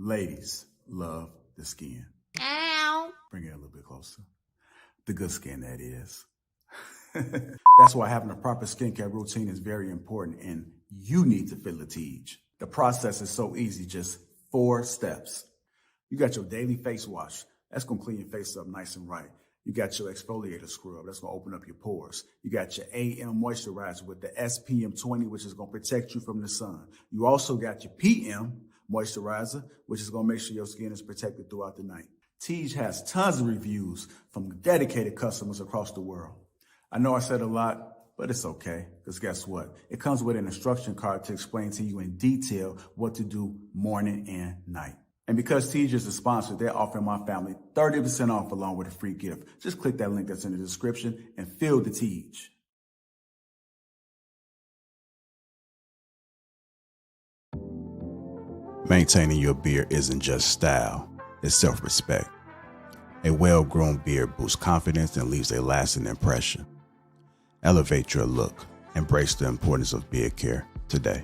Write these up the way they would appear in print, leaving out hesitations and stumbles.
Ladies love the skin. Ow. Bring it a little bit closer. The good skin, that is. That's why having a proper skincare routine is very important, and you need to feel Lapeef. The process is so easy, just 4 steps. You got your daily face wash. That's going to clean your face up nice and right. You got your exfoliator scrub. That's going to open up your pores. You got your AM moisturizer with the SPM 20, which is going to protect you from the sun. You also got your PM moisturizer, which is going to make sure your skin is protected throughout the night. Lapeef has tons of reviews from dedicated customers across the world. I know I said a lot, but it's okay, because guess what? It comes with an instruction card to explain to you in detail what to do morning and night. And because Lapeef is a sponsor, they're offering my family 30% off along with a free gift. Just click that link that's in the description and feel the Lapeef. Maintaining your beard isn't just style, it's self-respect. A well-groomed beard boosts confidence and leaves a lasting impression. Elevate your look. Embrace the importance of beard care today.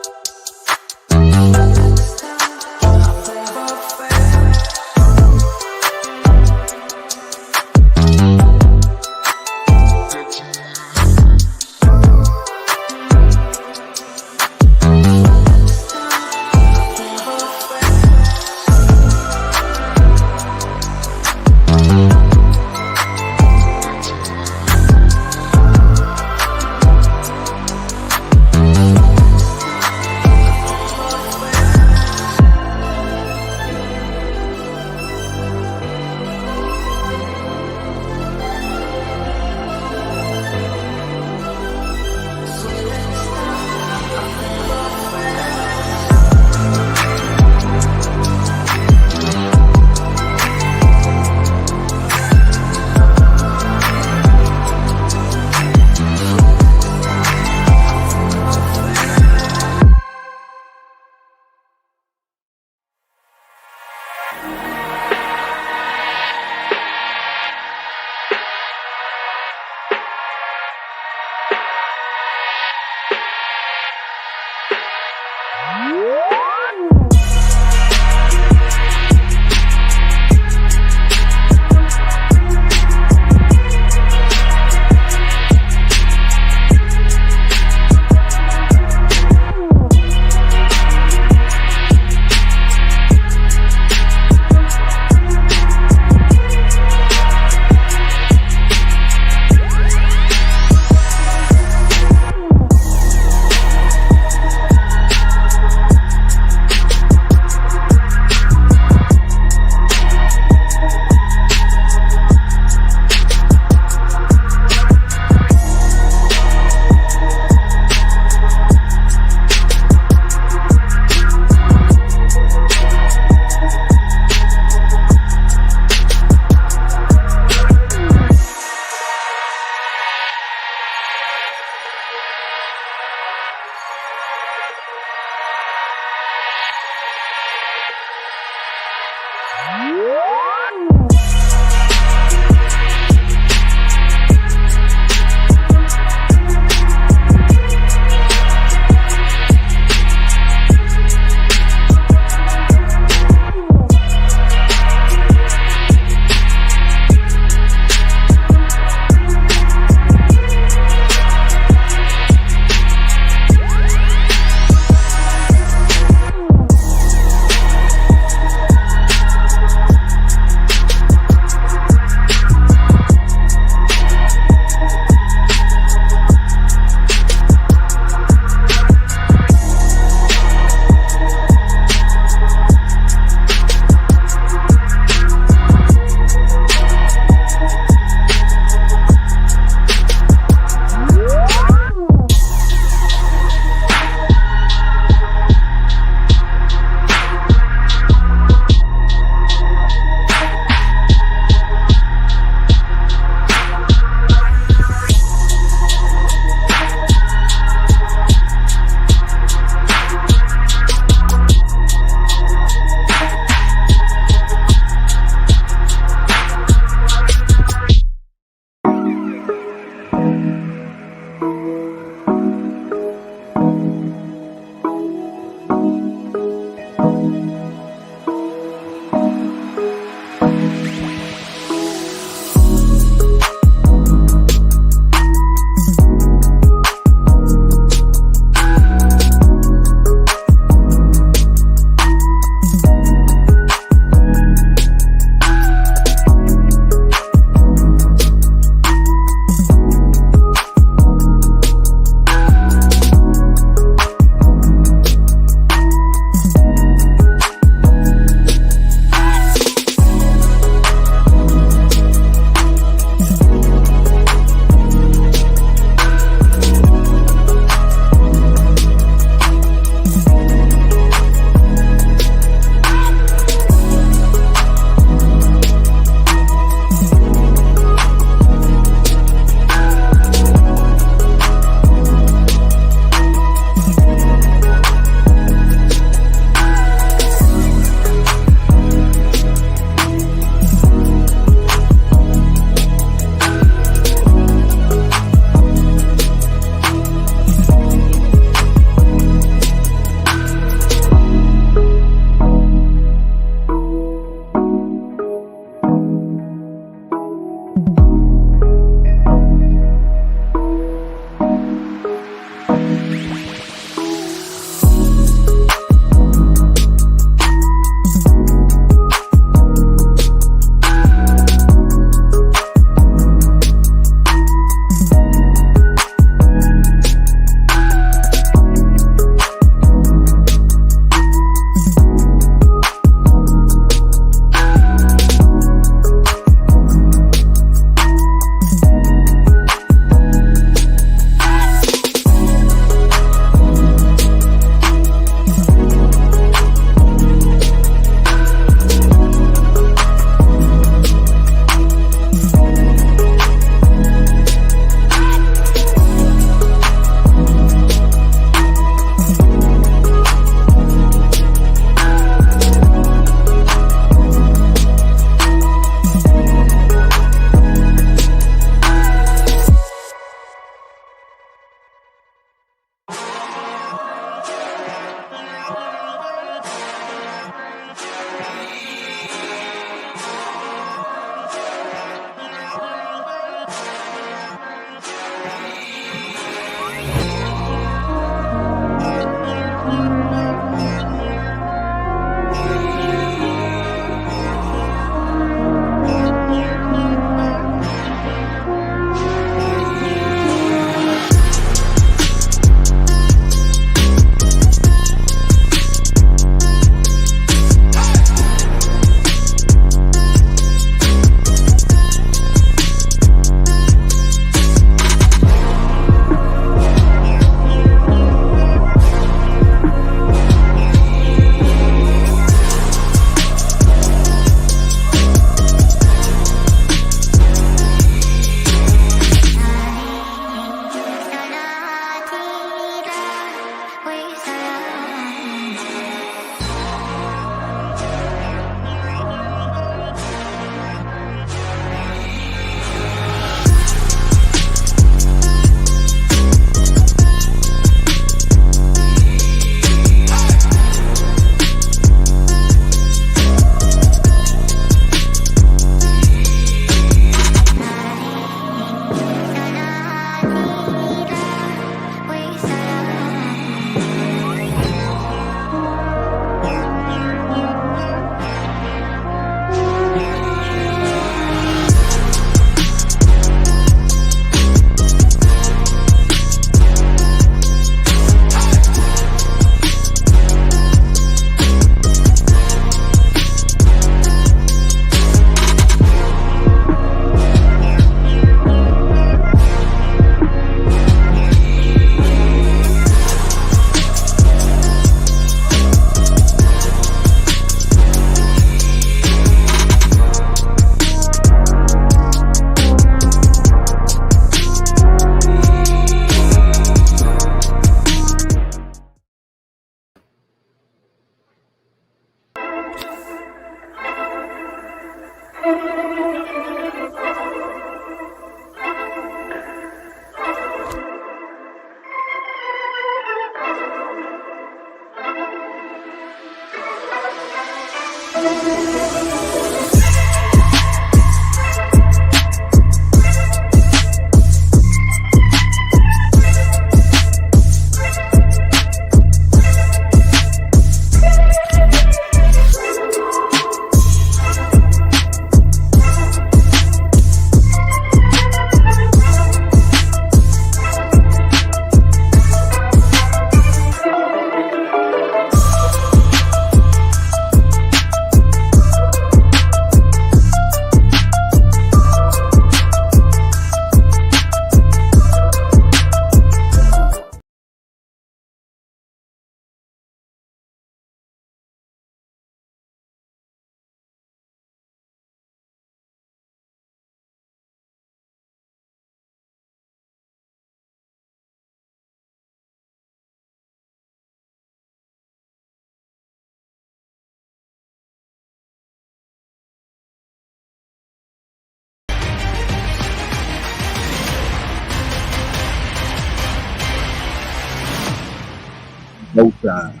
No time.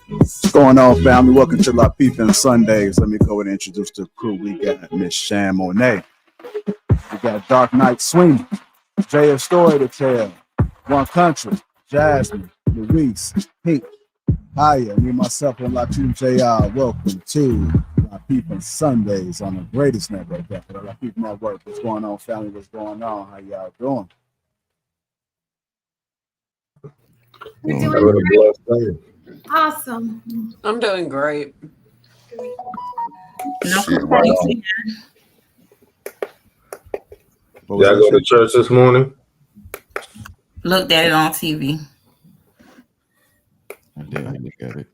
What's going on, family? Welcome to Lapeef-ing Sundays. Let me go and introduce the crew. We got Miss Shan Monet. We got Dark Knight Swing, JF Story to Tell, One Country, Jasmine, Luis, Pink, Hiya, me, myself, and Lapeef JR. Welcome to Lapeef-ing Sundays on the greatest network, the Lapeef Network. What's going on, family? What's going on? How y'all doing? We're doing great. Awesome. I'm doing great. No complaints. Y'all go to church this morning? Looked at it on TV. I didn't look at it.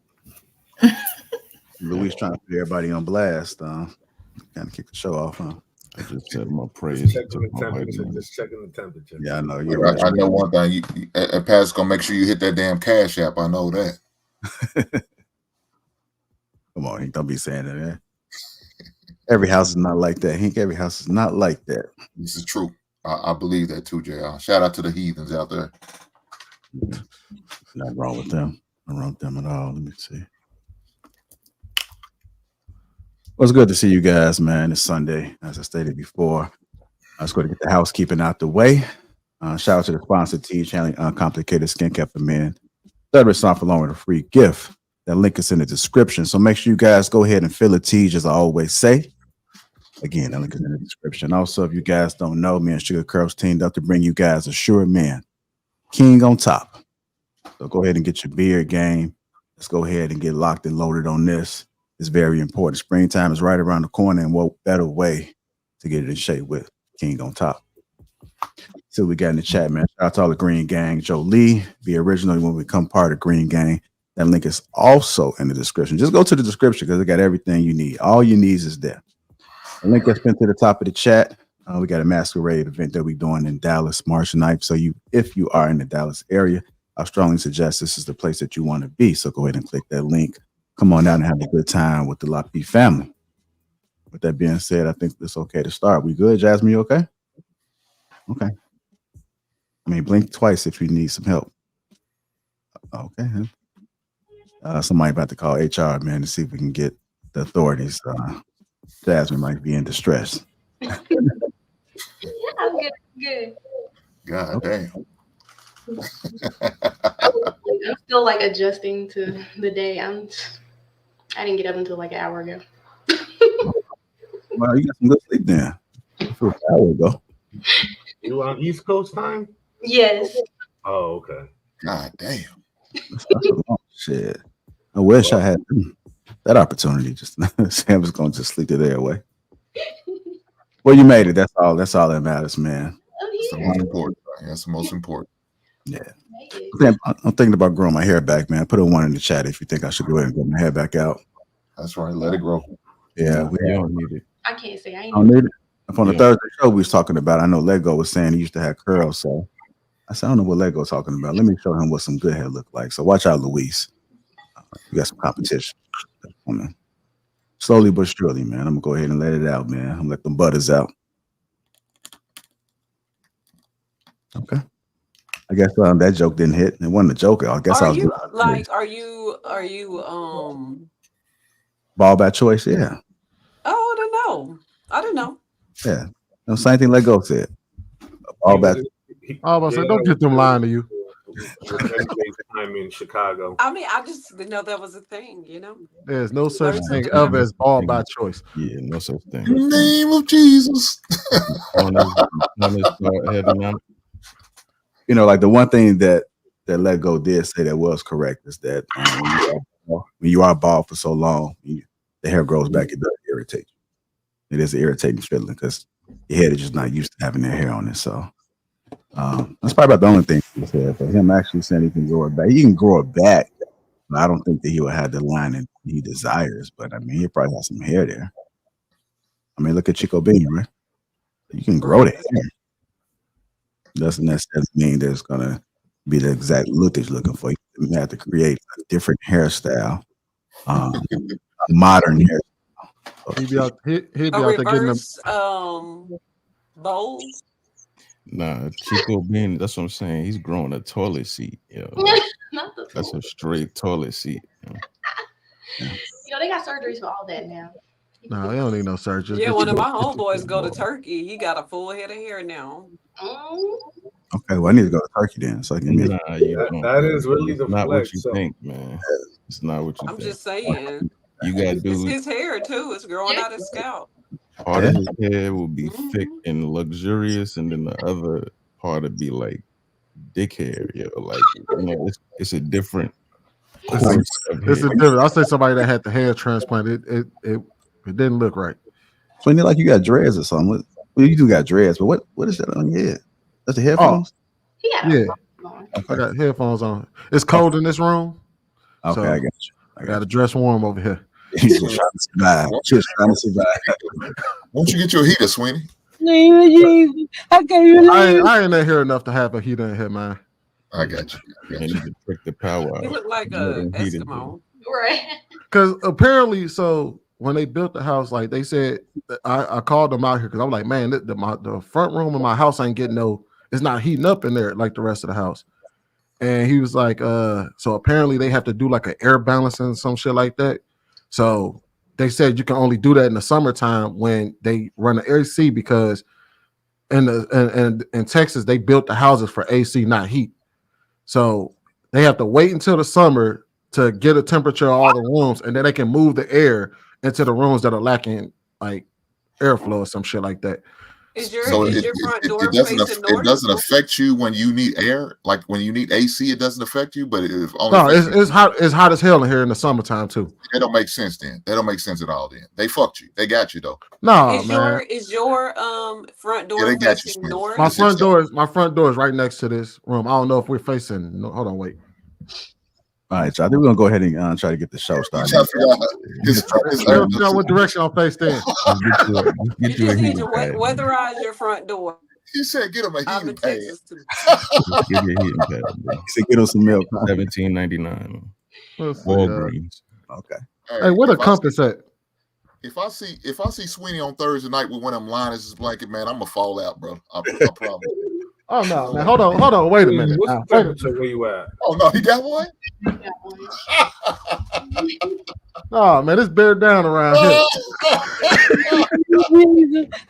Luis trying to put everybody on blast. Kind of kick the show off, huh? I just said my praise. Just checking the temperature. Yeah, I know. I know one thing. And Pat's gonna make sure you hit that damn Cash App. I know that. Come on, Hank, don't be saying that, man. Every house is not like that, Hank. Every house is not like that. This is true. I believe that too, JR. Shout out to the heathens out there. Not wrong with them. Not wrong with them at all. Let me see. Well, it's good to see you guys, man. It's Sunday, as I stated before. I was going to get the housekeeping out the way. Shout out to the sponsor, Teach, handling uncomplicated skincare for men. Service song along with a free gift. That link is in the description. So make sure you guys go ahead and fill a Teach, as I always say. Again, that link is in the description. Also, if you guys don't know, me and Sugar Curls teamed up to bring you guys Assured Man, King on top. So go ahead and get your beard game. Let's go ahead and get locked and loaded on this. It's very important. Springtime is right around the corner, and what better way to get it in shape with King on top. So we got in the chat, man. Shout out to all the Green Gang. Joe Lee, be original when we become part of Green Gang. That link is also in the description. Just go to the description because it got everything you need. All you need is there. The link that's been to the top of the chat. We got a masquerade event that we're doing in Dallas, March 9th. So if you are in the Dallas area, I strongly suggest this is the place that you want to be. So go ahead and click that link. Come on down and have a good time with the Lapeef family. With that being said, I think it's okay to start. We good, Jasmine? You okay? Okay. I mean, blink twice if you need some help. Okay. Somebody about to call HR, man, to see if we can get the authorities. Jasmine might be in distress. I'm good. God damn. I'm still like adjusting to the day. I didn't get up until like an hour ago. Well, you got some good sleep then. For an hour ago. You on East Coast time? Yes. Oh, okay. God damn. Shit. I wish I had that opportunity. Just Sam was going to just sleep it their way. Well, you made it. That's all. That's all that matters, man. That's the most important thing. That's the most important. Yeah. I'm thinking about growing my hair back, man. Put a 1 in the chat if you think I should go ahead and grow my hair back out. That's right. Let it grow. Yeah, we don't need it. I can't say I ain't. don't need it. On the Thursday show we was talking about, I know Lego was saying he used to have curls, so I said, I don't know what Lego's talking about. Let me show him what some good hair look like. So watch out, Luis. You got some competition. Slowly but surely, man. I'm gonna go ahead and let it out, man. I'm gonna let them butters out. Okay. I guess that joke didn't hit. It wasn't a joke. I guess Are you ball by choice? Yeah. Oh, I don't know. I don't know. Yeah. No, same thing Lego said. Ball by. Don't get them lying to you. Time in Chicago. I mean, I just didn't know that was a thing, you know. There's no such thing of as ball by choice. Yeah, no such thing. In the name of Jesus. You know, like the one thing that Lego did say that was correct is that when you are bald for so long, the hair grows back, it does irritate you. It is an irritating feeling because your head is just not used to having that hair on it. So that's probably about the only thing he said. But him actually saying he can grow it back, he can grow it back. But I don't think that he will have the lining he desires. But I mean, he probably has some hair there. I mean, look at Chico Bean, right? You can grow the hair. Doesn't necessarily mean there's gonna be the exact look that you're looking for. You have to create a different hairstyle, a modern hairstyle. He'd be out there getting them. reverse bowl. Nah, Chico Bean, that's what I'm saying. He's growing a toilet seat. Yo. Not the That's a straight toilet seat. Yo. Yo, they got surgeries for all that now. No, they don't need no surgery. Yeah, one of my homeboys go to Turkey. He got a full head of hair now. Okay, well, I need to go to Turkey then. So I can that is really the not flex. what you think, man. It's not what you I'm think. just saying. You got It's dudes. his hair too. It's growing out his scalp. Part of his hair will be thick and luxurious, and then the other part would be like dick hair. Yo. Like, you know, it's a different. It's a different. I'll say somebody that had the hair transplant. It didn't look right. So you like you got dreads or something. Well, you do got dreads, but what is that on your head? That's the headphones? Yeah. I got headphones on. It's cold in this room. Okay, so I got you. I got to dress warm over here. He's just trying to survive. Just trying to survive. Won't you get your heater, Sweeney? I ain't in here enough to have a heater in here, man. I got you. You need to trick the power out. He look like a Eskimo. Right. Because apparently, so when they built the house, like they said, I called them out here because I'm like, man, the front room of my house ain't getting it's not heating up in there like the rest of the house. And he was like, so apparently they have to do like an air balancing, some shit like that. So they said you can only do that in the summertime when they run the AC because in Texas they built the houses for AC, not heat. So they have to wait until the summer to get a temperature of all the rooms, and then they can move the air into the rooms that are lacking like airflow or some shit like that. Is your front door facing north? It doesn't affect you when you need air, like when you need AC. It doesn't affect you, but it's hot. It's hot as hell in here in the summertime too. It don't make sense then. That don't make sense at all. Then they fucked you. They got you though. No, is your front door facing north? My front door is right next to this room. I don't know if we're facing. No, hold on, wait. All right, so I think we're gonna go ahead and try to get the show started. What direction I'm faced in? You just need to weatherize your front door. He said, "Get him a heating pad." Get your heating pad. He said, "Get him some milk." $17.99. Walgreens. Okay. Hey, what a compass at? If I see Sweeney on Thursday night with one of them liners his blanket, man, I'm gonna fall out, bro. I promise. Oh no, man. Hold on. Wait a minute. What's the temperature where you at? Oh no, he got one? Oh man, it's bear down around here.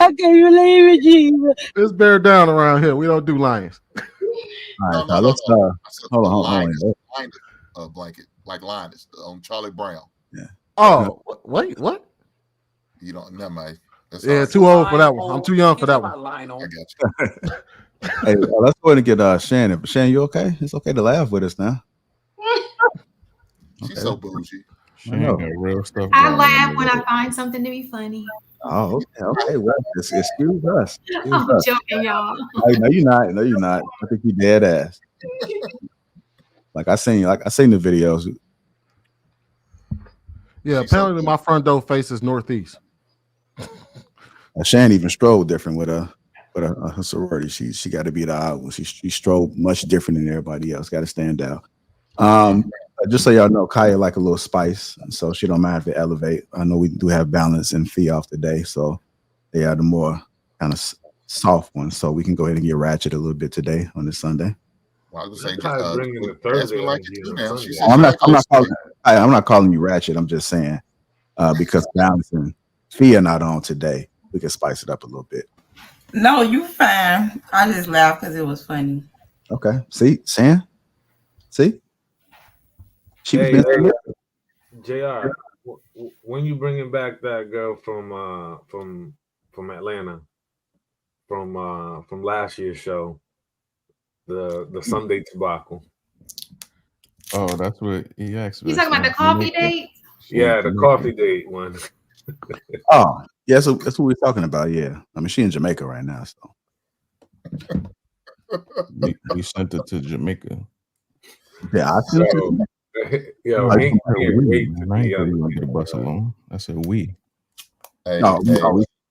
How can you believe it, Jesus? It's bear down around here. We don't do lions. All right, let's hold on. Linus blanket, like Linus on Charlie Brown. Yeah. Oh, wait, what? You don't, never mind. Yeah, too old for that one. I'm too young for that one. I got you. Hey, let's go ahead and get Shannon. Shannon, you okay? It's okay to laugh with us now. She's so bougie. Real stuff. I laugh when I find something to be funny. Oh, okay. Well, excuse us. I'm joking, y'all. No, you're not. No, you're not. I think you dead ass. Like I seen the videos. Yeah, apparently my front door faces northeast. Shannon even strolled different with her sorority. She got to be the odd one. She strolled much different than everybody else. Got to stand out. Just so y'all know, Kaya like a little spice, so she don't mind if it elevate. I know we do have balance and fee off today, so they are the more kind of soft ones. So we can go ahead and get ratchet a little bit today on this Sunday. Well, I was saying, I'm not calling you ratchet. I'm just saying because balance and fee are not on today, we can spice it up a little bit. No, you fine. I just laughed because it was funny. Okay. See, Sam? See? Hey, JR, when you bringing back that girl from Atlanta from last year's show, the Sunday debacle? Oh, that's what he asked. You talking about the coffee date? Yeah, the coffee date one. Oh, Yeah, so that's what we're talking about. Yeah, I mean, she in Jamaica right now, so we sent it to Jamaica. yeah, I So, sent it. yo, I Hank said can't we, wait to man. I ain't be said on he gonna get a bus alone. I said we. Hey, No, hey,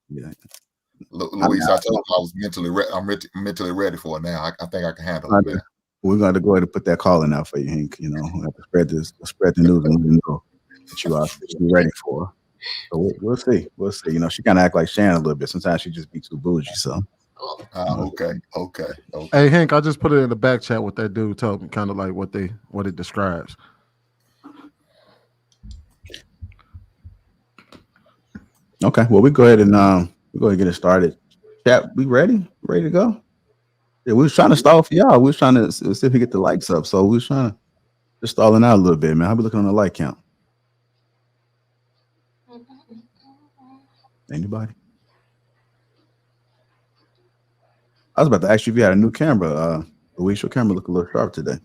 yeah. Luis, I told him I was mentally ready. I'm mentally ready for it now. I think I can handle it, man. We're going to go ahead and put that call in out for you, Hank. You know, we have to spread the news and let you know that you are officially ready for her. So we'll see. We'll see. You know, she kind of act like Shannon a little bit. Sometimes she just be too bougie. So, okay. Hey Hank, I just put it in the back chat what that dude told me, kind of like what it describes. okay. Well, we go ahead and get it started. Chat, we ready? Ready to go? Yeah, we was trying to stall for y'all. We was trying to see if we get the likes up. So we was trying to just stalling out a little bit, man. How we looking on the like count? Anybody? I was about to ask you if you had a new camera. Luis, your camera look a little sharp today.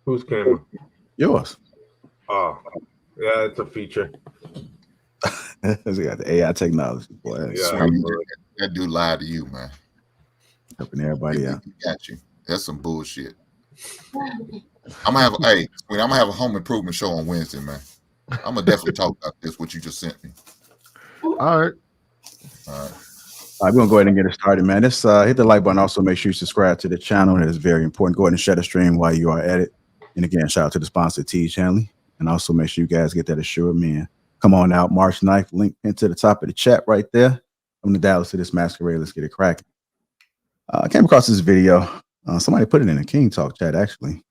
Whose camera? Yours. Oh, yeah, it's a feature. We got the AI technology, boy. Yeah, that dude lied to you, man. Helping everybody out. He got you. That's some bullshit. I'm gonna have a home improvement show on Wednesday, man. I'm gonna definitely talk about this. What you just sent me. All right. All right, we're gonna go ahead and get it started, man. Let's hit the like button. Also, make sure you subscribe to the channel. It is very important. Go ahead and share the stream while you are at it. And again, shout out to the sponsor, T Chanley. And also make sure you guys get that Assured Men. Come on out March 9th. Link into the top of the chat right there. I'm the Dallas to this masquerade. Let's get it cracking. I came across this video. Somebody put it in the King Talk chat, actually.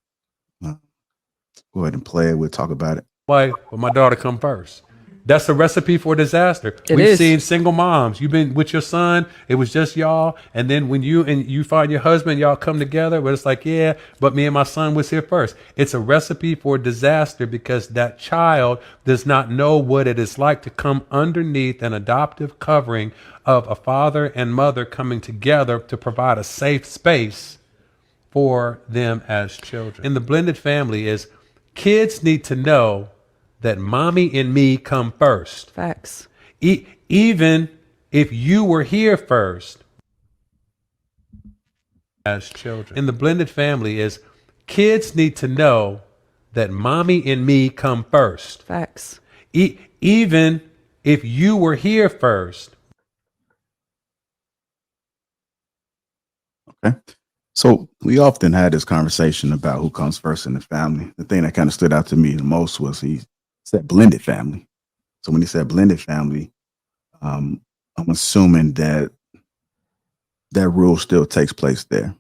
Go ahead and play it. We'll talk about it. Why will my daughter come first? That's a recipe for disaster. We've seen single moms. You've been with your son. It was just y'all. And then when you find your husband, y'all come together. But it's like, yeah, but me and my son was here first. It's a recipe for disaster because that child does not know what it is like to come underneath an adoptive covering of a father and mother coming together to provide a safe space for them as children. In the blended family is kids need to know that mommy and me come first. Facts. Even if you were here first as children. In the blended family is kids need to know that mommy and me come first. Facts. Even if you were here first. Okay. So we often had this conversation about who comes first in the family. The thing that kind of stood out to me the most was he said blended family. So when he said blended family, I'm assuming that rule still takes place there.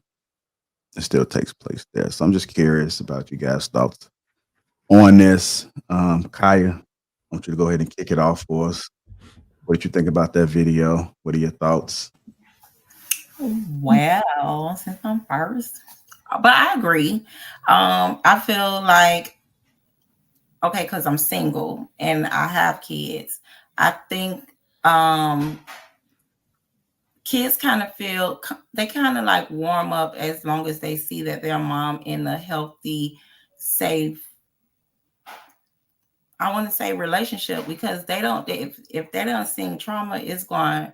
It still takes place there. So I'm just curious about you guys' thoughts on this. Kaya, I want you to go ahead and kick it off for us. What did you think about that video? What are your thoughts? Well, since I'm first, but I agree. I feel like, okay, because I'm single and I have kids. I think kids kind of like warm up as long as they see that their mom in a healthy, safe, I want to say relationship, because they don't, if they don't see trauma, it's going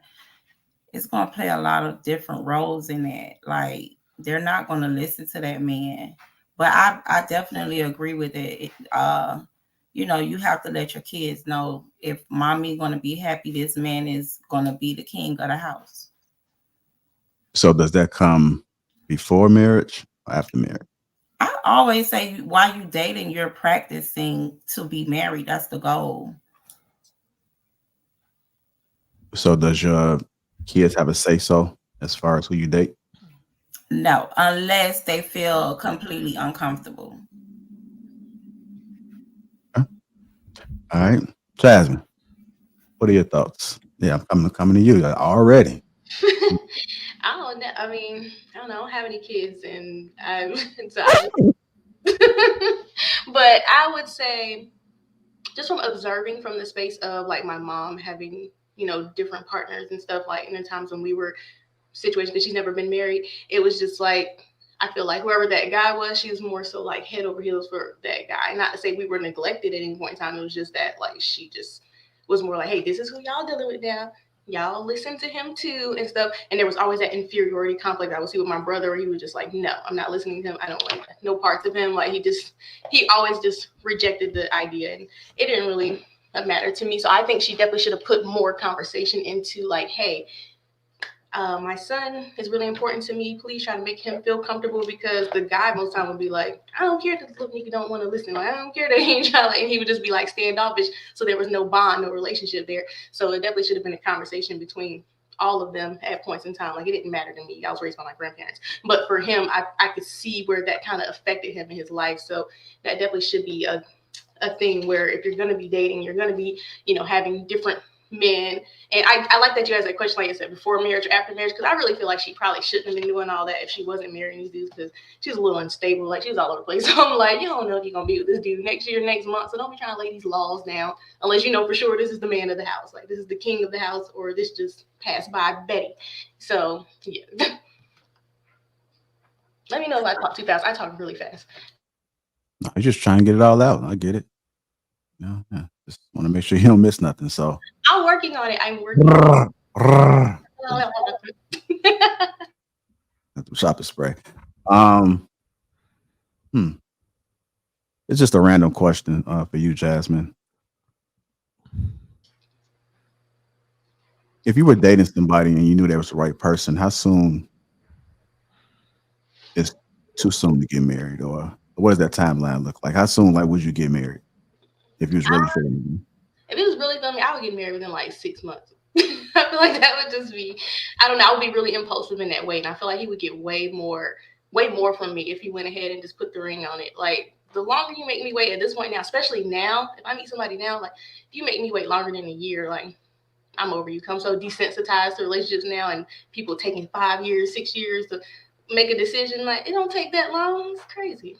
to play a lot of different roles in that. Like, they're not going to listen to that man. But I definitely agree with it. You have to let your kids know, if mommy going to be happy, this man is going to be the king of the house. So does that come before marriage or after marriage? I always say, while you dating, you're practicing to be married. That's the goal. So does your kids have a say-so as far as who you date? No, unless they feel completely uncomfortable. Okay. All right. Jasmine, what are your thoughts? Yeah, I'm coming to you already. I don't know. I mean, I don't know. I don't have any kids, and but I would say, just from observing from the space of like my mom having, different partners and stuff, like in the times when we were situations, because she's never been married, it was just like, I feel like whoever that guy was, she was more so like head over heels for that guy. Not to say we were neglected at any point in time. It was just that like she just was more like, hey, this is who y'all dealing with now. Y'all listen to him too and stuff. And there was always that inferiority conflict I would see with my brother, where he was just like, no, I'm not listening to him. I don't want no parts of him. Like he always just rejected the idea, and it didn't really matter to me. So I think she definitely should have put more conversation into like, hey, my son is really important to me. Please try to make him feel comfortable, because the guy most time would be like, I don't care that little nigga don't want to listen. Like, I don't care that he ain't trying, and he would just be like standoffish. So there was no bond, no relationship there. So it definitely should have been a conversation between all of them at points in time. Like, it didn't matter to me. I was raised by my grandparents. But for him, I could see where that kind of affected him in his life. So that definitely should be a thing where if you're going to be dating, you're going to be, having different men. And I like that you asked that question, like I said, before marriage or after marriage, because I really feel like she probably shouldn't have been doing all that if she wasn't marrying these dudes, because she was a little unstable. Like, she was all over the place. So I'm like, you don't know if you're going to be with this dude next year, next month. So don't be trying to lay these laws down unless you know for sure this is the man of the house. Like, this is the king of the house, or this just passed by Betty. So, yeah. Let me know if I talk too fast. I talk really fast. No, you're just trying to get it all out. I get it. Yeah. Just want to make sure you don't miss nothing. So I'm working on it. I'm working on it. Shop spray. It's just a random question for you, Jasmine. If you were dating somebody and you knew they was the right person, how soon is too soon to get married? Or what does that timeline look like? How soon would you get married if you was really feeling me? If it was really feeling me, I would get married within like 6 months. I feel like that would just be, I don't know, I would be really impulsive in that way. And I feel like he would get way more from me if he went ahead and just put the ring on it. Like, the longer you make me wait at this point now, especially now, if I meet somebody now, like, if you make me wait longer than a year, like, I'm over you. I'm so desensitized to relationships now, and people taking 5 years, 6 years to make a decision. Like, it don't take that long. It's crazy.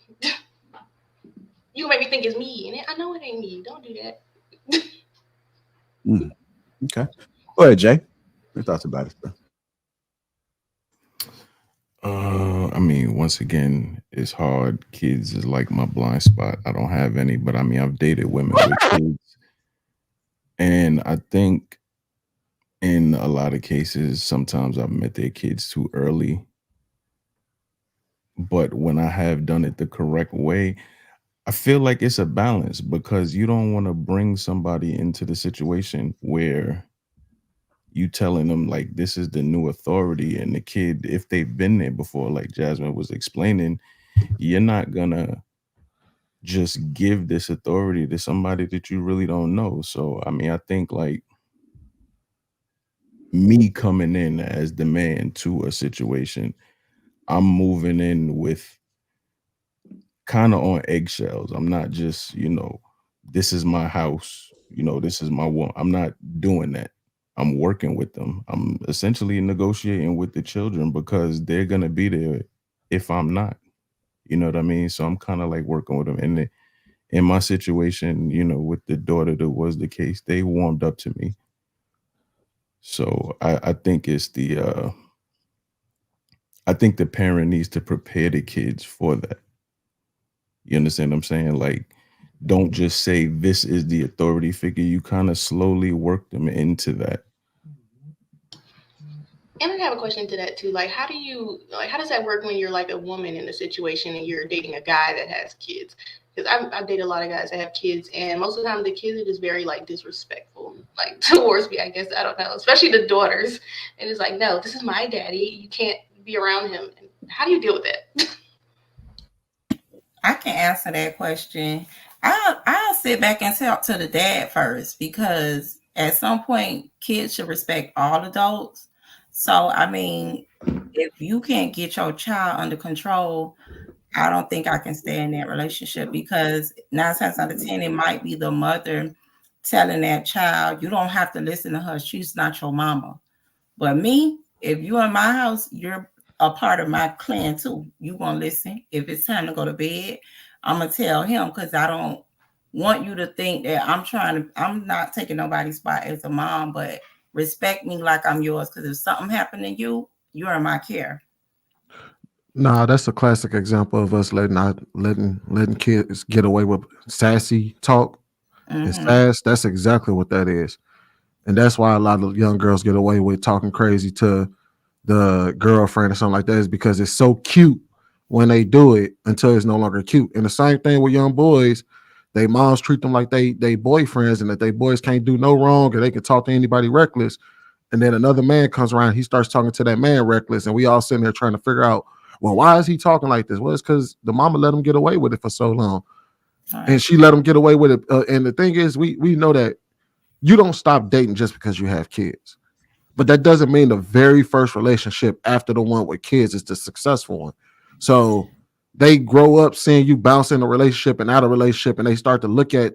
You make me think it's me, and I know it ain't me. Don't do that. Okay. Go ahead, Jay. Your thoughts about it, bro? I mean, once again, it's hard. Kids is like my blind spot. I don't have any, but I mean, I've dated women with kids. And I think in a lot of cases, sometimes I've met their kids too early. But when I have done it the correct way, I feel like it's a balance, because you don't want to bring somebody into the situation where you telling them like this is the new authority, and the kid, if they've been there before, like Jasmine was explaining, you're not gonna just give this authority to somebody that you really don't know. So I mean, I think like me coming in as the man to a situation, I'm moving in with kind of on eggshells. I'm not just, this is my house, this is my one. I'm not doing that. I'm working with them. I'm essentially negotiating with the children, because they're going to be there if I'm not. You know what I mean? So I'm kind of like working with them. And in my situation, with the daughter, that was the case, they warmed up to me. So I think it's I think the parent needs to prepare the kids for that. You understand what I'm saying? Like, don't just say this is the authority figure. You kind of slowly work them into that. And I have a question to that too. Like, how does that work when you're like a woman in a situation and you're dating a guy that has kids? Because I've dated a lot of guys that have kids, and most of the time the kids are just very like disrespectful, like towards me, I guess. I don't know, especially the daughters. And it's like, no, this is my daddy. You can't be around him. And how do you deal with that? I can answer that question. I'll sit back and talk to the dad first, because at some point kids should respect all adults. So I mean, if you can't get your child under control, I don't think I can stay in that relationship, because 9 times out of 10 it might be the mother telling that child, you don't have to listen to her, she's not your mama. But me, if you're in my house, you're a part of my clan too. You gonna listen. If it's time to go to bed, I'm gonna tell him, because I don't want you to think that I'm not taking nobody's spot as a mom, but respect me like I'm yours. Because if something happened to you, you're in my care. Nah, that's a classic example of us letting kids get away with sassy talk and sass. That's exactly what that is. And that's why a lot of young girls get away with talking crazy to the girlfriend or something like that, is because it's so cute when they do it until it's no longer cute. And the same thing with young boys, they moms treat them like they boyfriends, and that they boys can't do no wrong or they can talk to anybody reckless. And then another man comes around, he starts talking to that man reckless, and we all sitting there trying to figure out, well, why is he talking like this? Well, it's because the mama let him get away with it for so long. And she let him get away with it. And the thing is, we know that you don't stop dating just because you have kids. But that doesn't mean the very first relationship after the one with kids is the successful one. So they grow up seeing you bounce in a relationship and out of relationship, and they start to look at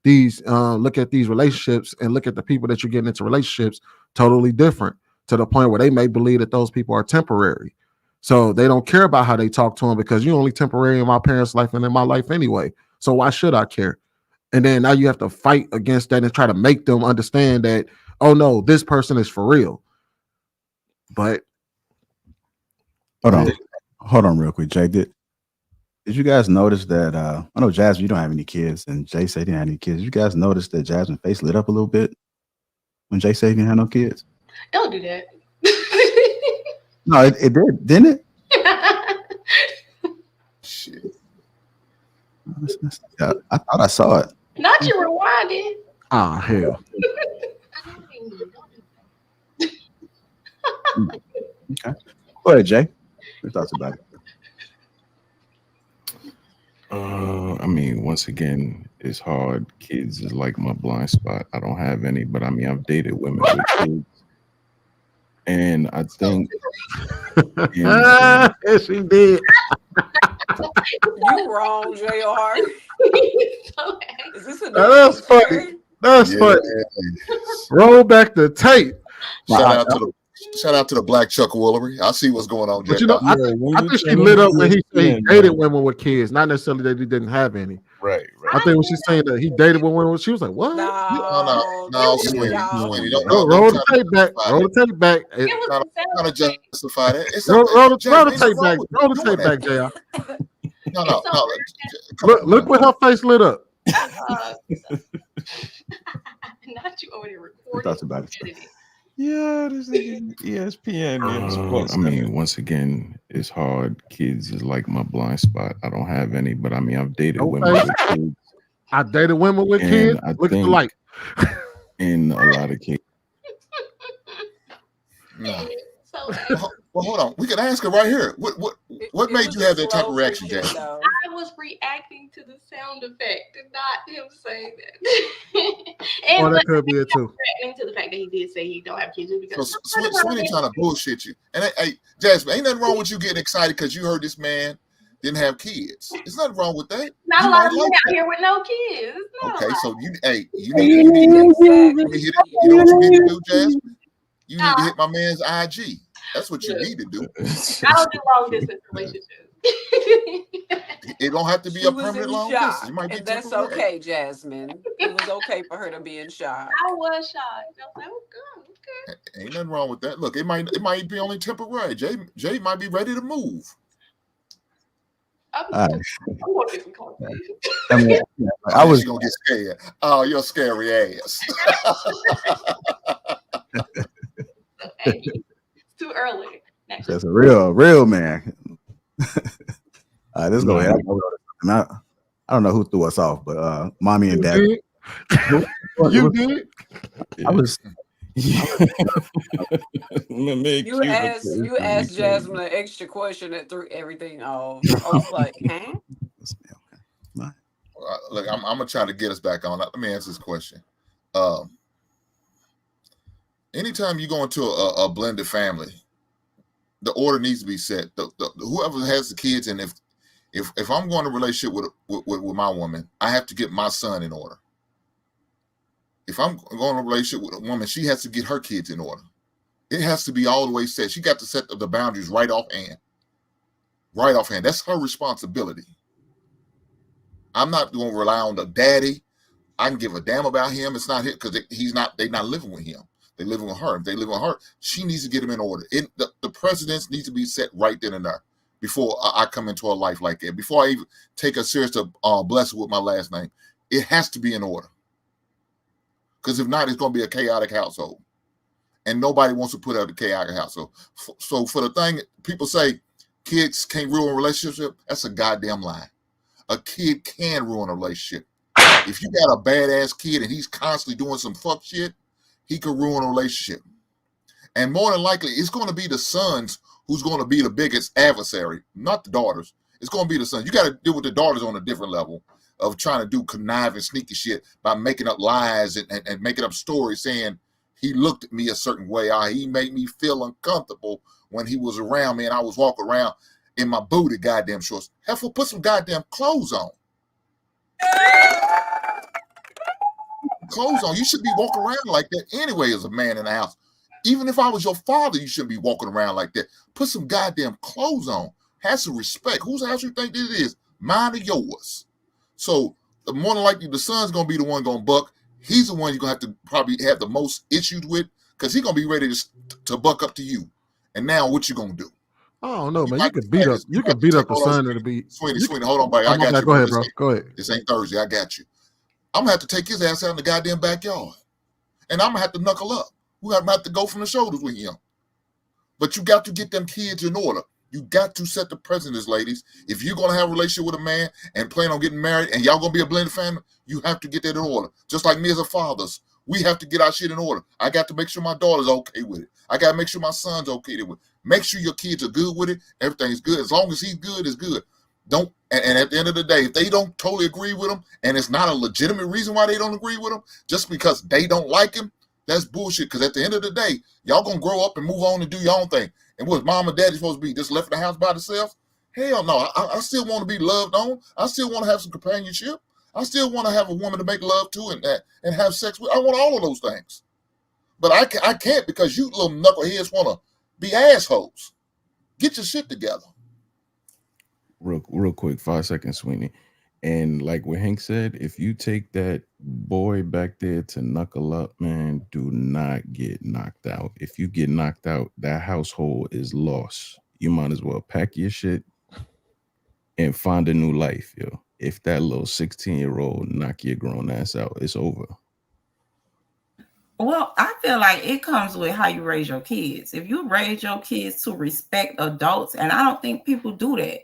these relationships and look at the people that you're getting into relationships totally different, to the point where they may believe that those people are temporary. So they don't care about how they talk to them, because you're only temporary in my parents' life and in my life anyway. So why should I care? And then now you have to fight against that and try to make them understand that, oh no, this person is for real. But hold on real quick, Jay. Did you guys notice that I know Jasmine, you don't have any kids, and Jay said he didn't have any kids. Did you guys notice that Jasmine's face lit up a little bit when Jay said he didn't have no kids? Don't do that. No, it did, didn't it? Shit. I thought I saw it. Not you rewinding. Ah, hell. Okay. Go ahead, Jay. Your thoughts about it? I mean, once again, it's hard. Kids is like my blind spot. I don't have any, but I mean, I've dated women with kids. And I think yes, she did. You wrong, JR. Is this a That's funny. That's funny. Roll back the tape. Shout out to the Black Chuck Woolery. I see what's going on. But you know, I think she lit up when he said he dated women with kids, not necessarily that he didn't have any. Right. I think when she's saying that he dated with women, she was like, "What?" No, Sweeney. Roll the tape back. Roll the tape back. Trying to justify that. Roll the tape back. Roll the tape back, JR. No. Look what her face lit up. Not you over there recording. Thoughts about it? Yeah, this is ESPN. I mean, once again, it's hard. Kids is like my blind spot. I don't have any, but I mean, I've dated women with kids. I dated women with kids. Look at the light. In a lot of cases. No. Well, hold on. We can ask her right here. What made you have that type of reaction, Jay? I was reacting to the sound effect and not him saying that. And that could be it too. Reacting to the fact that he did say he don't have kids because Sweeney trying to bullshit you. And hey, Jasmine, ain't nothing wrong with you getting excited because you heard this man didn't have kids. There's nothing wrong with that. Not a lot of men out here with no kids. Okay, so you need to hit it. You know what you need to do, Jasmine? You need to hit my man's IG. That's what you need to do. I don't do long distance relationships. It don't have to be a permanent long distance. It might be that's temporary. okay, Jasmine. It was okay for her to be in shock. I was shocked. I was like, oh, okay. Ain't nothing wrong with that. Look, it might be only temporary. Jay might be ready to move. I'm gonna get some coffee. I was gonna get scared. Oh, you're scary ass. It's too early. That's a real man. All right, let's go ahead. I don't know who threw us off, but mommy and dad. You did? I was. You asked Jasmine an extra question that threw everything off. I was like, huh? Look, I'm gonna try to get us back on. Let me answer this question. Anytime you go into a blended family, the order needs to be set. Whoever has the kids, and if I'm going to a relationship with my woman, I have to get my son in order. If I'm going to a relationship with a woman, she has to get her kids in order. It has to be all the way set. She got to set the boundaries right offhand. Right offhand. That's her responsibility. I'm not going to rely on the daddy. I can give a damn about him. It's not him because they're not living with him. They're living with her. If they live with her, she needs to get him in order. The precedence needs to be set right then and there. before I come into a life like that. Before I even take a serious to bless her with my last name, it has to be in order. Because if not, it's going to be a chaotic household. And nobody wants to put out a chaotic household. So for the thing, people say kids can't ruin a relationship. That's a goddamn lie. A kid can ruin a relationship. If you got a badass kid and he's constantly doing some fuck shit, he could ruin a relationship. And more than likely, it's going to be the sons who's going to be the biggest adversary, not the daughters. It's going to be the sons. You got to deal with the daughters on a different level of trying to do conniving, sneaky shit by making up lies and making up stories saying he looked at me a certain way. He made me feel uncomfortable when he was around me and I was walking around in my booty goddamn shorts. Heifer, put some goddamn clothes on. Clothes on. You should be walking around like that anyway as a man in the house. Even if I was your father, you shouldn't be walking around like that. Put some goddamn clothes on. Have some respect. Whose house you think this is? Mine or yours? So the more than likely the son's going to be the one going to buck. He's the one you're going to have to probably have the most issues with because he's going to be ready to buck up to you. And now what you going to do? I don't know, man. You could beat up. You could beat up the son that'll be. Sweetie, hold on, buddy. I got you. Go ahead, bro. Go ahead. This ain't Thursday. I got you. I'm going to have to take his ass out in the goddamn backyard. And I'm going to have to knuckle up. We're going to have to go from the shoulders with him. But you got to get them kids in order. You got to set the precedence, ladies. If you're going to have a relationship with a man and plan on getting married and y'all going to be a blended family, you have to get that in order. Just like me as a father, we have to get our shit in order. I got to make sure my daughter's okay with it. I got to make sure my son's okay with it. Make sure your kids are good with it. Everything's good. As long as he's good, it's good. And at the end of the day, if they don't totally agree with him and it's not a legitimate reason why they don't agree with him, just because they don't like him, that's bullshit. Because at the end of the day, y'all going to grow up and move on and do your own thing. And what's mom and daddy supposed to be? Just left in the house by themselves? Hell no. I still want to be loved on. I still want to have some companionship. I still want to have a woman to make love to and have sex with. I want all of those things. But I can't because you little knuckleheads want to be assholes. Get your shit together. Real quick, 5 seconds, Sweeney. And like what Hank said, if you take that boy back there to knuckle up, man, do not get knocked out. If you get knocked out, that household is lost. You might as well pack your shit and find a new life, yo. If that little 16-year-old knock your grown ass out, it's over. Well, I feel like it comes with how you raise your kids. If you raise your kids to respect adults, and I don't think people do that.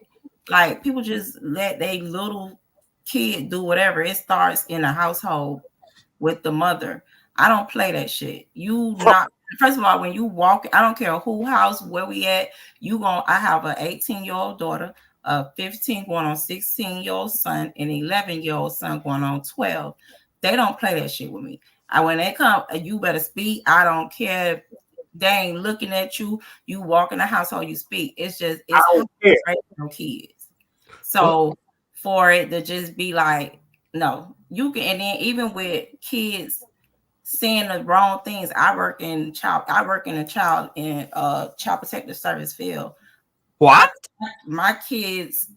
Like, people just let their little kid do whatever. It starts in a household with the mother. I don't play that shit. First of all, when you walk, I don't care who house, where we at, I have an 18-year-old daughter, a 15 going on 16-year-old son, and an 11-year-old son going on 12. They don't play that shit with me. When they come, you better speak. I don't care. They ain't looking at you. You walk in the household, you speak. It's how you raise your kids. So for it to just be like, no, you can. And then even with kids saying the wrong things, I work in a child protective service field. What? My kids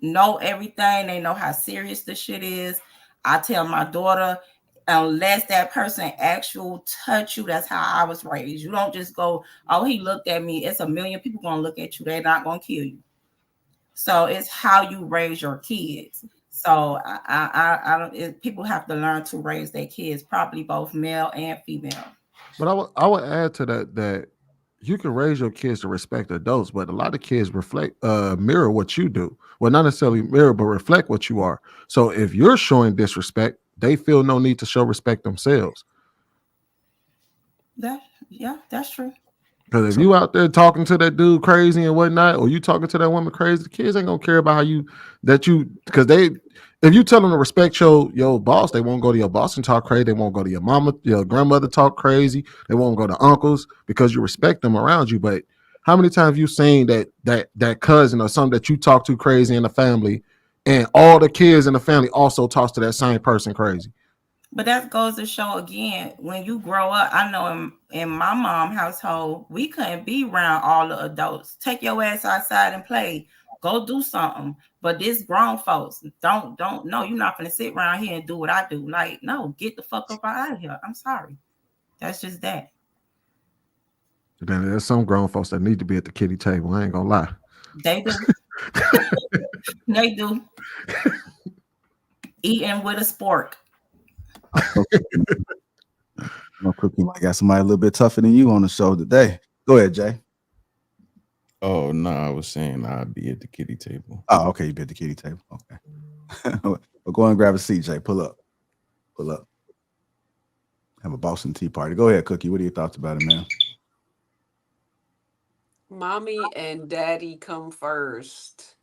know everything. They know how serious the shit is. I tell my daughter, unless that person actually touch you, that's how I was raised. You don't just go, oh, he looked at me. It's a million people gonna look at you. They're not gonna kill you. So it's how you raise your kids. So people have to learn to raise their kids, probably both male and female. But I would add to that you can raise your kids to respect adults, but a lot of kids mirror what you do. Well, not necessarily mirror, but reflect what you are. So if you're showing disrespect, they feel no need to show respect themselves. That's true. Because if you out there talking to that dude crazy and whatnot, or you talking to that woman crazy, the kids ain't gonna care about because if you tell them to respect your boss, they won't go to your boss and talk crazy. They won't go to your mama, your grandmother talk crazy. They won't go to uncles because you respect them around you. But how many times have you seen that cousin or something that you talk to crazy in the family, and all the kids in the family also talks to that same person crazy? But that goes to show again, when you grow up, I know in my mom household, we couldn't be around all the adults. Take your ass outside and play. Go do something. But this grown folks, don't no, you're not gonna sit around here and do what I do. Like, no, get the fuck up out of here. I'm sorry. That's just that. Then there's some grown folks that need to be at the kiddie table. I ain't gonna lie. They do. They do. Eating with a spork. No cookie. I got somebody a little bit tougher than you on the show today. Go ahead, Jay. Oh no, I was saying I'd be at the kiddie table. Oh, okay, you be at the kiddie table. Okay. Well, go and grab a seat, Jay. Pull up. Pull up. Have a Boston tea party. Go ahead, Cookie. What are your thoughts about it, man? Mommy and daddy come first.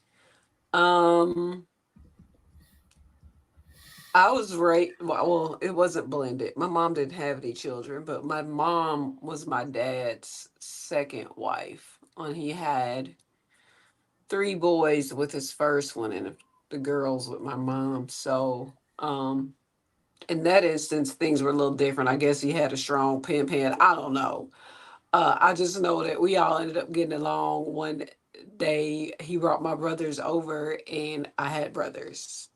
I was raised, well, it wasn't blended. My mom didn't have any children, but my mom was my dad's second wife. And he had 3 boys with his first one and the girls with my mom. So, in that instance, things were a little different. I guess he had a strong pen. I don't know. I just know that we all ended up getting along. One day he brought my brothers over and I had brothers.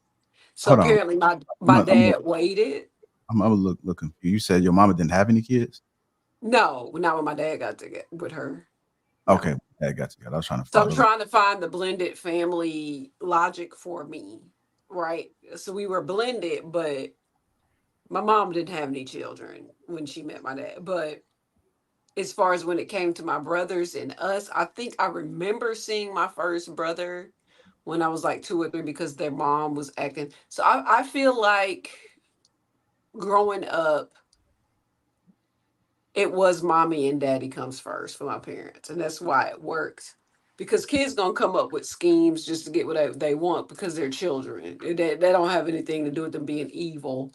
So Hold on. apparently my dad waited. I'm looking. You said your mama didn't have any kids? No, not when my dad got together with her. Okay, dad got together. I was trying to So follow. I'm trying to find the blended family logic for me, right? So we were blended, but my mom didn't have any children when she met my dad. But as far as when it came to my brothers and us, I think I remember seeing my first brother when I was like 2 or 3 because their mom was acting. So I feel like growing up, it was mommy and daddy comes first for my parents. And that's why it works. Because kids gonna come up with schemes just to get what they want because they're children. They don't have anything to do with them being evil.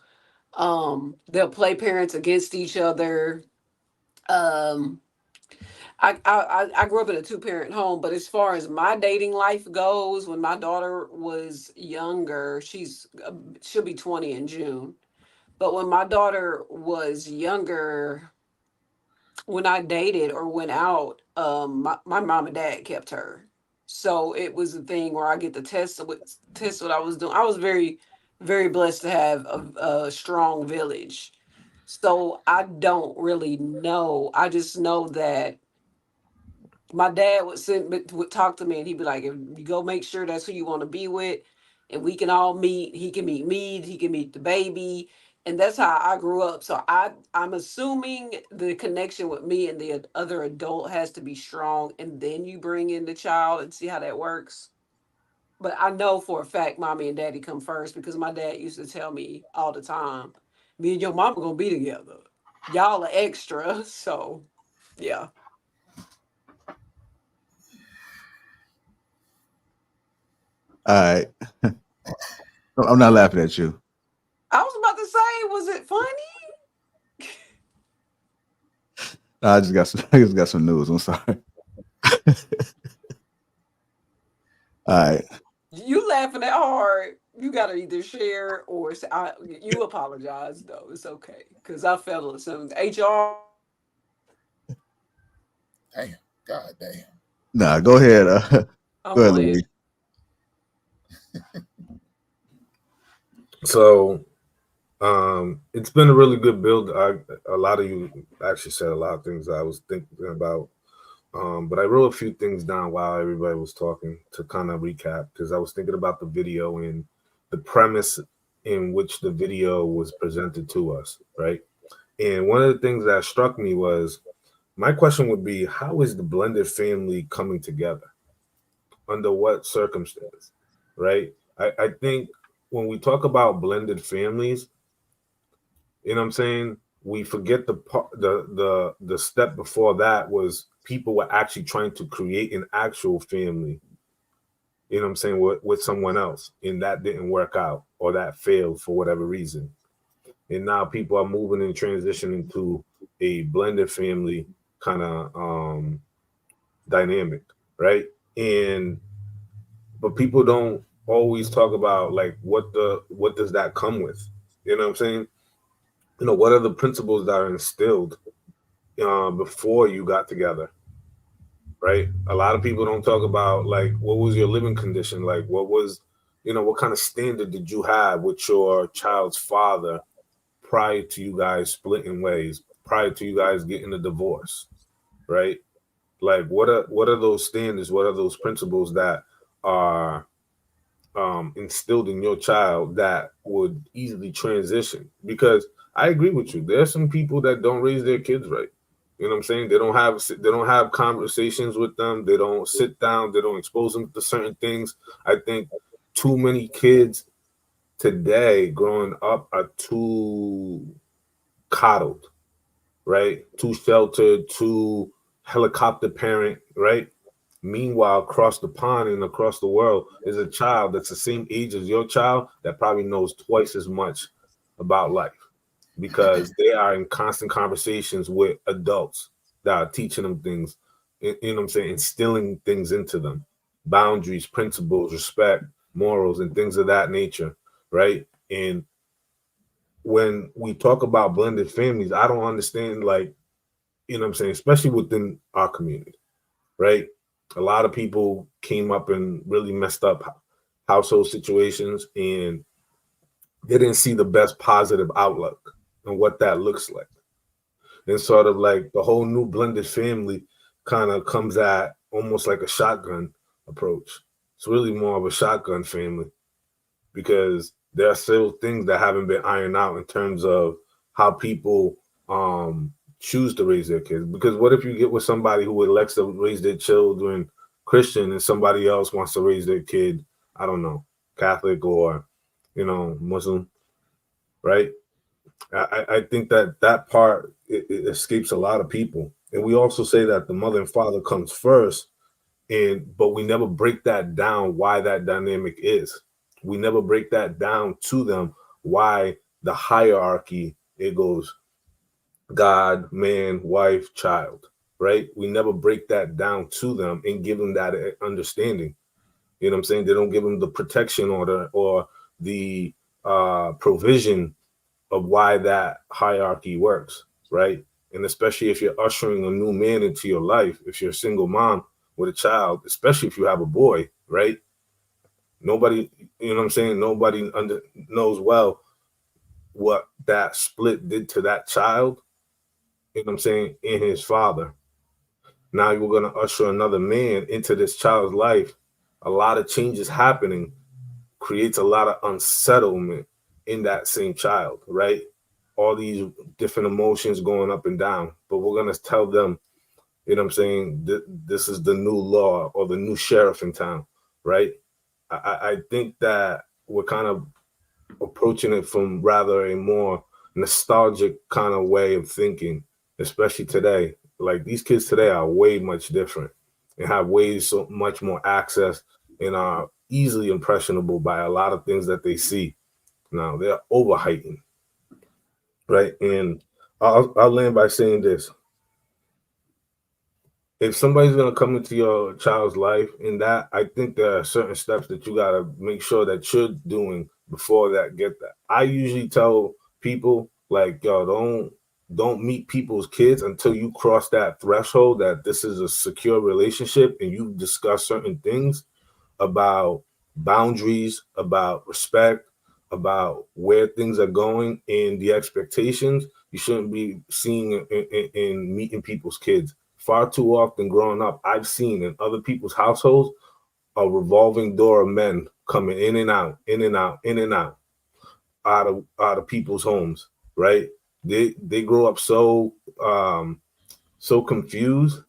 They'll play parents against each other. Um, I grew up in a 2-parent home, but as far as my dating life goes, when my daughter was younger, she'll be 20 in June. But when my daughter was younger, when I dated or went out, my mom and dad kept her. So it was a thing where I get to test what I was doing. I was very, very blessed to have a strong village. So I don't really know. I just know that my dad would talk to me and he'd be like, if you go make sure that's who you want to be with, and we can all meet. He can meet me, he can meet the baby. And that's how I grew up. So I'm assuming the connection with me and the other adult has to be strong, and then you bring in the child and see how that works. But I know for a fact mommy and daddy come first because my dad used to tell me all the time, me and your mama gonna be together. Y'all are extra. So yeah. All right. I'm not laughing at you. I was about to say, was it funny? I just got some news. I'm sorry. All right. You laughing that hard. You gotta either share or say, you apologize though. It's okay because I felt some HR. Damn. God damn. Nah, go ahead. I'm Go ahead, playing. Louis. So it's been a really good build. A lot of you actually said a lot of things I was thinking about. But I wrote a few things down while everybody was talking to kind of recap, because I was thinking about the video and the premise in which the video was presented to us, right? And one of the things that struck me was, my question would be, how is the blended family coming together? Under what circumstance, right? I think when we talk about blended families, you know what I'm saying, we forget the step before that was people were actually trying to create an actual family, you know what I'm saying, with someone else, and that didn't work out or that failed for whatever reason. And now people are moving and transitioning to a blended family kind of dynamic, right? But people don't always talk about like what does that come with, you know what I'm saying? You know, what are the principles that are instilled before you got together, right? A lot of people don't talk about like, what was your living condition like? What was, you know, what kind of standard did you have with your child's father prior to you guys splitting ways, prior to you guys getting a divorce, right? Like, what are those standards? What are those principles that are instilled in your child that would easily transition? Because I agree with you. There's some people that don't raise their kids right. You know what I'm saying? They don't have conversations with them. They don't sit down. They don't expose them to certain things. I think too many kids today growing up are too coddled, right? Too sheltered, too helicopter parent, right? Meanwhile, across the pond and across the world is a child that's the same age as your child that probably knows twice as much about life because they are in constant conversations with adults that are teaching them things, you know what I'm saying, instilling things into them, boundaries, principles, respect, morals, and things of that nature, right? And when we talk about blended families, I don't understand, like, you know what I'm saying, especially within our community, right? A lot of people came up in really messed up household situations and they didn't see the best positive outlook and what that looks like. And sort of like the whole new blended family kind of comes at almost like a shotgun approach. It's really more of a shotgun family because there are still things that haven't been ironed out in terms of how people choose to raise their kids. Because what if you get with somebody who elects to raise their children Christian and somebody else wants to raise their kid, I don't know, Catholic or, you know, Muslim, right? I think that part it escapes a lot of people. And we also say that the mother and father comes first, but we never break that down why that dynamic is. We never break that down to them why the hierarchy it goes God, man, wife, child, right? We never break that down to them and give them that understanding. You know what I'm saying? They don't give them the protection or the provision of why that hierarchy works, right? And especially if you're ushering a new man into your life, if you're a single mom with a child, especially if you have a boy, right? Nobody, you know what I'm saying? Nobody knows well what that split did to that child, you know what I'm saying, and his father. Now you're going to usher another man into this child's life. A lot of changes happening creates a lot of unsettlement in that same child, right? All these different emotions going up and down. But we're going to tell them, you know what I'm saying, this is the new law or the new sheriff in town, right? I think that we're kind of approaching it from rather a more nostalgic kind of way of thinking, especially today. Like these kids today are way much different and have way so much more access and are easily impressionable by a lot of things that they see. Now they're over heightened, right? And I'll land by saying this. If somebody's gonna come into your child's life in that, I think there are certain steps that you gotta make sure that you're doing before that get that. I usually tell people like, yo, don't meet people's kids until you cross that threshold that this is a secure relationship and you discuss certain things about boundaries, about respect, about where things are going and the expectations. You shouldn't be seeing in meeting people's kids. Far too often growing up, I've seen in other people's households a revolving door of men coming in and out, in and out, in and out, out of people's homes, right? They grow up so so confused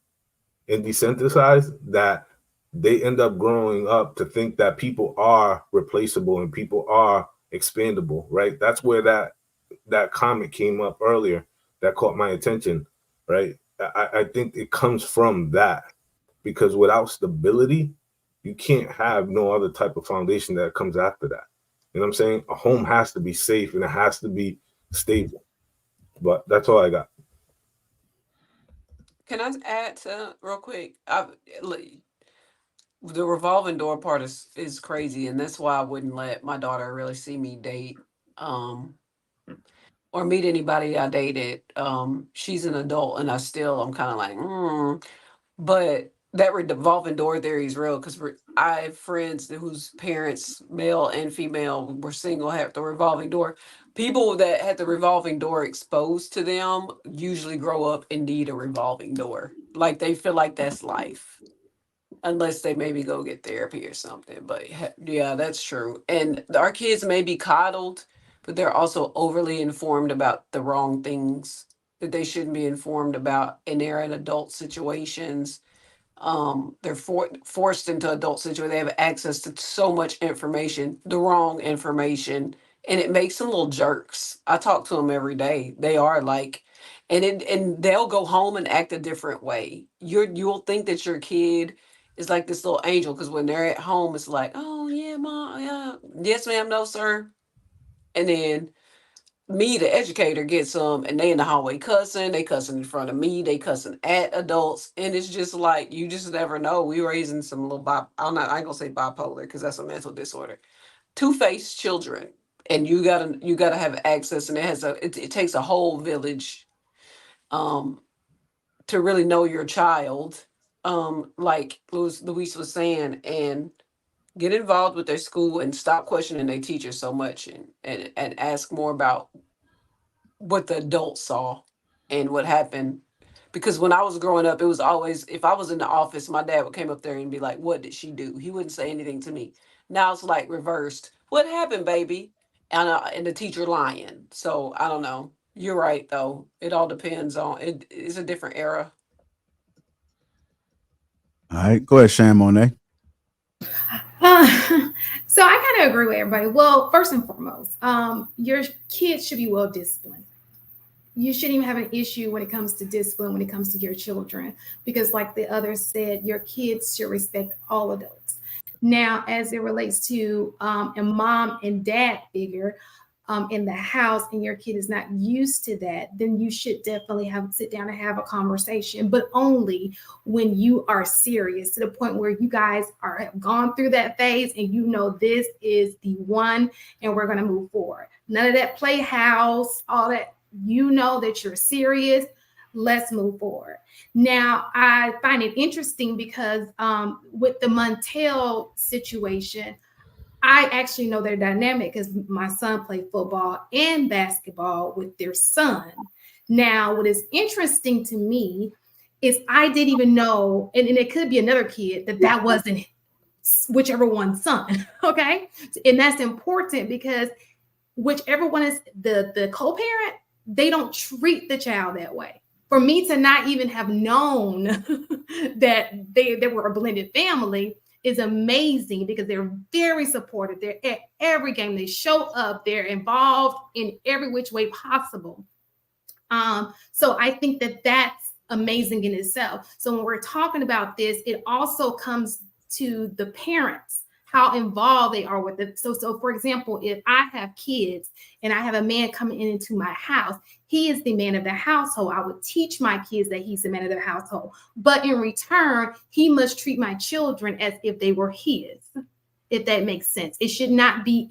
and desensitized that they end up growing up to think that people are replaceable and people are expandable, right? That's where that comment came up earlier that caught my attention, right? I think it comes from that because without stability, you can't have no other type of foundation that comes after that. You know what I'm saying? A home has to be safe and it has to be stable. But that's all I got. Can I add to real quick? The revolving door part is crazy, and that's why I wouldn't let my daughter really see me date um or meet anybody I dated. She's an adult, and I'm kind of like, but that revolving door theory is real because I have friends whose parents, male and female, were single, have the revolving door. People that had the revolving door exposed to them usually grow up and need a revolving door. Like they feel like that's life, unless they maybe go get therapy or something. But yeah, that's true. And our kids may be coddled, but they're also overly informed about the wrong things that they shouldn't be informed about, and they're in adult situations. They're forced into adult situations. They have access to so much information, the wrong information, and it makes them little jerks. I talk to them every day. They are like, and they'll go home and act a different way. You'll think that your kid is like this little angel because when they're at home, it's like, oh yeah, mom, yeah, yes ma'am, no sir, and then me, the educator, gets them, and they in the hallway cussing. They cussing in front of me. They cussing at adults, and it's just like you just never know. We raising some little I ain't gonna say bipolar because that's a mental disorder. Two-faced children, and you gotta have access, and it takes a whole village, um, to really know your child. Like Luis was saying, and get involved with their school and stop questioning their teachers so much, and ask more about what the adults saw and what happened. Because when I was growing up, it was always, if I was in the office, my dad would came up there and be like, what did she do? He wouldn't say anything to me. Now it's like reversed. What happened, baby? And the teacher lying. So I don't know. You're right, though. It all depends on it. It's a different era. All right, go ahead, Shane Monet. So I kind of agree with everybody. Well, first and foremost, your kids should be well disciplined. You shouldn't even have an issue when it comes to discipline, when it comes to your children, because like the others said, your kids should respect all adults. Now, as it relates to a mom and dad figure in the house, and your kid is not used to that, then you should definitely sit down and have a conversation, but only when you are serious, to the point where you guys have gone through that phase and you know this is the one and we're going to move forward. None of that playhouse, all that. You know that you're serious. Let's move forward. Now, I find it interesting because with the Montel situation, I actually know their dynamic because my son played football and basketball with their son. Now, what is interesting to me is I didn't even know, and it could be another kid, that wasn't whichever one's son, okay? And that's important because whichever one is the co-parent, they don't treat the child that way. For me to not even have known that they were a blended family is amazing because they're very supportive. They're at every game. They show up. They're involved in every which way possible. So I think that that's amazing in itself. So when we're talking about this, it also comes to the parents, how involved they are with it. So for example, if I have kids and I have a man coming into my house, he is the man of the household. I would teach my kids that he's the man of the household. But in return, he must treat my children as if they were his, if that makes sense. It should not be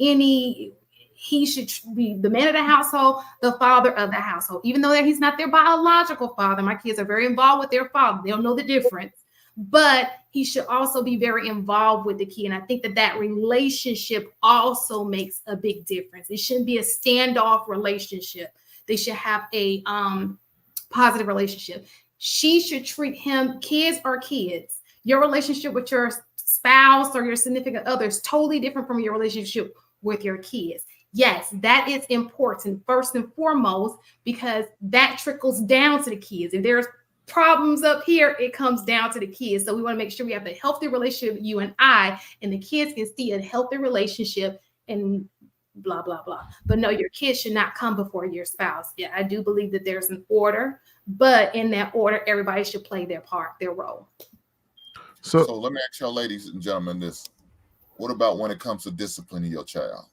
he should be the man of the household, the father of the household. Even though he's not their biological father, my kids are very involved with their father. They'll know the difference. But he should also be very involved with the kid. And I think that relationship also makes a big difference. It shouldn't be a standoff relationship. They should have a positive relationship. She should treat him, kids are kids. Your relationship with your spouse or your significant other is totally different from your relationship with your kids. Yes, that is important first and foremost, because that trickles down to the kids. If there's problems up here, it comes down to the kids. So we want to make sure we have a healthy relationship, you and I, and the kids can see a healthy relationship and blah, blah, blah. But no, your kids should not come before your spouse. Yeah, I do believe that there's an order, but in that order, everybody should play their part, their role. So let me ask y'all, ladies and gentlemen, this. What about when it comes to disciplining your child?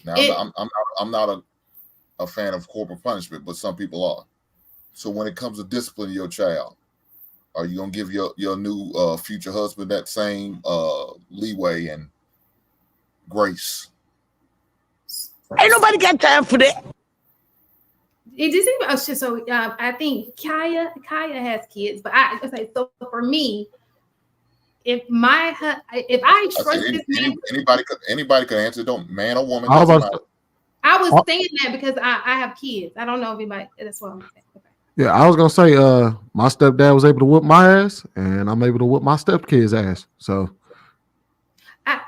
Now, I'm not a fan of corporal punishment, but some people are. So when it comes to disciplining your child, are you gonna give your new future husband that same leeway and grace? Ain't nobody got time for that. It just so I think Kaya has kids, but I say so for me, if I trust this man, anybody could answer. Don't man or woman. I was saying that because I have kids. I don't know if anybody. That's what I'm saying. Okay. Yeah, I was gonna say, my stepdad was able to whoop my ass, and I'm able to whoop my stepkid's ass. So, can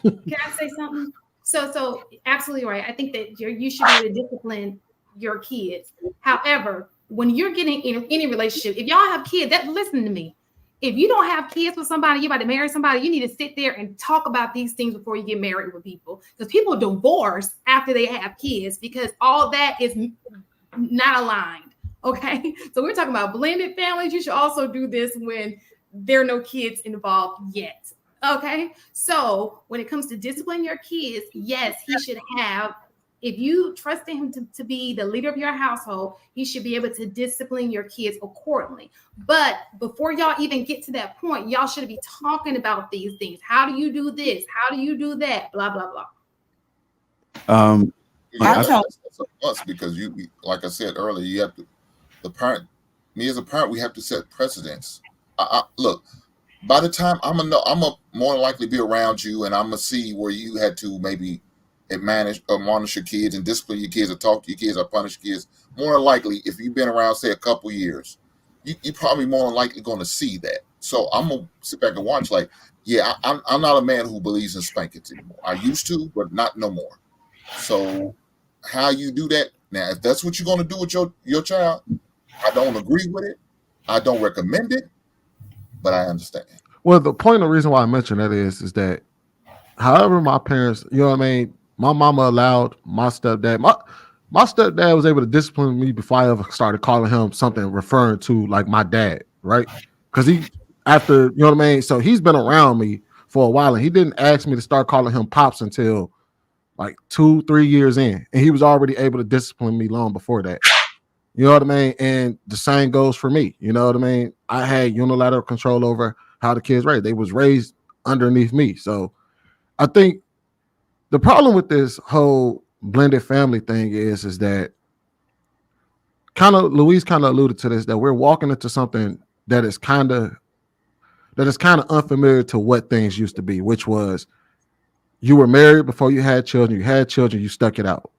I say something? So absolutely right. I think that you should be able to discipline your kids. However, when you're getting in any relationship, if y'all have kids, listen to me. If you don't have kids with somebody, you're about to marry somebody, you need to sit there and talk about these things before you get married with people. Because people divorce after they have kids because all that is not aligned. Okay. So we're talking about blended families. You should also do this when there are no kids involved yet. Okay. So when it comes to disciplining your kids, yes, he should have. If you trust him to be the leader of your household, he should be able to discipline your kids accordingly. But before y'all even get to that point, y'all should be talking about these things. How do you do this? How do you do that? Blah, blah, blah. Because you, like I said earlier, you have to, me as a parent, we have to set precedents. Look, by the time I'm a more likely be around you, and I'm gonna see where you had to maybe admonish your kids and discipline your kids or talk to your kids or punish kids. More than likely, if you've been around, say, a couple years, you probably more than likely going to see that. So I'm gonna sit back and watch. Like, yeah, I'm not a man who believes in spankings anymore. I used to, but not no more. So how you do that now? If that's what you're going to do with your child, I don't agree with it. I don't recommend it, but I understand. Well, the point, the reason why I mentioned that is that however my parents, you know what I mean, my mama allowed my stepdad. My stepdad was able to discipline me before I ever started calling him something referring to like my dad, right? Because after, you know what I mean? So he's been around me for a while, and he didn't ask me to start calling him pops until like 2-3 years in. And he was already able to discipline me long before that. You know what I mean? And the same goes for me. You know what I mean? I had unilateral control over how the kids raised. They was raised underneath me. So I think the problem with this whole blended family thing is that Louise kind of alluded to this, that we're walking into something that is kind of unfamiliar to what things used to be, which was you were married before you had children, you stuck it out.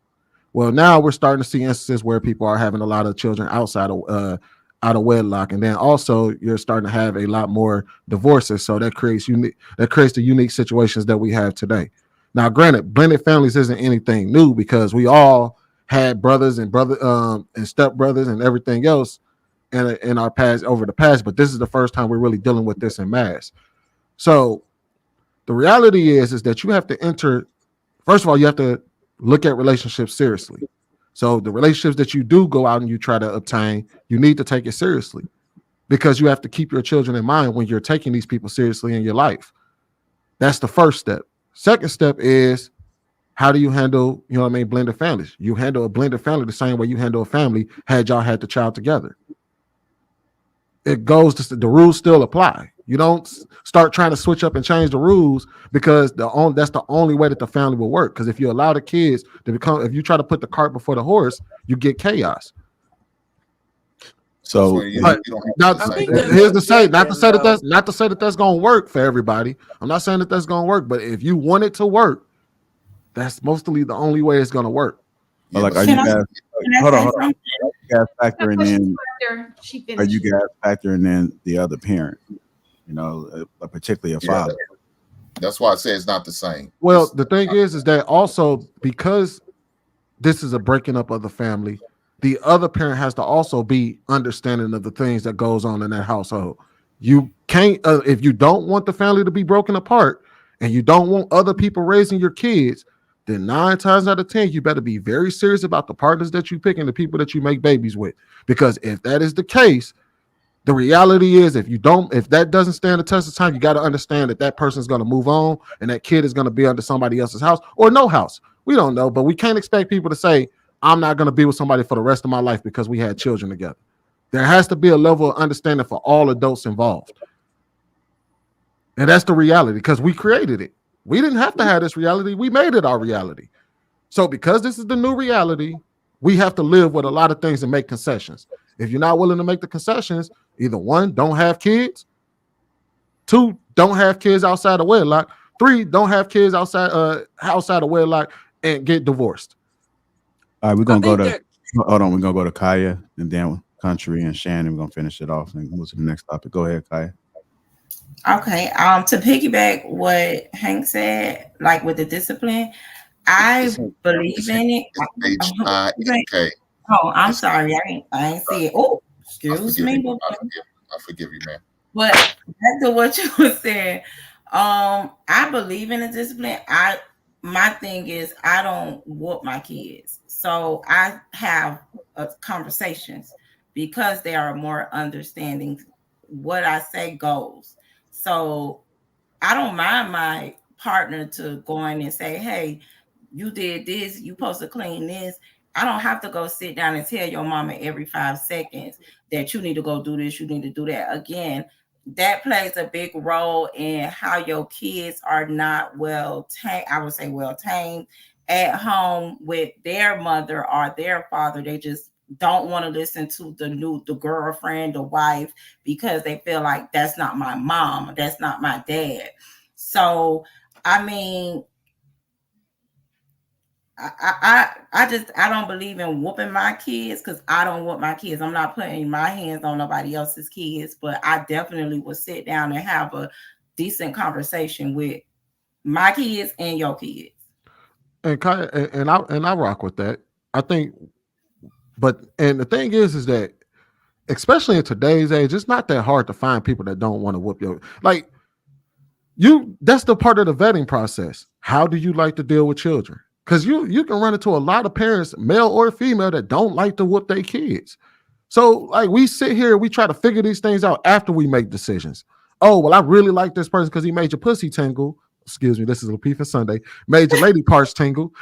Well, now we're starting to see instances where people are having a lot of children outside of wedlock, and then also you're starting to have a lot more divorces. So that creates the unique situations that we have today. Now, granted, blended families isn't anything new because we all had brothers and stepbrothers and everything else in our past, over the past, but this is the first time we're really dealing with this en masse. So the reality is that you have to enter. First of all, you have to look at relationships seriously. So the relationships that you do go out and you try to obtain, you need to take it seriously because you have to keep your children in mind when you're taking these people seriously in your life. That's the first step. Second step is, how do you handle, you know what I mean, blended families? You handle a blended family the same way you handle a family had y'all had the child together. It goes to the rules still apply. You don't start trying to switch up and change the rules because that's the only way that the family will work. Because if you allow the kids to if you try to put the cart before the horse, you get chaos. So here's to say, not to say that that's going to work for everybody. I'm not saying that that's going to work, but if you want it to work, that's mostly the only way it's going to work. Like, are you guys? Hold on. Are you guys factoring in the other parent? You know, particularly a father. That's why I say it's not the same. Well, the thing is that also because this is a breaking up of the family, the other parent has to also be understanding of the things that goes on in that household. You can't, if you don't want the family to be broken apart and you don't want other people raising your kids, then 9 times out of 10, you better be very serious about the partners that you pick and the people that you make babies with. Because if that is the case, the reality is if that doesn't stand the test of time, you got to understand that that person is going to move on and that kid is going to be under somebody else's house or no house. We don't know, but we can't expect people to say, I'm not going to be with somebody for the rest of my life because we had children together. There has to be a level of understanding for all adults involved. And that's the reality because we created it. We didn't have to have this reality. We made it our reality. So because this is the new reality, we have to live with a lot of things and make concessions. If you're not willing to make the concessions, either one, don't have kids. Two, don't have kids outside of wedlock. Three, don't have kids outside of wedlock and get divorced. All right, we're I gonna go think to that hold on. We're gonna go to Kaya and then Country and Shannon. We're gonna finish it off and move to the next topic. Go ahead, Kaya. Okay. To piggyback what Hank said, like with the discipline, I believe in it. HINK. Oh, I'm sorry. I ain't see it. Oh, excuse me. I forgive you, man. But back to what you were saying, I believe in the discipline. My thing is I don't whoop my kids, so I have conversations because they are more understanding. What I say goes. So I don't mind my partner to go in and say, "Hey, you did this. You supposed to clean this." I don't have to go sit down and tell your mama every 5 seconds that you need to go do this, you need to do that. Again, that plays a big role in how your kids are not well tamed. I would say well tamed at home with their mother or their father. They just don't want to listen to the girlfriend, the wife, because they feel like that's not my mom, that's not my dad. So, I mean, I don't believe in whooping my kids because I don't whoop my kids. I'm not putting my hands on nobody else's kids, but I definitely will sit down and have a decent conversation with my kids and your kids. And I rock with that. I think, and the thing is that especially in today's age, it's not that hard to find people that don't want to whoop your like you. That's the part of the vetting process. How do you like to deal with children? Because you can run into a lot of parents, male or female, that don't like to whoop their kids. So like we sit here, we try to figure these things out after we make decisions. Oh, well, I really like this person because he made your pussy tingle. Excuse me, this is Lapeef-ing Sunday. Made your lady parts tingle.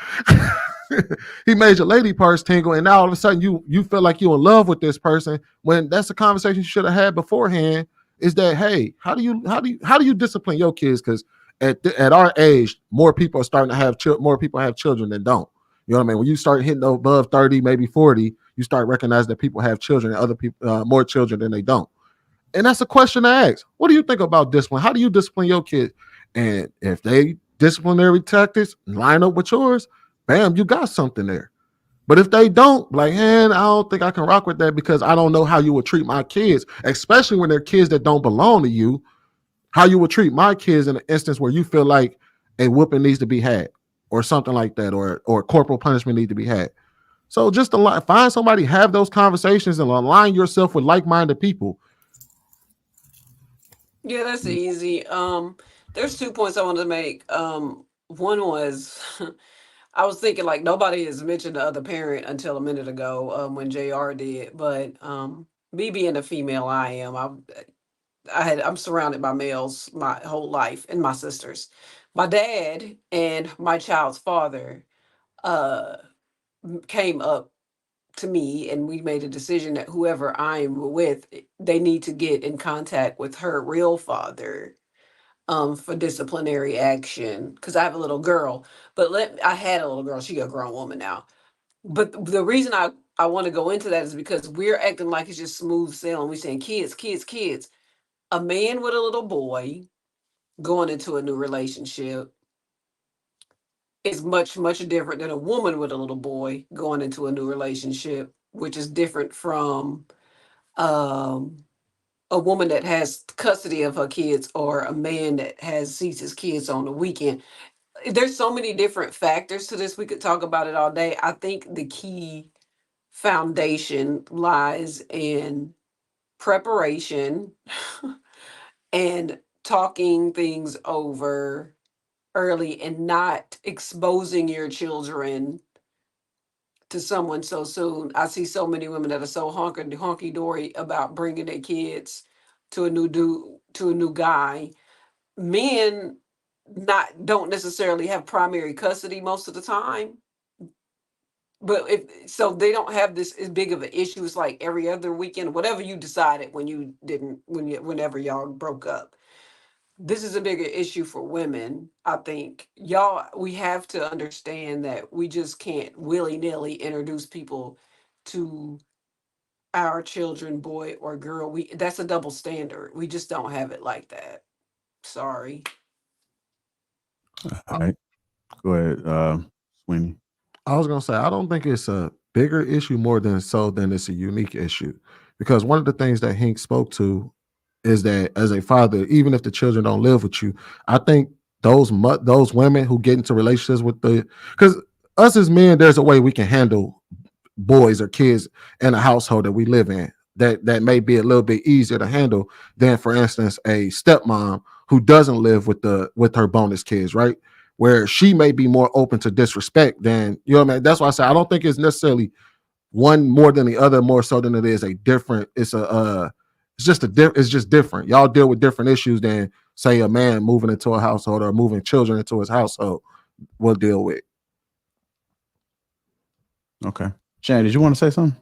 He made your lady parts tingle, and now all of a sudden you feel like you're in love with this person when that's a conversation you should have had beforehand. Is that, hey, how do you discipline your kids? Because at our age, more people are starting to have more people have children than don't. You know what I mean? When you start hitting above 30, maybe 40, you start recognizing that people have children and other people more children than they don't. And that's a question to ask. What do you think about discipline? How do you discipline your kids? And if they disciplinary tactics line up with yours, bam, you got something there. But if they don't, like, man, I don't think I can rock with that because I don't know how you would treat my kids, especially when they're kids that don't belong to you. How you would treat my kids in an instance where you feel like a whooping needs to be had or something like that, or corporal punishment need to be had. So just find somebody, have those conversations and align yourself with like-minded people. Yeah, that's easy. There's 2 points I wanted to make. One was I was thinking like nobody has mentioned the other parent until a minute ago, when JR did. But me being a female, I'm surrounded by males my whole life and my sisters. My dad and my child's father uh came up to me and we made a decision that whoever I'm with, they need to get in contact with her real father for disciplinary action because I have a little girl. But I had a little girl, she a grown woman now. But the reason I want to go into that is because we're acting like it's just smooth sailing. We're saying kids, kids, kids. A man with a little boy going into a new relationship is much, much different than a woman with a little boy going into a new relationship, which is different from um, a woman that has custody of her kids or a man that sees his kids on the weekend. There's so many different factors to this. We could talk about it all day. I think the key foundation lies in preparation and talking things over early and not exposing your children to someone so soon. I see so many women that are so honky dory about bringing their kids to a new guy. Men not don't necessarily have primary custody most of the time, but if so, they don't have this as big of an issue. It's like every other weekend, whatever you decided when you didn't whenever y'all broke up. this is a bigger issue for women. I think y'all, we have to understand that we just can't willy-nilly introduce people to our children, boy or girl. That's a double standard. We just don't have it like that. Sorry. All right. Go ahead, Sweeney. I was gonna say I don't think it's a bigger issue more than it's a unique issue, because one of the things that Hank spoke to is that as a father, even if the children don't live with you, I think those women who get into relationships with because us as men, there's a way we can handle boys or kids in a household that we live in that may be a little bit easier to handle than, for instance, a stepmom who doesn't live with her bonus kids, right? Where she may be more open to disrespect than, you know what I mean? That's why I say I don't think it's necessarily one more than the other, more so than it is a different. It's just different. Y'all deal with different issues than, say, a man moving into a household or moving children into his household will deal with. Okay. Shannon, did you want to say something?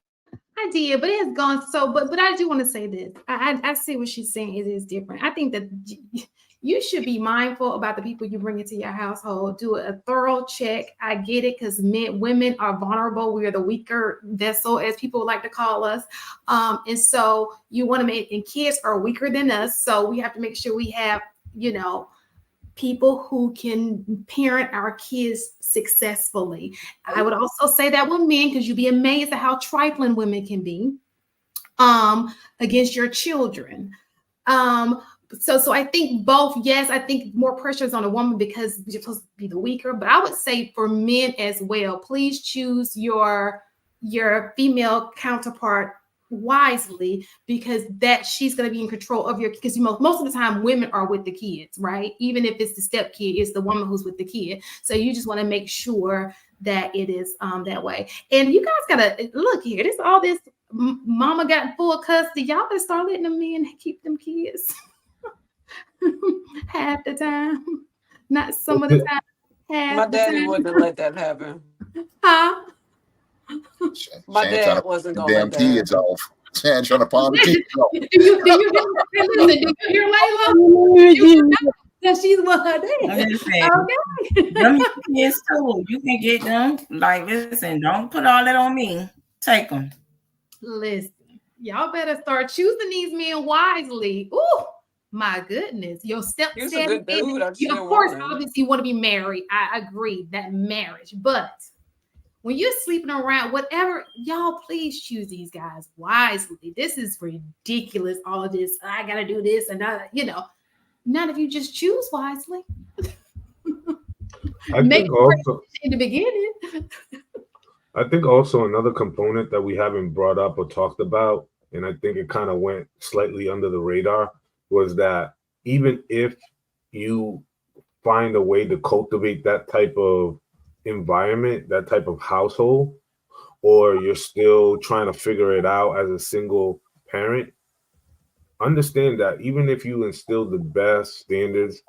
I did, but it has gone so. But I do want to say this. I see what she's saying. It is different. I think that you should be mindful about the people you bring into your household. Do a thorough check. I get it, because women are vulnerable. We are the weaker vessel, as people like to call us. And so you want to make, and kids are weaker than us. So we have to make sure we have, people who can parent our kids successfully. I would also say that with men, because you'd be amazed at how trifling women can be against your children. So I think both, yes, I think more pressure is on a woman because you're supposed to be the weaker, but I would say for men as well, please choose your female counterpart wisely, because that she's going to be in control of your, because most of the time women are with the kids, right? Even if it's the step kid, it's the woman who's with the kid. So you just want to make sure that it is that way. And you guys gotta look here, this all this mama got full custody, y'all better start letting them men keep them kids. Half the time, not some of the time. My daddy wouldn't let that happen. Huh? My dad wasn't gonna let that kids happen. off. Shan trying to pawn the kids off. Do you hear Layla? That she's one of them. Okay. Them kids too. You can get them. Like, listen, don't put all that on me. Take them. Listen, y'all better start choosing these men wisely. Ooh, my goodness. Your He's a good dude. Of course, obviously, you want to be married. I agree, that marriage. But when you're sleeping around, whatever, y'all please choose these guys wisely. This is ridiculous. All of this, I gotta do this, and not if you just choose wisely. Think also in the beginning. I think also another component that we haven't brought up or talked about, and I think it kind of went slightly under the radar, was that even if you find a way to cultivate that type of environment, that type of household, or you're still trying to figure it out as a single parent, understand that even if you instill the best standards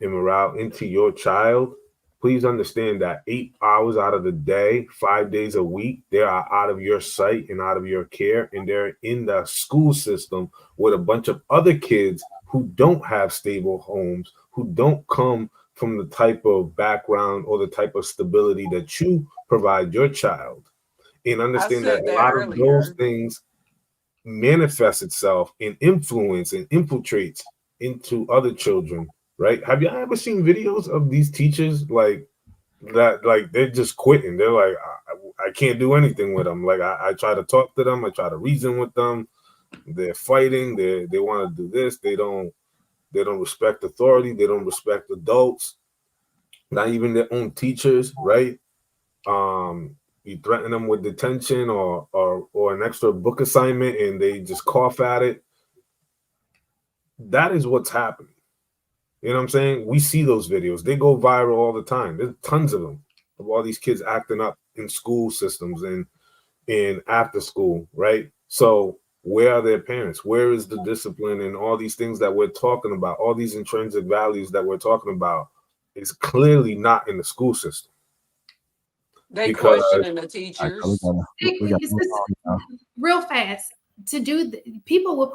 and morale into your child, please understand that 8 hours out of the day, 5 days a week, they are out of your sight and out of your care, and they're in the school system with a bunch of other kids who don't have stable homes, who don't come from the type of background or the type of stability that you provide your child. And understand that a lot of those things manifest itself in influence and infiltrates into other children, right? Have you ever seen videos of these teachers like that? Like, they're just quitting. They're like, I can't do anything with them. Like, I try to talk to them. I try to reason with them. They're fighting. They want to do this. They don't respect authority. They don't respect adults, not even their own teachers, right? You threaten them with detention or an extra book assignment, and they just cough at it. That is what's happening. You know what I'm saying? We see those videos. They go viral all the time. There's tons of them, of all these kids acting up in school systems and after school, right? So where are their parents? Where is the discipline and all these things that we're talking about? All these intrinsic values that we're talking about is clearly not in the school system. They questioning the teachers. Real fast. to do, people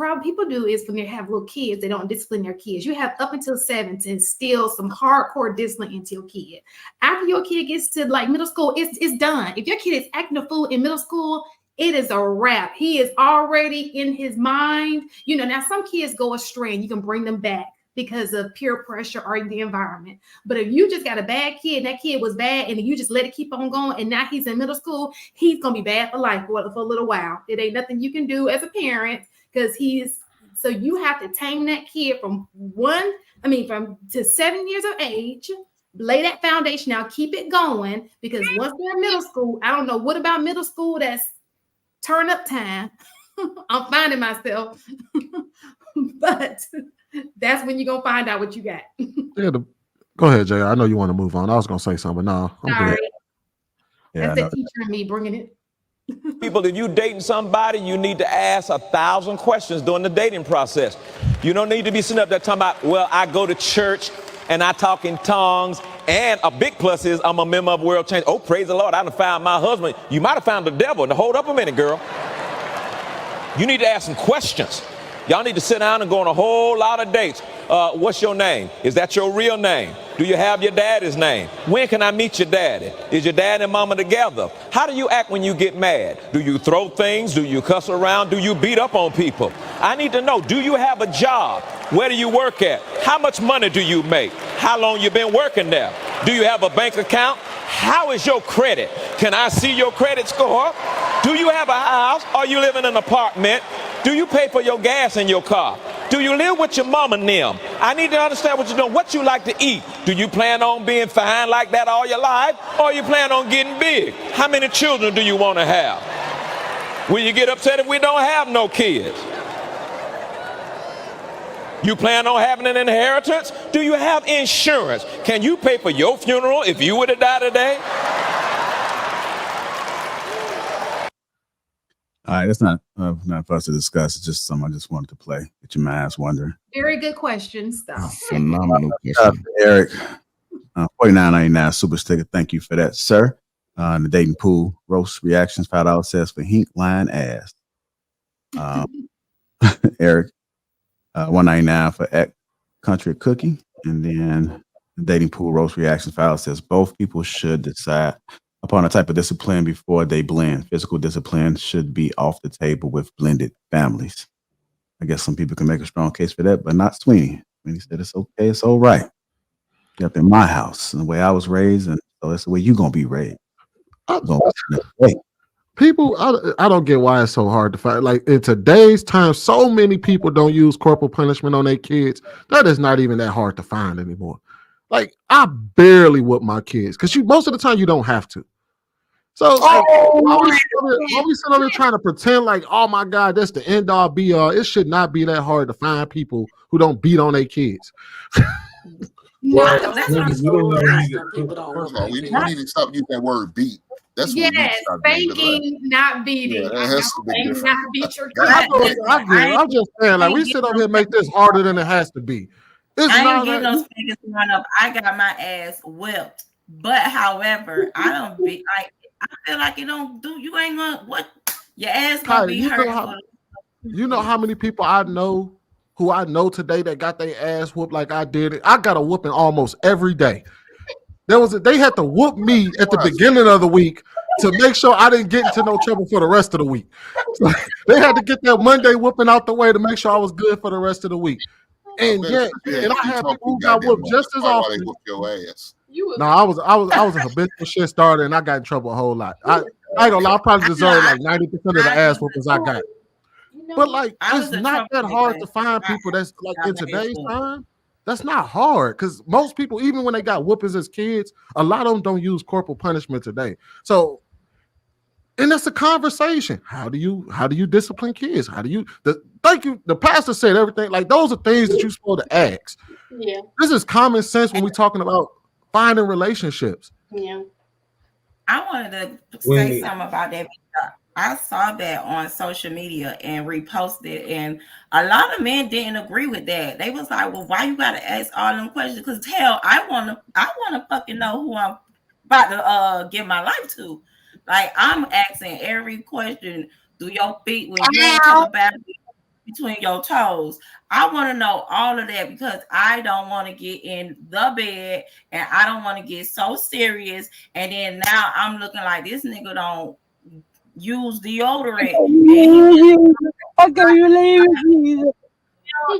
do is when they have little kids, they don't discipline their kids. You have up until 7 to instill some hardcore discipline into your kid. After your kid gets to like middle school, it's done. If your kid is acting a fool in middle school, it is a wrap. He is already in his mind. You know, now some kids go astray and you can bring them back because of peer pressure or the environment. But if you just got a bad kid and that kid was bad and you just let it keep on going and now he's in middle school, he's going to be bad for life for a little while. It ain't nothing you can do as a parent because so you have to tame that kid from to 7 years of age, lay that foundation out, keep it going, because once they're in middle school, I don't know what about middle school that's turn up time. I'm finding myself, but that's when you're gonna find out what you got. Go ahead, Jay. I know you want to move on. I was gonna say something, but no, I'm sorry. good. That's the teacher and me bringing it. People, if you dating somebody, you need to ask 1,000 questions during the dating process. You don't need to be sitting up there talking about, well, I go to church and I talk in tongues, and a big plus is I'm a member of World Change. Oh, praise the Lord, I done found my husband. You might have found the devil. Now, hold up a minute, girl. You need to ask some questions. Y'all need to sit down and go on a whole lot of dates. What's your name? Is that your real name? Do you have your daddy's name? When can I meet your daddy? Is your dad and mama together? How do you act when you get mad? Do you throw things? Do you cuss around? Do you beat up on people? I need to know, do you have a job? Where do you work at? How much money do you make? How long you been working there? Do you have a bank account? How is your credit? Can I see your credit score? Do you have a house? Or you live in an apartment? Do you pay for your gas in your car? Do you live with your mama and them? I need to understand what you're doing, what you like to eat. Do you plan on being fine like that all your life? Or you plan on getting big? How many children do you want to have? Will you get upset if we don't have no kids? You plan on having an inheritance? Do you have insurance? Can you pay for your funeral if you were to die today? All right, that's not for us to discuss. It's just something I just wanted to play. Get your minds wondering. Very good questions, though. Phenomenal Shout out question. to Eric, $49.99 super sticker. Thank you for that, sir. The dating pool roast reactions $5 says for hink line ass. Eric, $1.99 for Ek Country Cookie, and then the dating pool roast reactions $5 says both people should decide upon a type of discipline before they blend. Physical discipline should be off the table with blended families. I guess some people can make a strong case for that, but not Sweeney. Sweeney said it's okay, it's all right. You're up in my house, and the way I was raised, and so that's the way you're gonna be raised. People, I don't get why it's so hard to find. Like in today's time, so many people don't use corporal punishment on their kids. That is not even that hard to find anymore. Like I barely whoop my kids because most of the time you don't have to. So while we sit over here trying to pretend like, oh my God, that's the end all be all, it should not be that hard to find people who don't beat on their kids. Well, that's we don't need to. First of all, we need to stop using that word beat. That's what we need to yes, stop doing. spanking, not beating. Yeah, that has to be Spanking, different. not beat your I'm just saying, like we sit over here and make this harder than it has to be. It's I not ain't getting no spankings run up. I got my ass whipped. But however, I don't be like I feel like you don't do you ain't gonna what your ass gonna be hurt. You know how many people I know who I know today that got their ass whooped like I did it. I got a whooping almost every day. They had to whoop me at the beginning of the week to make sure I didn't get into no trouble for the rest of the week. So they had to get that Monday whooping out the way to make sure I was good for the rest of the week. And I had people who got whooped just as often. Your ass. No, I was a habitual shit starter, and I got in trouble a whole lot. I ain't gonna lie, I probably deserve like 90% of the ass whoopings I got. But like, it's not that hard to find people that's like in today's time. That's not hard because most people, even when they got whoopings as kids, a lot of them don't use corporal punishment today. So, and that's a conversation. How do you discipline kids? Thank you. The pastor said everything. Like those are things that you're supposed to ask. Yeah. This is common sense when we're talking about finding relationships. Yeah. I wanted to say something about that. I saw that on social media and reposted, and a lot of men didn't agree with that. They was like, "Well, why you gotta ask all them questions?" Because hell, I wanna fucking know who I'm about to give my life to. Like I'm asking every question Do your feet when you enter the bathroom between your toes? I want to know all of that because I don't want to get in the bed and I don't want to get so serious. And then now I'm looking like this nigga don't use deodorant. I can't believe it, Jesus.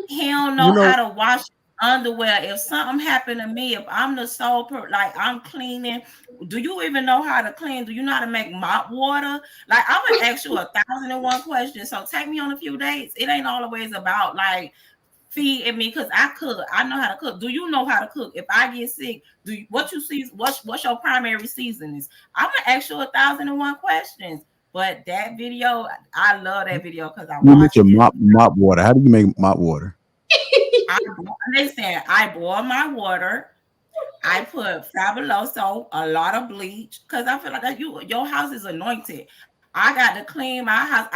He don't know how to wash underwear. If something happened to me, if I'm the sole like I'm cleaning, do you even know how to clean? Do you know how to make mop water? Like I'm gonna ask you 1,001 questions. So take me on a few dates. It ain't always about like feeding me because I cook. I know how to cook. Do you know how to cook? If I get sick, what you see? What's your primary seasonings? I'm gonna ask you 1,001 questions. But that video, I love that video because I You watched mentioned it. mop water. How do you make mop water? I boil my water. I put Fabuloso, a lot of bleach, because I feel like your house is anointed. I got to clean my house.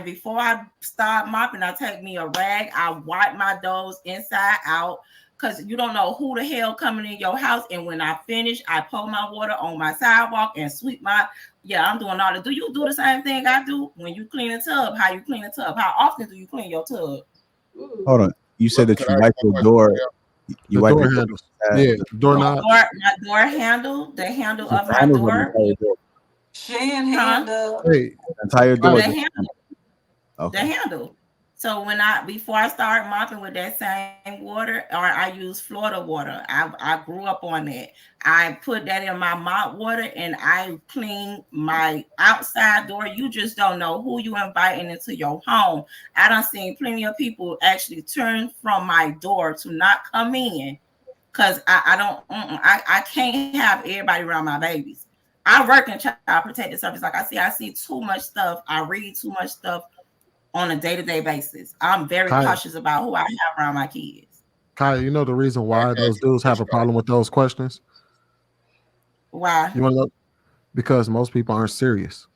Before I start mopping, I take me a rag. I wipe my doors inside out because you don't know who the hell coming in your house. And when I finish, I pour my water on my sidewalk and sweep my. Yeah, I'm doing all that. Do you do the same thing I do when you clean a tub? How you clean a tub? How often do you clean your tub? Hold on. You said that you wipe your door. You wipe door your handles. Yeah, doorknob. My door handle, the handle of my door. handle. Hey, entire door. The handle. Okay. The handle. So before I start mopping with that same water, or I use Florida water. I grew up on that. I put that in my mop water and I clean my outside door. You just don't know who you inviting into your home. I done seen plenty of people actually turn from my door to not come in because I can't have everybody around my babies. I work in child protective service. Like I see too much stuff. I read too much stuff on a day-to-day basis. I'm very cautious about who I have around my kids. Kaya, you know the reason why those dudes have a problem with those questions? Why? You want to know? Because most people aren't serious.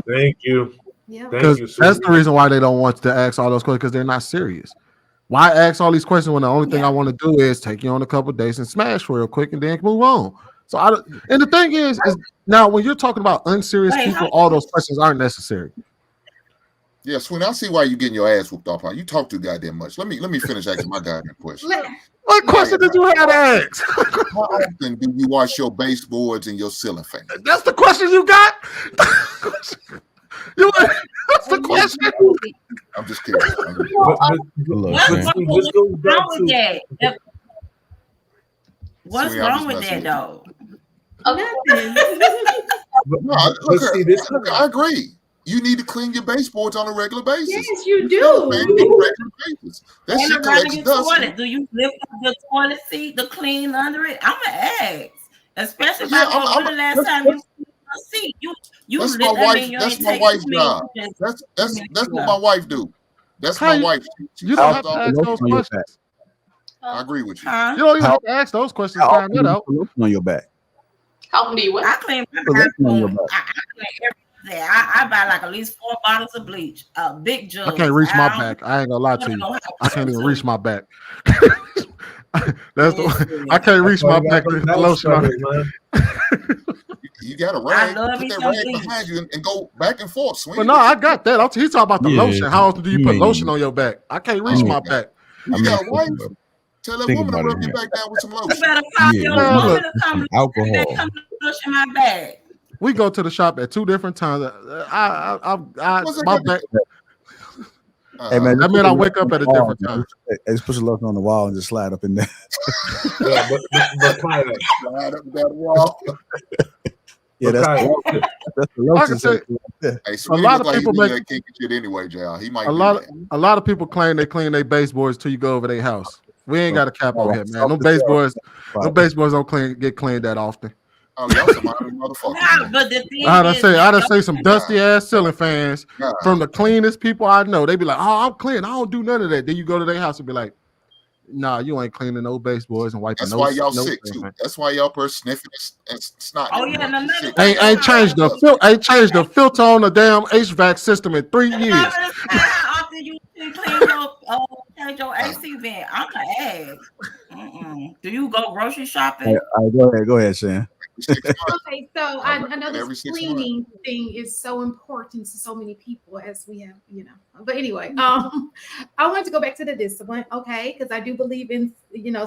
Thank you. Yeah. Thank you. That's the reason why they don't want to ask all those questions, because they're not serious. Why ask all these questions when the only thing I want to do is take you on a couple of days and smash real quick and then move on? So and the thing is now when you're talking about unserious people, all those questions aren't necessary. Yeah, Sweeney, I see why you're getting your ass whooped off. You talk too goddamn much. Let me finish asking my goddamn question. What question did you have to ask? How often do you wash your baseboards and your ceiling fans? That's the question you got? That's the question? I'm just kidding. What's wrong with that, though? I agree. You need to clean your baseboards on a regular basis. Yes, you do. That shit collects dust. Do you lift up the toilet seat to clean under it? I'm gonna ask, especially if when the last time you a seat. That's my wife. That's my wife's job. That's what my wife do. That's my wife. You don't have to ask those questions. I agree with you. You don't even have to ask those questions. Find that out. On your back. How often do you what? I clean my bathroom. I clean everything. I buy like at least 4 bottles of bleach, a big jug. I can't reach my back. I ain't gonna lie to you. I can't even reach my back. I can't reach my back. You got a rag. Put that rag behind you and go back and forth. Swing. But no, I got that. He's talking about the lotion. How often do you put lotion on your back? I can't reach my back. You got a wife? Tell that woman to rub your back down with some lotion. You better call your woman to come lotion my back. We go to the shop at 2 different times. My back. Hey man, that meant I wake up at a different time. Just put your lotion on the wall and just slide up in there. Yeah, but slide up that wall. Yeah, that's the lotion. Hey, a lot of people make that kinky shit anyway, JR. He might. A lot of people claim they clean their baseboards till you go over their house. We ain't got a cap on here, man. No baseboards don't get cleaned that often. Oh, y'all some motherfuckers. But the thing I done say some dusty ass ceiling fans from the cleanest people I know. They be like, "Oh, I'm clean. I don't do none of that." Then you go to their house and be like, "Nah, you ain't cleaning no baseboards and wiping." That's why y'all sick too. That's why y'all sniffing and snot. Oh yeah, ain't changed the filter on the damn HVAC system in 3 years. After you change your AC vent, I'm gonna ask. Do you go grocery shopping? All right, go ahead, Shan. 6 months. Okay, so I know Every this 6 months. cleaning thing is so important to so many people as we have, But anyway, I want to go back to the discipline, okay? Because I do believe in,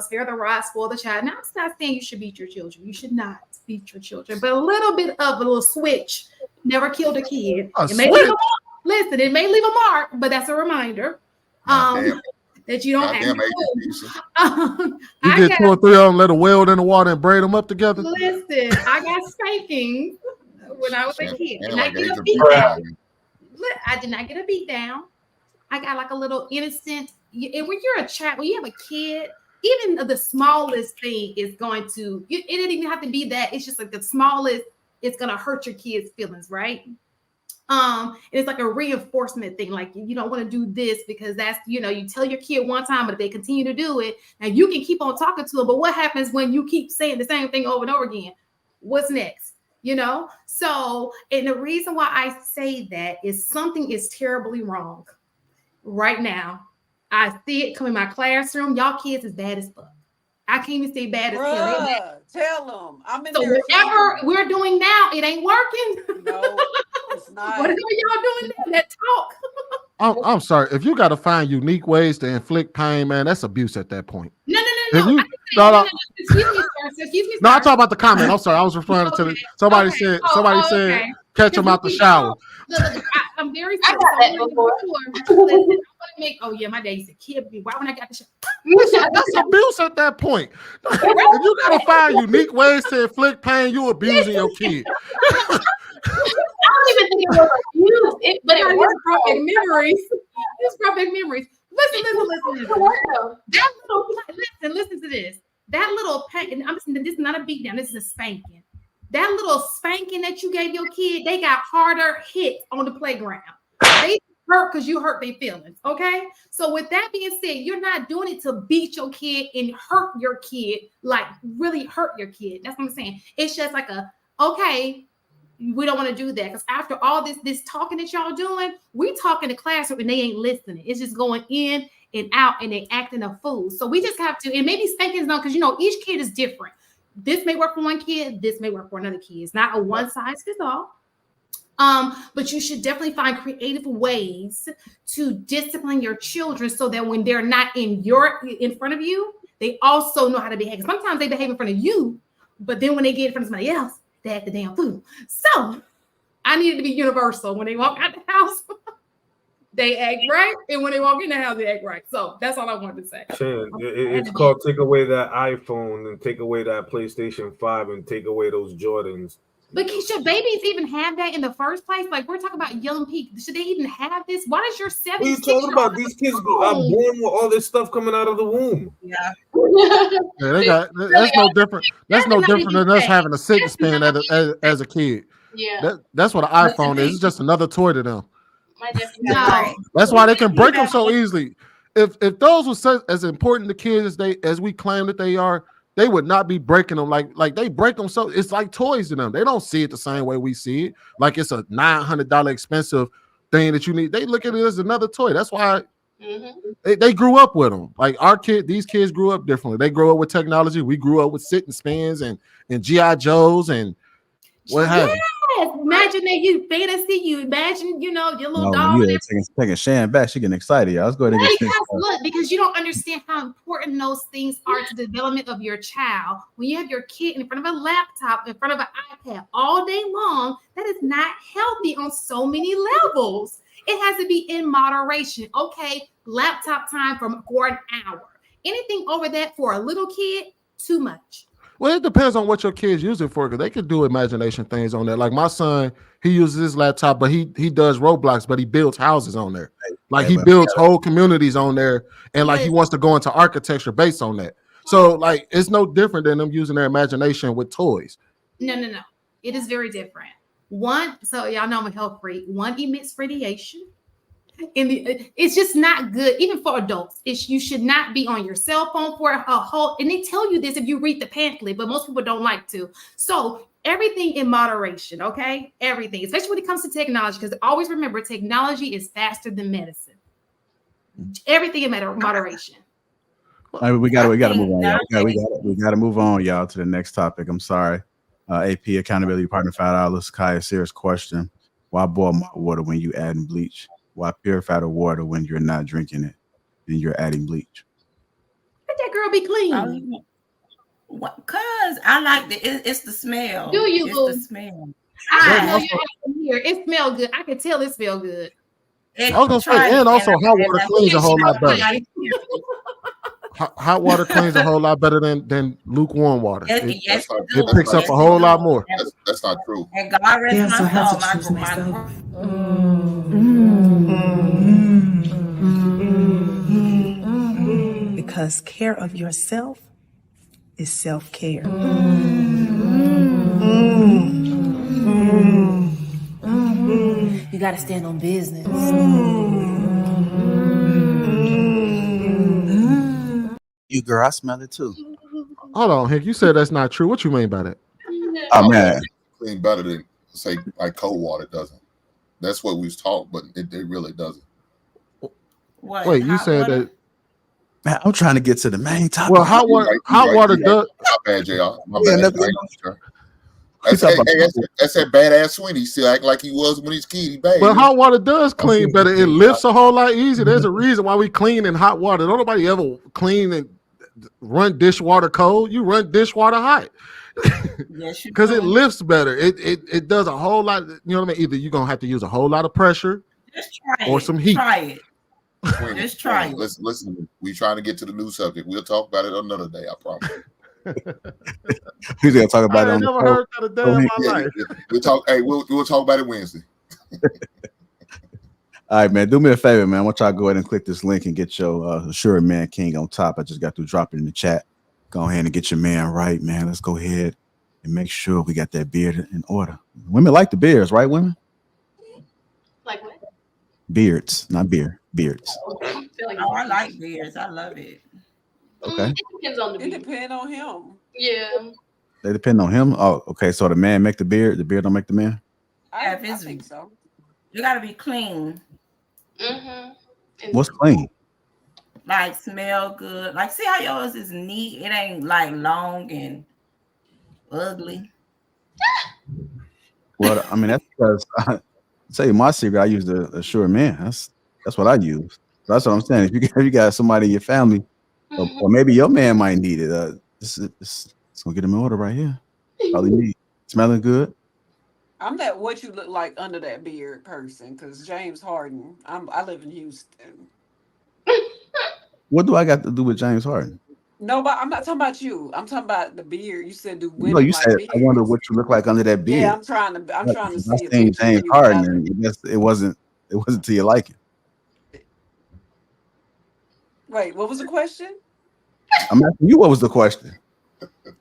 spare the rod, spoil the child. Now, I'm not saying you should beat your children. You should not beat your children, but a little bit of a little switch never killed a kid. It may leave a mark. Listen, it may leave a mark, but that's a reminder. That you don't act. You get 2 or 3 of them, let them weld in the water and braid them up together. Listen, I got spankings when I was a kid. I did not get a beat down. I got like a little innocent. And when you're a child, when you have a kid, even the smallest thing is going to. It didn't even have to be that. It's just like the smallest. It's gonna hurt your kid's feelings, right? And it's like a reinforcement thing. Like, you don't want to do this because that's, you tell your kid one time, but if they continue to do it, now you can keep on talking to them. But what happens when you keep saying the same thing over and over again? What's next? So, and the reason why I say that is something is terribly wrong right now. I see it come in my classroom. Y'all kids is bad as fuck. I can't even say bad as hell. Tell them. I'm in so there. Whatever we're doing now, it ain't working. No, it's not. Whatever y'all doing now, that talk. I'm sorry. If you got to find unique ways to inflict pain, man, that's abuse at that point. No. Excuse me. No, I'm talking about the comment. I'm sorry. I was referring to somebody said catch him out the shower. Look, I'm very sorry. I got that before. My dad used to kill me. Why when I got the shower? That's abuse at that point. If you gotta find unique ways to inflict pain, you abusing your kid. I don't even think it was abuse, but it was perfect memories. It's perfect memories. Listen to this. That little pain, this is not a beat down, this is a spanking. That little spanking that you gave your kid, they got harder hit on the playground. They hurt because you hurt their feelings, okay? So with that being said, you're not doing it to beat your kid and hurt your kid, like really hurt your kid. That's what I'm saying. It's just like okay, we don't want to do that because after all this talking that y'all doing, we talk in the classroom and they ain't listening. It's just going in and out and they acting a fool. So we just have to, and maybe spanking's not, because each kid is different. This may work for one kid, this may work for another kid. It's not a one size fits all. But you should definitely find creative ways to discipline your children so that when they're not in front of you, they also know how to behave. Sometimes they behave in front of you, but then when they get in front of somebody else, they act the damn fool. So I need it to be universal. When they walk out the house, they act right, and when they walk in the house, they act right. So that's all I wanted to say. Shannon, it's called take away that iPhone and take away that PlayStation 5 and take away those Jordans. But should babies even have that in the first place? Like, we're talking about young people. Should they even have this? Why does your 7? What are you talking about? These kids are born with all this stuff coming out of the womb. Yeah. That's no different. That's no different than us having a sitting span as a kid. Yeah. That's what an iPhone is. It's just another toy to them. No. That's why they can break them so easily. If those were as important to kids as we claim that they are, they would not be breaking them like they break them. So it's like toys to them. They don't see it the same way we see it. Like it's a $900 expensive thing that you need. They look at it as another toy. That's why they grew up with them. Like these kids grew up differently. They grew up with technology. We grew up with sitting spans and GI Joes and what have you. Imagine that you fantasy. You imagine, your little dog. Taking Shan back. She getting excited, y'all. Let's go ahead and get look, because you don't understand how important those things are to the development of your child. When you have your kid in front of a laptop, in front of an iPad all day long, that is not healthy on so many levels. It has to be in moderation. Okay, laptop time for an hour. Anything over that for a little kid, too much. Well, it depends on what your kids use it for, because they could do imagination things on there. Like my son, he uses his laptop, but he does Roblox, but he builds houses on there. Like he builds whole communities on there, and like he wants to go into architecture based on that. So like it's no different than them using their imagination with toys. No. It is very different. One, so y'all know I'm a health freak. One emits radiation. It's just not good, even for adults. You should not be on your cell phone for a whole, and they tell you this if you read the pamphlet, but most people don't like to. So everything in moderation, okay? Everything, especially when it comes to technology, because always remember, technology is faster than medicine. Everything in moderation. All right, we gotta move on, y'all. We gotta move on, y'all, to the next topic. I'm sorry. AP accountability partner $5. Kaya, serious question. Why boil my water when you adding bleach? Why purify the water when you're not drinking it and you're adding bleach? Let that girl be clean. Cause I like it's the smell. Do you? It's the smell. It smells good. I can tell it smells good. I was gonna say, and also hot water cleans a whole lot better. Hot water cleans a whole lot better than lukewarm water. It picks up a whole lot more. That's not true. And God rest my soul, because care of yourself is self-care. You got to stand on business. You girl, I smell it too. Hold on, Hank. You said that's not true. What you mean by that? Oh man, clean better than say like cold water doesn't. That's what we was taught, but it really doesn't. What? Wait, you said water? that? Man, I'm trying to get to the main topic. Well, hot water does. My bad, JR. My bad. That's that badass Sweeney. He still act like he was when he's kid. He bad. But hot water does clean better. It lifts a whole lot easier. There's a reason why we clean in hot water. Don't nobody ever clean and run dishwater cold. You run dishwater hot. Yes, because it lifts better. It does a whole lot. You know what I mean? Either you're gonna have to use a whole lot of pressure, or some heat. Try it. Just try it. Listen. We trying to get to the new subject. We'll talk about it another day. I promise. Who's gonna talk about it? I never heard that a day in my life. We'll talk. Hey, we'll talk about it Wednesday. All right, man. Do me a favor, man. I want y'all to go ahead and click this link and get your Sure Man King on top. I just got to drop it in the chat. Go ahead and get your man right, man. Let's go ahead and make sure we got that beard in order. Women like the beards, right, women? Like what? Beards, not beer. Beards. Oh, I like beards. I love it. Okay. It depends on the beard. It depends on him. Yeah. They depend on him. Oh, okay. So the man make the beard don't make the man? I think so. You gotta be clean. Mm-hmm. What's clean? Like smell good. Like see how yours is neat. It ain't like long and ugly. Well, I mean that's because I tell you my secret. I use the Sure Man. That's what I use. That's what I'm saying. If you got somebody in your family, or maybe your man might need it. It's gonna get him in order right here. Probably need smelling good. I'm that what you look like under that beard person, because James Harden. I live in Houston. What do I got to do with James Harden? No, but I'm not talking about you. I'm talking about the beard. You said do women? No, you like said beards? I wonder what you look like under that beard. Yeah, I'm trying to see. I seen James Harden, and it wasn't to your liking. Wait, what was the question? I'm asking you what was the question.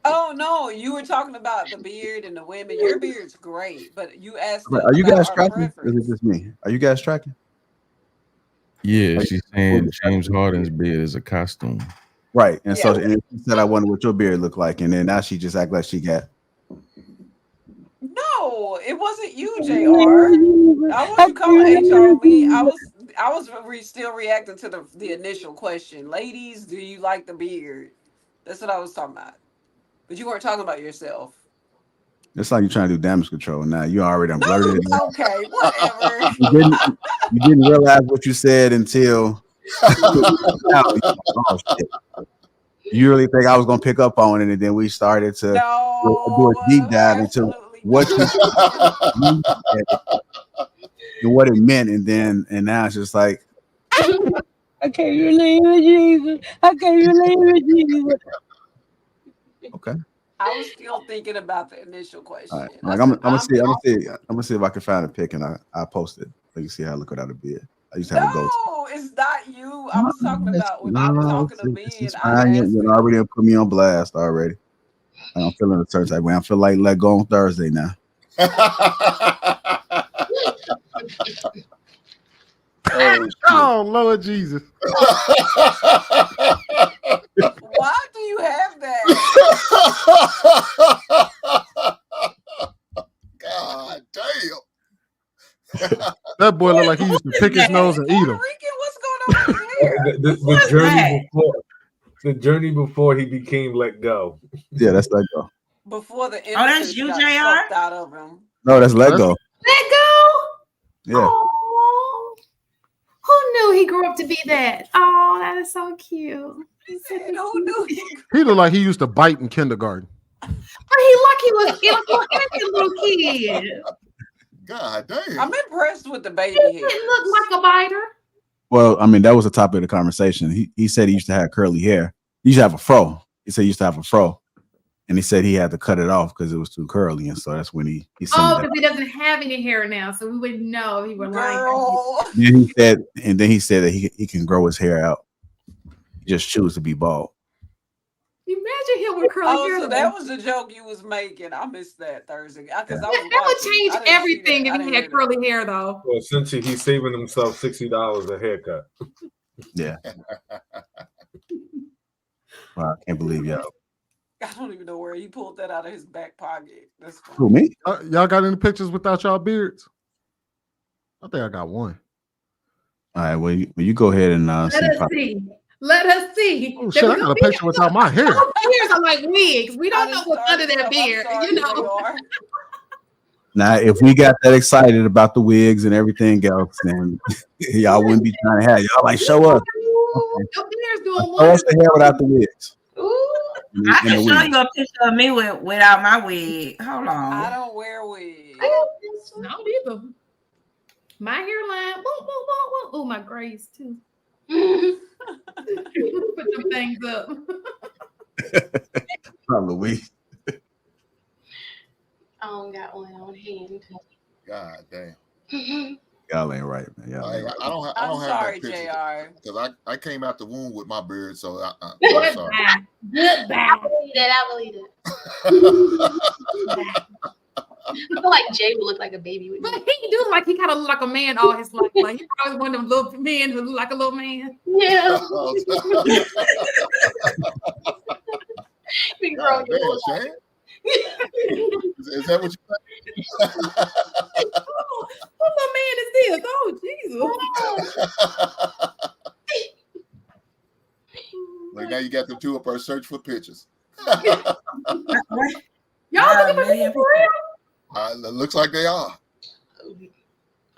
Oh no, you were talking about the beard and the women. Your beard's great, but you asked. Are you guys tracking? Or is it just me? Are you guys tracking? Yeah, she's saying James Harden's beard is a costume. Right, and so and she said, "I wonder what your beard looked like," and then now she just act like she got. No, it wasn't you, JR. I wasn't calling HR on me. I was still reacting to the initial question. Ladies, do you like the beard? That's what I was talking about. But you weren't talking about yourself. It's like you're trying to do damage control. Now you already blurted it out. Okay, whatever. You didn't realize what you said until. Oh, shit. You really think I was gonna pick up on it, and then we started to do a deep dive into what you and what it meant, and now it's just like I can't believe it, Jesus. I can't believe it, Jesus. okay. I was still thinking about the initial question. All right. Like, I'm gonna see if I can find a pic, and I post it. So you see how I look without a beard. I used to have a goatee. No, it's not you. I was talking about when I'm talking to men. You already put me on blast already. I'm feeling a certain type of way. I feel like let go on Thursday now. Oh Lord Jesus! Why do you have that? God damn! That boy looked like he used to pick his nose and eat him. What's going on here? The journey before he became let go. Yeah, that's let go. before the Oh, that's innocence you, got JR? sucked out of him. No, that's Lego. Let go. Yeah. Oh, who knew he grew up to be that? Oh, that is so cute. He's such a Who knew He looked like he used to bite in kindergarten. But he like a little kid. God damn. I'm impressed with the baby He hair. didn't look like a biter. Well, I mean, that was the topic of the conversation. He said he used to have curly hair. He used to have a fro. He said he used to have a fro. And he said he had to cut it off because it was too curly. And so that's when he sent Oh, it because he doesn't have any hair now, so we wouldn't know if he were lying. then he said that he can grow his hair out. He just choose to be bald. Imagine him with curly hair. So that was the joke you was making. I missed that Thursday. That would change everything if he had curly hair, though. Well, essentially, he's saving himself $60 a haircut. Yeah. Wow, I can't believe y'all. I don't even know where he pulled that out of his back pocket. That's funny. Who, me? Y'all got any pictures without y'all beards? I think I got one. All right, well, you go ahead and Let us see. Let us see. Oh shit, I got a picture without my hair. Beards are like wigs. We don't know what's under that beard. You know. Now, if we got that excited about the wigs and everything else, then y'all wouldn't be trying to have y'all like show up. Your beard's doing Show us the hair without the wigs. I can show you a picture of me without my wig. Hold on. I don't wear wigs. No, either. My hairline. Boom, boom, boom, boom. Oh, my grays too. Put them things up. Probably. I don't got one on hand. God damn. Y'all ain't right, man. Y'all ain't right. I don't I'm have sorry, that picture JR. because I came out the womb with my beard, so I'm Goodbye. sorry. Goodbye. I believe it. I feel like Jay would look like a baby with me. But he do like he kind of look like a man all his life. Like he probably one of them little men who look like a little man. Yeah. Been growing your whole life. Is that what you think? What little man is this? Oh, Jesus. Like now you got them two up our search for pictures. Y'all looking for people for real? It looks like they are.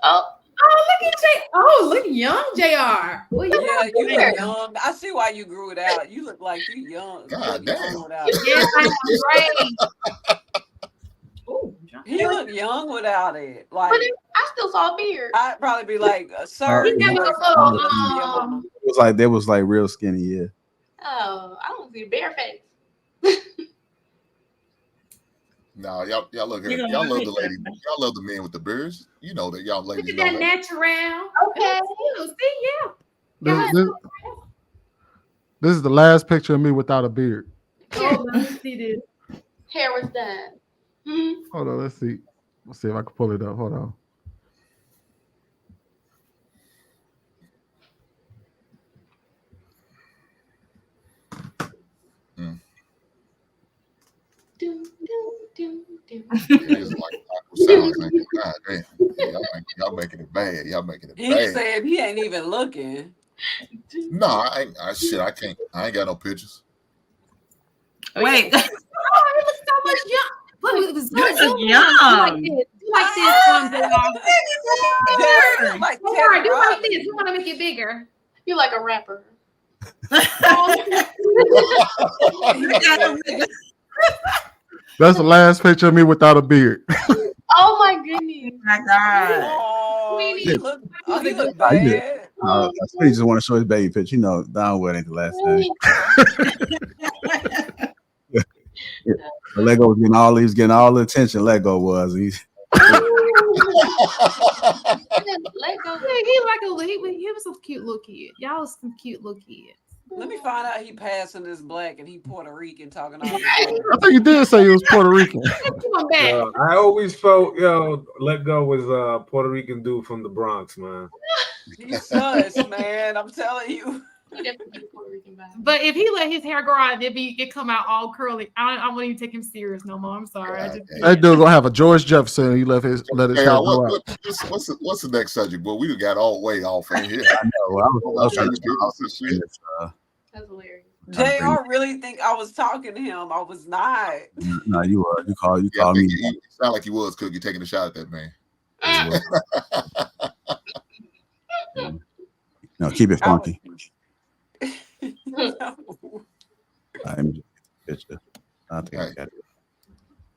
Oh, look at Jay. Oh, look young, JR. Well, Yeah, you look young. I see why you grew it out. You look like you young. God damn. Yes, I am great. Ooh, he look young without it. Like but I still saw a beard. I'd probably be like, sir. He got a little, They was like real skinny, yeah. Oh, I don't see a bare face. No, y'all look here. Y'all love the lady. Y'all love the men with the beards. You know that y'all ladies look know at that that. natural. Okay. See, yeah. This is the last picture of me without a beard. Oh, let me see this. Hair was done. Hold on, let's see. Let's see if I can pull it up. Hold on. It's like sounds like, God damn. Y'all making it bad. Y'all making it He bad. said he ain't even looking. No, I can't. I ain't got no pictures. Wait. Oh, he looks so much young. Look, it was You so look young. young. Do like this, Like do like this. You want to make it bigger. You like a rapper. That's the last picture of me without a beard. Oh my goodness. My God. Oh, he look I bad. he just want to show his baby picture. You know, Donwood ain't the last thing. Lego was getting all the attention. Lego was. Let go. He was a cute little kid. Y'all was some cute little kids. Let me find out he passing this black and he Puerto Rican talking all this. I think you did say he was Puerto Rican. I always felt, Let Go was a Puerto Rican dude from the Bronx, man. He's sus, man. I'm telling you. But if he let his hair grow out, it come out all curly. I wouldn't even take him serious no more. I'm sorry. That dude gonna have a George Jefferson. He let his hair grow out. What's the next subject? Well, we done got all way off right here. I know. I was trying to That's hilarious. JR really think I was talking to him. I was not. No, you were. You called I me. think you sound like you was, Cookie, taking a shot at that man. No, keep it funky. No. Let me get the picture. I think I got it.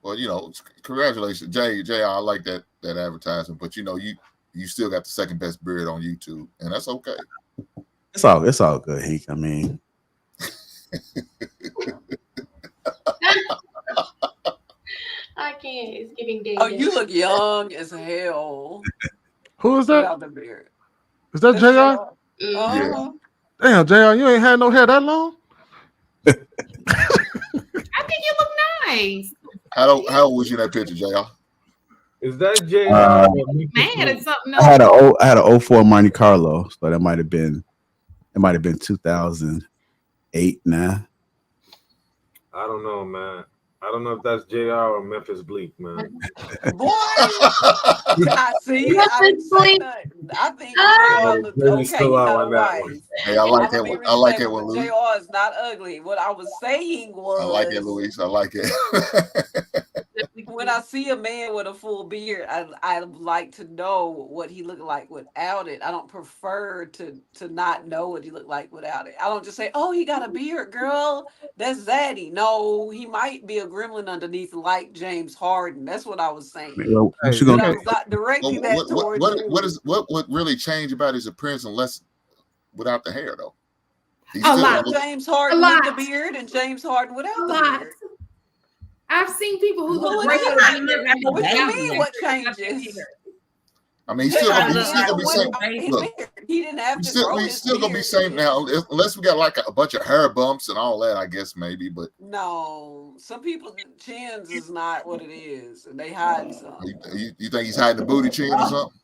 Well, you know, congratulations, JR. I like that advertisement, but you know, you still got the second best beard on YouTube, and that's okay. It's all good, Heek. I mean, I can't. It's giving day. Oh, you look young as hell. Who is that? Without the beard. Is that JR? Uh-huh. Damn, JR, you ain't had no hair that long? I think you look nice. How old was you in that picture, JR? Is that JR? Man, it's something else. I had a 04 Monte Carlo, so that might have been 2008 now. I don't know, man. I don't know if that's JR or Memphis Bleak, man. Boy, I see. I didn't say nothing. I think JR looks okay. Still out on that one. Hey, I like that one. I like that one, Louis. JR is not ugly. What I was saying was, I like it, Luis. I like it. when I see a man with a full beard, I like to know what he looked like without it. I don't prefer to not know what he looked like without it. I don't just say, "Oh, he got a beard, girl. That's zaddy." No, he might be a gremlin underneath, like James Harden. That's what I was saying. Well, I was not directing that towards what really changed about his appearance unless without the hair though? A lot. James Harden with the beard and James Harden without the beard. I've seen people who look What regular. do you mean? What changes? I mean, he's still gonna be same. Look, he didn't have to. He's still gonna be same now, unless we got like a bunch of hair bumps and all that. I guess maybe, but no, some people's chins is not what it is, and they hide some. You think he's hiding the booty chin or something?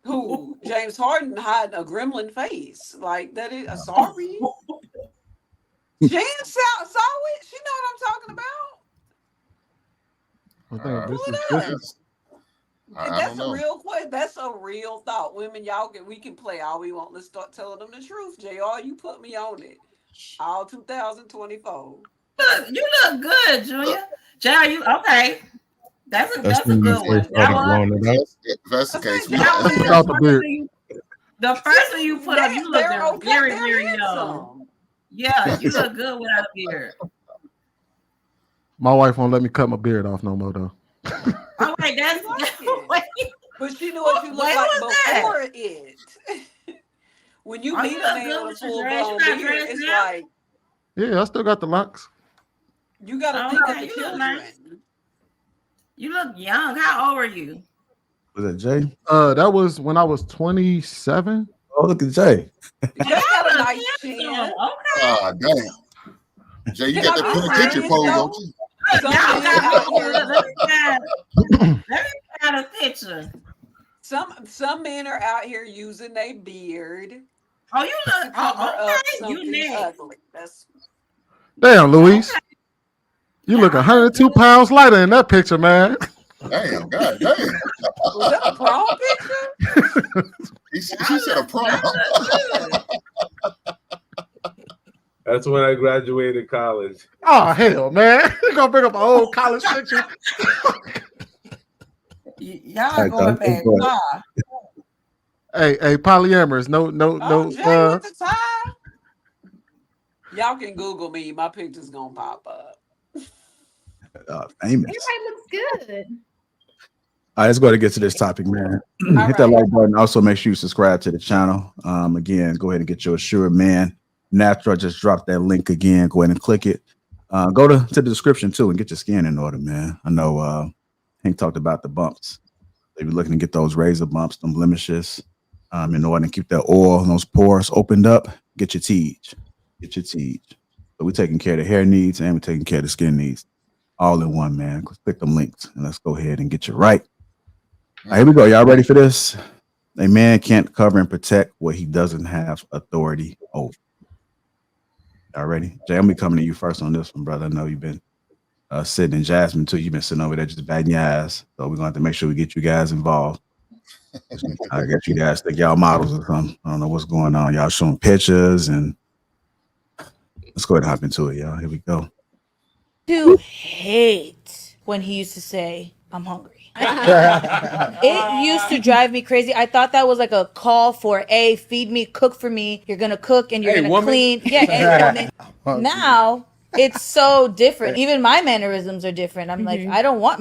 Who? James Harden hiding a gremlin face like that is. Sorry, Jan saw it. She know what I'm talking about. I think this is That's a real question. That's a real thought. Women, we can play all we want. Let's start telling them the truth. JR, you put me on it. All 2024. You look good, Junior. JR, you okay? That's a good one. That's the case. The first one you put up, you look very, very young. Yeah, you look good without a beard. My wife won't let me cut my beard off no more though. Oh wait, that's but she knew what you look like before it. When you meet a man with a full blown beard, it's like, yeah, I still got the locks. You gotta think of the children. Nice. You look young. How old are you? Was that Jay? That was when I was 27. Oh, look at Jay. Jay got a nice chin. Okay. Ah, damn. Jay, you got that penitentiary pose, don't you? Let me find a picture. Some men are out here using their beard. Oh, you look up something ugly. Damn, Luis. You look 102 pounds lighter in that picture, man. Damn, God damn. Was that a prom picture? She said a prom. That's when I graduated college. Oh, hell, man. You're going to bring up an old college picture. Y'all going back far. Hey, polyamorous. No. Jay with the tie. Y'all can Google me. My picture's going to pop up. Famous. Everybody looks good. All right, let's go ahead and get to this topic, man. Hit that like button. Also, make sure you subscribe to the channel. Again, go ahead and get your Assured Man Natural. Just drop that link again. Go ahead and click it. Go to the description too and get your skin in order, man. I know Hank talked about the bumps. If you're looking to get those razor bumps, them blemishes, in order to keep that oil and those pores opened up, get your Teej. Get your Teej. So we're taking care of the hair needs and we're taking care of the skin needs. All in one, man. Click them links and let's go ahead and get you right. All right, here we go. Y'all ready for this? A man can't cover and protect what he doesn't have authority over. Y'all ready? Jay, I'm gonna be coming to you first on this one, brother. I know you've been sitting in Jasmine too. You've been sitting over there just batting your eyes. So we're gonna have to make sure we get you guys involved. I guess you guys think y'all models or something. I don't know what's going on. Y'all showing pictures and Let's go ahead and hop into it, y'all. Here we go. To hate when he used to say, "I'm hungry." It used to drive me crazy. I thought that was like a call for, "Hey, feed me, cook for me. You're gonna cook and you're Hey, gonna woman. clean." Yeah, hey, woman. Now it's so different. Even my mannerisms are different. I'm like, I don't want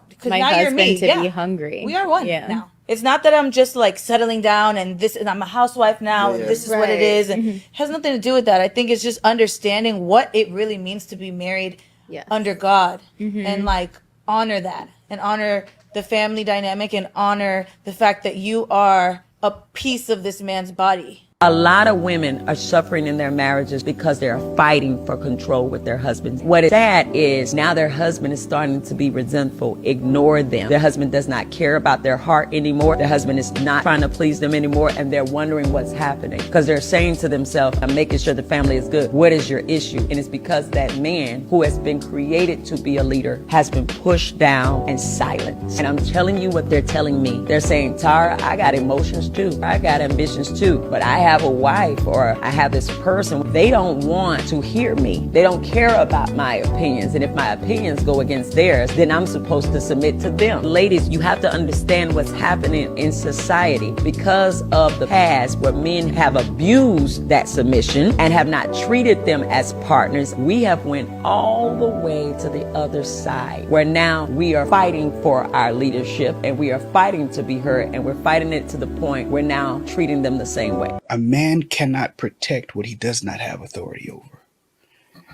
because My now you're husband me. to Yeah. be hungry. We are one Yeah. now. It's not that I'm just like settling down and I'm a housewife now and this is what it is. And it has nothing to do with that. I think it's just understanding what it really means to be married under God and like honor that and honor the family dynamic and honor the fact that you are a piece of this man's body. A lot of women are suffering in their marriages because they're fighting for control with their husbands. What is sad is now their husband is starting to be resentful, ignore them. Their husband does not care about their heart anymore. Their husband is not trying to please them anymore, and they're wondering what's happening because they're saying to themselves, "I'm making sure the family is good. What is your issue?" And it's because that man who has been created to be a leader has been pushed down and silenced. And I'm telling you what they're telling me. They're saying, "Tara, I got emotions too. I got ambitions too, but I have a wife or I have this person." They don't want to hear me. They don't care about my opinions. And if my opinions go against theirs, then I'm supposed to submit to them. Ladies, you have to understand what's happening in society because of the past where men have abused that submission and have not treated them as partners. We have went all the way to the other side where now we are fighting for our leadership and we are fighting to be heard, and we're fighting it to the point we're now treating them the same way. A man cannot protect what he does not have authority over.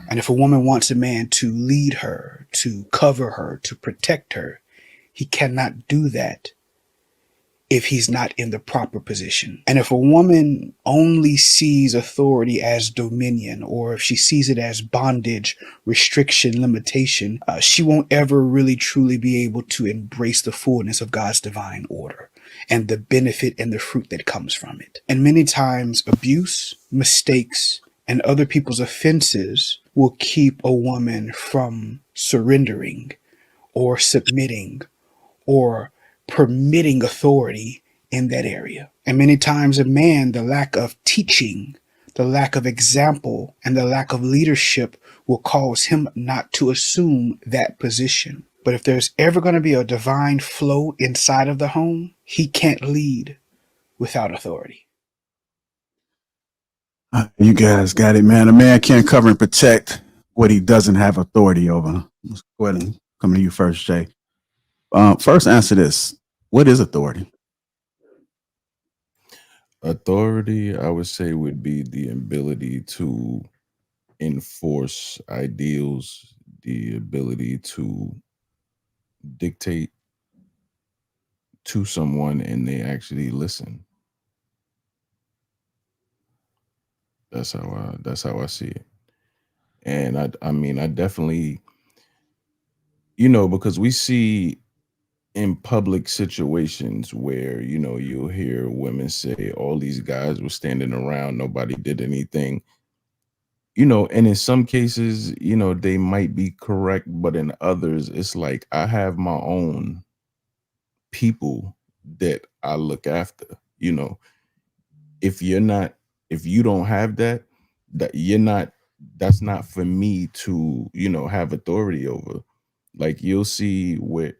And if a woman wants a man to lead her, to cover her, to protect her, he cannot do that if he's not in the proper position. And if a woman only sees authority as dominion, or if she sees it as bondage, restriction, limitation, she won't ever really truly be able to embrace the fullness of God's divine order and the benefit and the fruit that comes from it. And many times abuse, mistakes, and other people's offenses will keep a woman from surrendering or submitting or permitting authority in that area. And many times a man, the lack of teaching, the lack of example, and the lack of leadership will cause him not to assume that position. But if there's ever going to be a divine flow inside of the home, he can't lead without authority. You guys got it, man. A man can't cover and protect what he doesn't have authority over. Let's go ahead and come to you first, Jay. First, answer this. What is authority? Authority, I would say, would be the ability to enforce ideals, the ability to dictate to someone and they actually listen. That's how I see it. And I mean, I definitely, because we see in public situations where, you'll hear women say all these guys were standing around, nobody did anything. And in some cases, they might be correct, but in others, it's like I have my own people that I look after. If you don't have that, that's not for me to, have authority over. Like you'll see where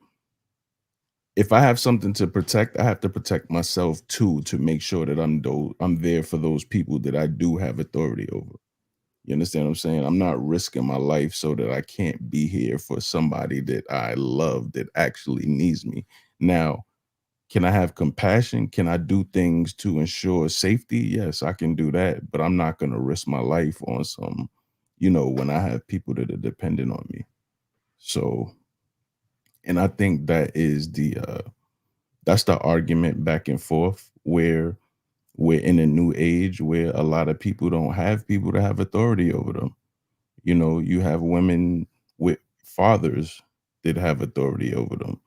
if I have something to protect, I have to protect myself too, to make sure that I'm there for those people that I do have authority over. You understand what I'm saying? I'm not risking my life so that I can't be here for somebody that I love that actually needs me. Now, can I have compassion? Can I do things to ensure safety? Yes, I can do that, but I'm not going to risk my life on some, when I have people that are dependent on me. So, and I think that is that's the argument back and forth where we're in a new age where a lot of people don't have people to have authority over them. You have women with fathers that have authority over them.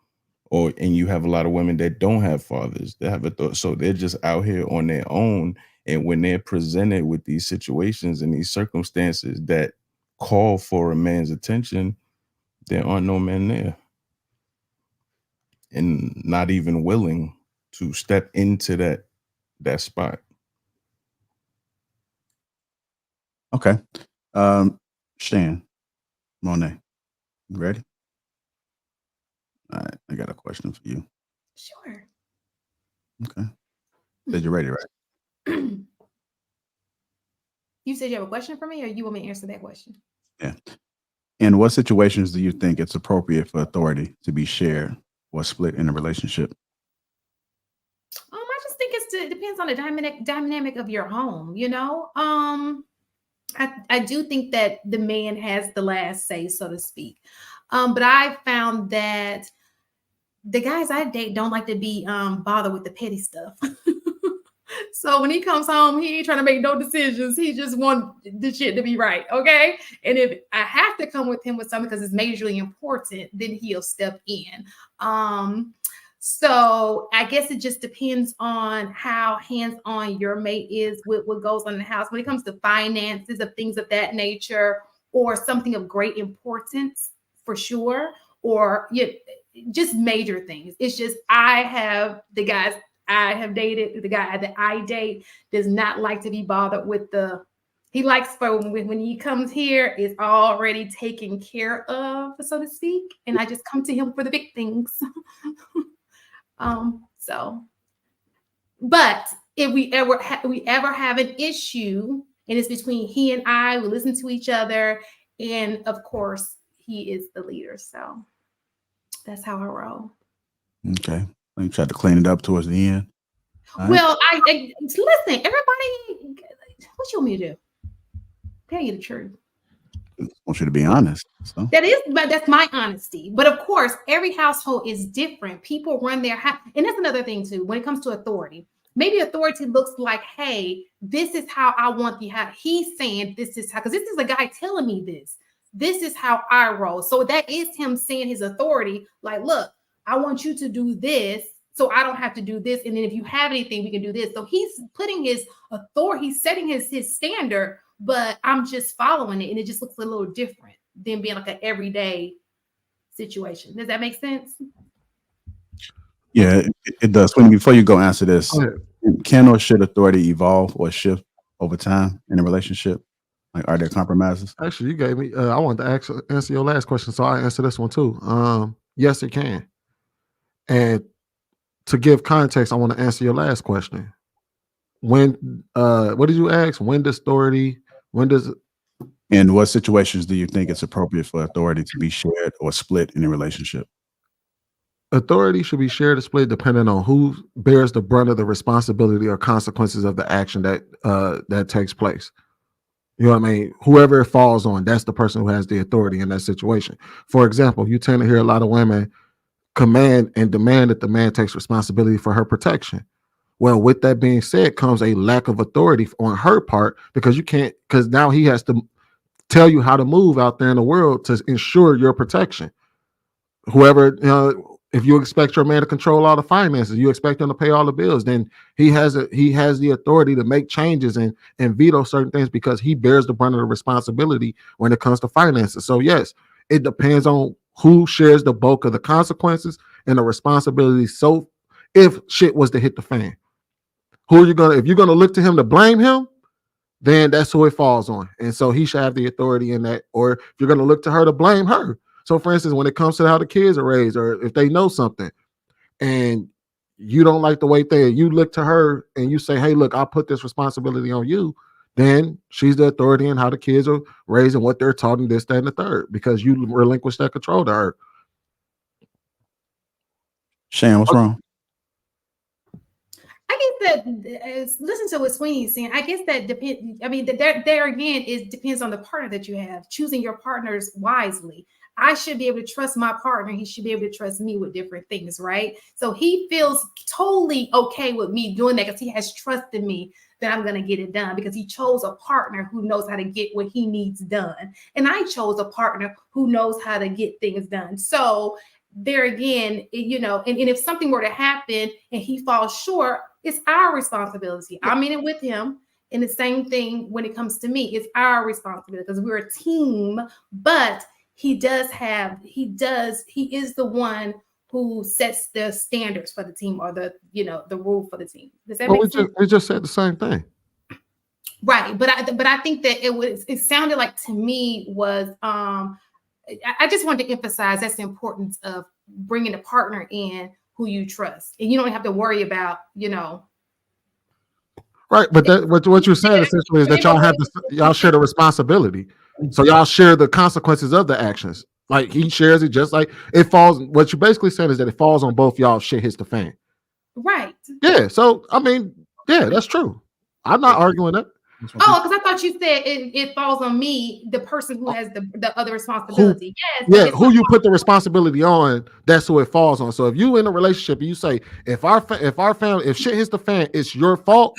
And you have a lot of women that don't have fathers that have authority. So they're just out here on their own. And when they're presented with these situations and these circumstances that call for a man's attention, there aren't no men there. And not even willing to step into that spot. Okay. Shan, Monet, you ready? All right, I got a question for you. Sure. Okay. Said you're ready, right? You said you have a question for me, or you want me to answer that question? Yeah. In what situations do you think it's appropriate for authority to be shared or split in a relationship? I just think it depends on the dynamic of your home. You know, I do think that the man has the last say, so to speak. But I found that the guys I date don't like to be bothered with the petty stuff. So when he comes home, he ain't trying to make no decisions. He just wants the shit to be right. Okay. And if I have to come with him with something because it's majorly important, then he'll step in. So I guess it just depends on how hands-on your mate is with what goes on in the house when it comes to finances of things of that nature, or something of great importance for sure, or just major things. It's just I have dated, the guy that I date does not like to be bothered with he likes for when he comes here, it's already taken care of, so to speak. And I just come to him for the big things. But if we ever have an issue and it's between he and I, we listen to each other. And of course, he is the leader. So that's how I roll. Okay. You tried to clean it up towards the end. Well, I listen, everybody, what you want me to do? Tell you the truth. I want you to be honest. So. That's my honesty. But of course, every household is different. People run their house. And that's another thing too, when it comes to authority. Maybe authority looks like, hey, this is how I want the house. He's saying this is how, because this is a guy telling me this. This is how I roll. So that is him saying his authority. Like, look, I want you to do this, so I don't have to do this. And then if you have anything, we can do this. So he's putting his authority, he's setting his standard, but I'm just following it. And it just looks a little different than being like an everyday situation. Does that make sense? Yeah, it does. Before you go answer this, can or should authority evolve or shift over time in a relationship? Like, are there compromises? Actually, you gave me. I wanted to answer your last question, so I answer this one too. Yes, it can. And to give context, I want to answer your last question. When, what did you ask? When does authority? In what situations do you think it's appropriate for authority to be shared or split in a relationship? Authority should be shared or split depending on who bears the brunt of the responsibility or consequences of the action that takes place. You know what I mean? Whoever it falls on, that's the person who has the authority in that situation. For example, you tend to hear a lot of women command and demand that the man takes responsibility for her protection. Well, with that being said, comes a lack of authority on her part, because now he has to tell you how to move out there in the world to ensure your protection. Whoever, if you expect your man to control all the finances, you expect him to pay all the bills, then he has the authority to make changes and veto certain things, because he bears the brunt of the responsibility when it comes to finances. So yes, it depends on who shares the bulk of the consequences and the responsibility. So if shit was to hit the fan, if you're gonna look to him to blame him, then that's who it falls on. And so he should have the authority in that. Or if you're gonna look to her to blame her. So for instance, when it comes to how the kids are raised, or if they know something and you don't like the way you look to her and you say, hey, look, I'll put this responsibility on you, then she's the authority in how the kids are raised and what they're taught and this, that, and the third, because you relinquish that control to her. Shan, what's wrong? I guess that listen to what Sweeney's saying. I guess that depends. I mean, there again, it depends on the partner that you have. Choosing your partners wisely. I should be able to trust my partner. He should be able to trust me with different things, right? So he feels totally okay with me doing that because he has trust in me that I'm going to get it done, because he chose a partner who knows how to get what he needs done. And I chose a partner who knows how to get things done. So there again, and if something were to happen and he falls short, it's our responsibility. I'm in it with him. And the same thing when it comes to me, it's our responsibility because we're a team. But he is the one who sets the standards for the team, or the rule for the team. Does that make sense? We just said the same thing. Right, but I think that it sounded like to me was I just wanted to emphasize that's the importance of bringing a partner in who you trust, and you don't have to worry about Right, but what you're saying essentially is that y'all share the responsibility, so y'all share the consequences of the actions. Like he shares it, just like it falls. What you're basically saying is that it falls on both y'all. Shit hits the fan. Right. Yeah. So I mean, yeah, that's true. I'm not arguing that. Oh, because I thought you said it falls on me, the person who has the other responsibility. Who you put the responsibility on, that's who it falls on. So if you in a relationship and you say, if shit hits the fan, it's your fault,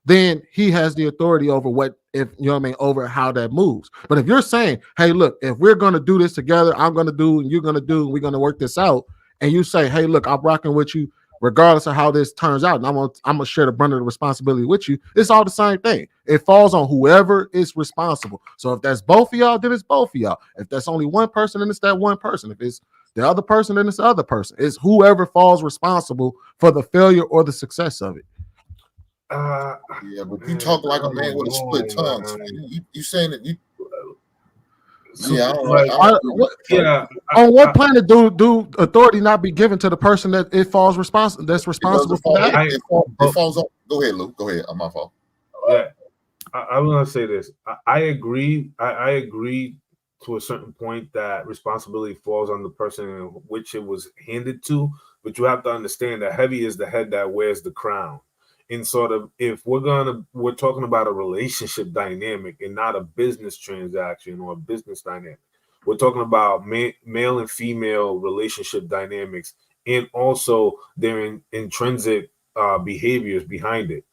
then he has the authority over over how that moves. But if you're saying, hey, look, if we're gonna do this together, I'm gonna do and you're gonna do, and we're gonna work this out, and you say, hey, look, I'm rocking with you regardless of how this turns out, and I'm gonna share the brunt of the responsibility with you, it's all the same thing. It falls on whoever is responsible. So if that's both of y'all, then it's both of y'all. If that's only one person, then it's that one person. If it's the other person, then it's the other person. It's whoever falls responsible for the failure or the success of it. Yeah, but you talk like a man with a split tongue. So you saying that you? Yeah, on what planet do authority not be given to the person that it falls that's responsible for that? It falls on. Go ahead, Luke. Go ahead. I'm my fault. Yeah, I want to say this. I agree. I agree to a certain point that responsibility falls on the person in which it was handed to. But you have to understand that heavy is the head that wears the crown. And sort of, if we're talking about a relationship dynamic and not a business transaction or a business dynamic. We're talking about male and female relationship dynamics and also their intrinsic behaviors behind it.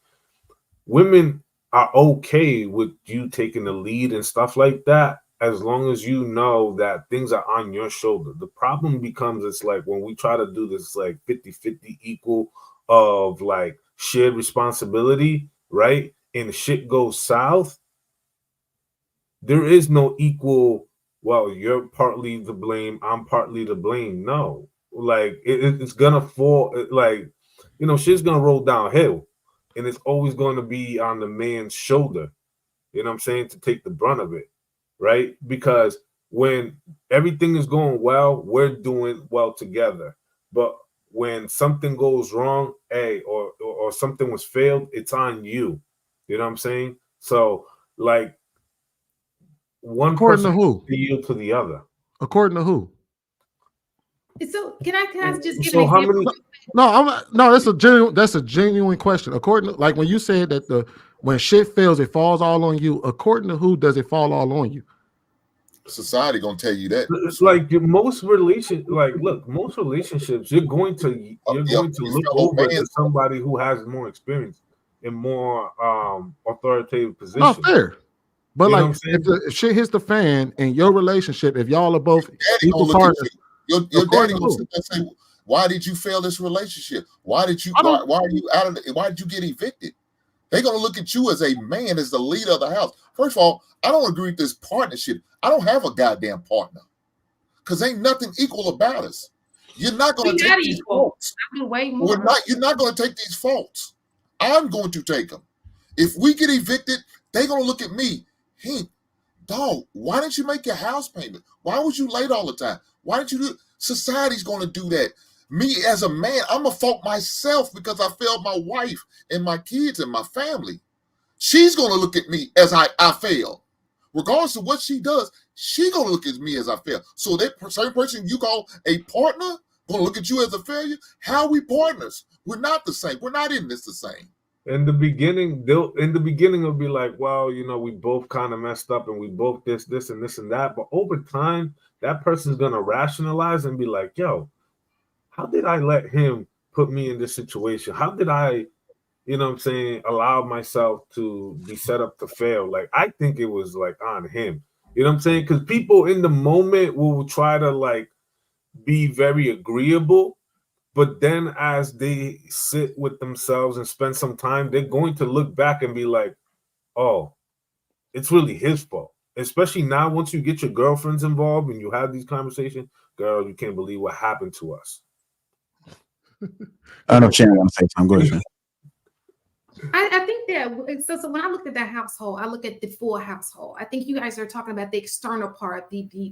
Women are okay with you taking the lead and stuff like that, as long as you know that things are on your shoulder. The problem becomes, it's like when we try to do this like 50-50 equal of like shared responsibility, right? And shit goes south. There is no equal, well, you're partly to blame, I'm partly to blame. No, like it's gonna fall, like, shit's gonna roll downhill, and it's always going to be on the man's shoulder, you know what I'm saying, to take the brunt of it, right? Because when everything is going well, we're doing well together. But when something goes wrong, or something was failed, it's on you. You know what I'm saying? So, like, one according person to who? yield to the other. According to who? So can I just give an example? That's a genuine question. According to, like when you said that when shit fails, it falls all on you. According to who does it fall all on you? Society gonna tell you that. It's like most relationships, you're going to look over to somebody who has more experience and more authoritative position. Oh, fair. But like, if shit hits the fan in your relationship, if y'all are both equal partners, your daddy gonna sit there and say, "Why did you fail this relationship? Why did you? Why are you out of it? Why did you get evicted?" They're gonna look at you as a man, as the leader of the house. First of all, I don't agree with this partnership. I don't have a goddamn partner, because ain't nothing equal about us. You're not gonna take these faults. You're not gonna take these faults. I'm going to take them. If we get evicted, they're gonna look at me. Hey, dog, why didn't you make your house payment? Why was you late all the time? Why didn't you do it? Society's going to do that. Me as a man, I'm going to fault myself because I failed my wife and my kids and my family. She's going to look at me as I failed. Regardless of what she does, she's going to look at me as I failed. So that same person you call a partner going to look at you as a failure? How are we partners? We're not the same. We're not in this the same. In the beginning, it'll be like, well, we both kind of messed up and we both this and this and that. But over time, that person's going to rationalize and be like, yo, how did I let him put me in this situation? How did I, allow myself to be set up to fail? Like, I think it was like on him, you know what I'm saying? Because people in the moment will try to like be very agreeable. But then as they sit with themselves and spend some time, they're going to look back and be like, oh, it's really his fault. Especially now, once you get your girlfriends involved and you have these conversations, girl, you can't believe what happened to us. I don't know if Shannon want to say something. Go ahead, Shannon. I think Yeah. So when I look at that household, I look at the full household. I think you guys are talking about the external part,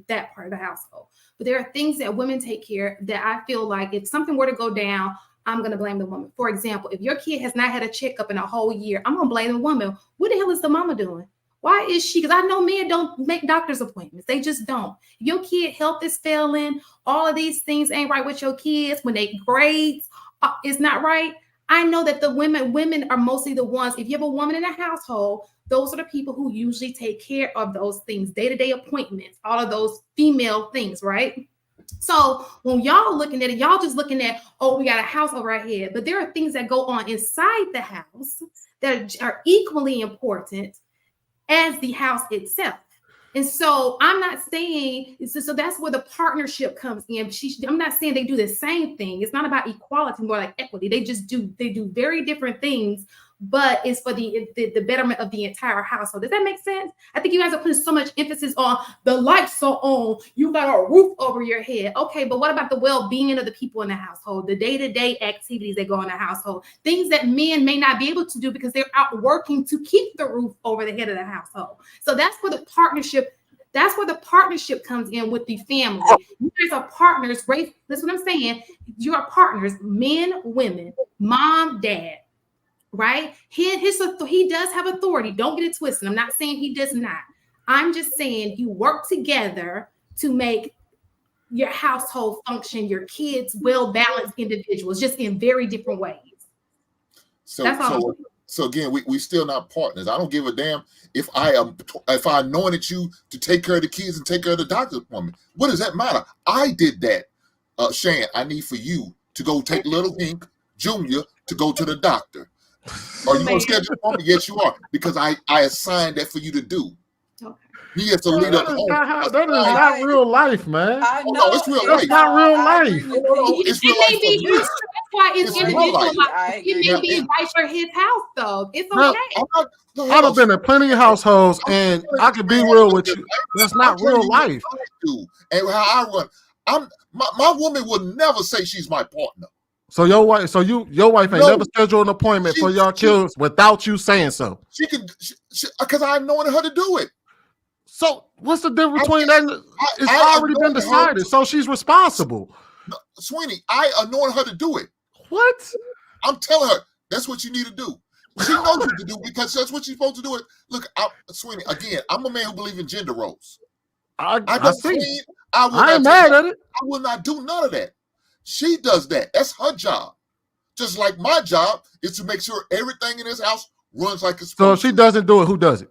that part of the household. But there are things that women take care that I feel like if something were to go down, I'm going to blame the woman. For example, if your kid has not had a checkup in a whole year, I'm going to blame the woman. What the hell is the mama doing? Why is she? Because I know men don't make doctor's appointments. They just don't. If your kid health is failing, all of these things ain't right with your kids, when they grades is not right. I know that the women are mostly the ones, if you have a woman in a household, those are the people who usually take care of those things, day-to-day appointments, all of those female things, right? So when y'all looking at it, y'all just looking at, oh, we got a house over our head. But there are things that go on inside the house that are equally important as the house itself. And so I'm not saying, so that's where the partnership comes in. I'm not saying they do the same thing. It's not about equality, more like equity. They do very different things, but it's for the betterment of the entire household. Does that make sense? I think you guys are putting so much emphasis on the lights are on, you got a roof over your head. Okay, but what about the well-being of the people in the household, the day-to-day activities that go in the household, things that men may not be able to do because they're out working to keep the roof over the head of the household. So that's where the partnership comes in with the family. You guys are partners, right? That's what I'm saying. You are partners, men, women, mom, dad, right? He does have authority. Don't get it twisted. I'm not saying he does not. I'm just saying you work together to make your household function, your kids well-balanced individuals, just in very different ways. So again, we still not partners. I don't give a damn if I anointed you to take care of the kids and take care of the doctor's appointment. What does that matter? I did that. Shan, I need for you to go take little Ink Junior to go to the doctor. Are you going to schedule an appointment? Yes, you are, because I assigned that for you to do. Okay. He has to lead up home. That is not real life, man. Oh, no, it's real life. That's not real life. It's real life for me. That's why it's individual. It may be right for his house, though. It's okay. I've been in plenty of households, and I can be real with you. That's not real life. And how I run, my woman would never say she's my partner. So your wife ain't never scheduled an appointment for your kids without you saying so. She can, because I anointed her to do it. So what's the difference between that? It's already been decided, so she's responsible. No, Sweeney, I anointed her to do it. What? I'm telling her that's what you need to do. She knows what to do because that's what she's supposed to do. It. Look, Sweeney, again, I'm a man who believes in gender roles. I see. I ain't mad at it. I will not do none of that. She does that. That's her job. Just like my job is to make sure everything in this house runs like it's supposed to. So if she doesn't do it, who does it?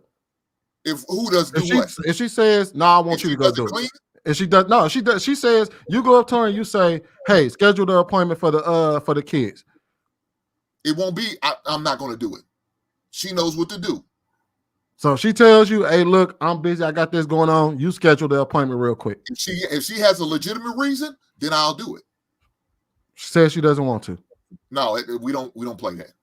Who does what? If she says, "No, I want you to go do it." If she does, no, she does. She says, "You go up to her and you say, hey, schedule the appointment for the kids." It won't be. I'm not going to do it. She knows what to do. So if she tells you, "Hey, look, I'm busy. I got this going on. You schedule the appointment real quick." If she has a legitimate reason, then I'll do it. She says she doesn't want to. No, we don't play that.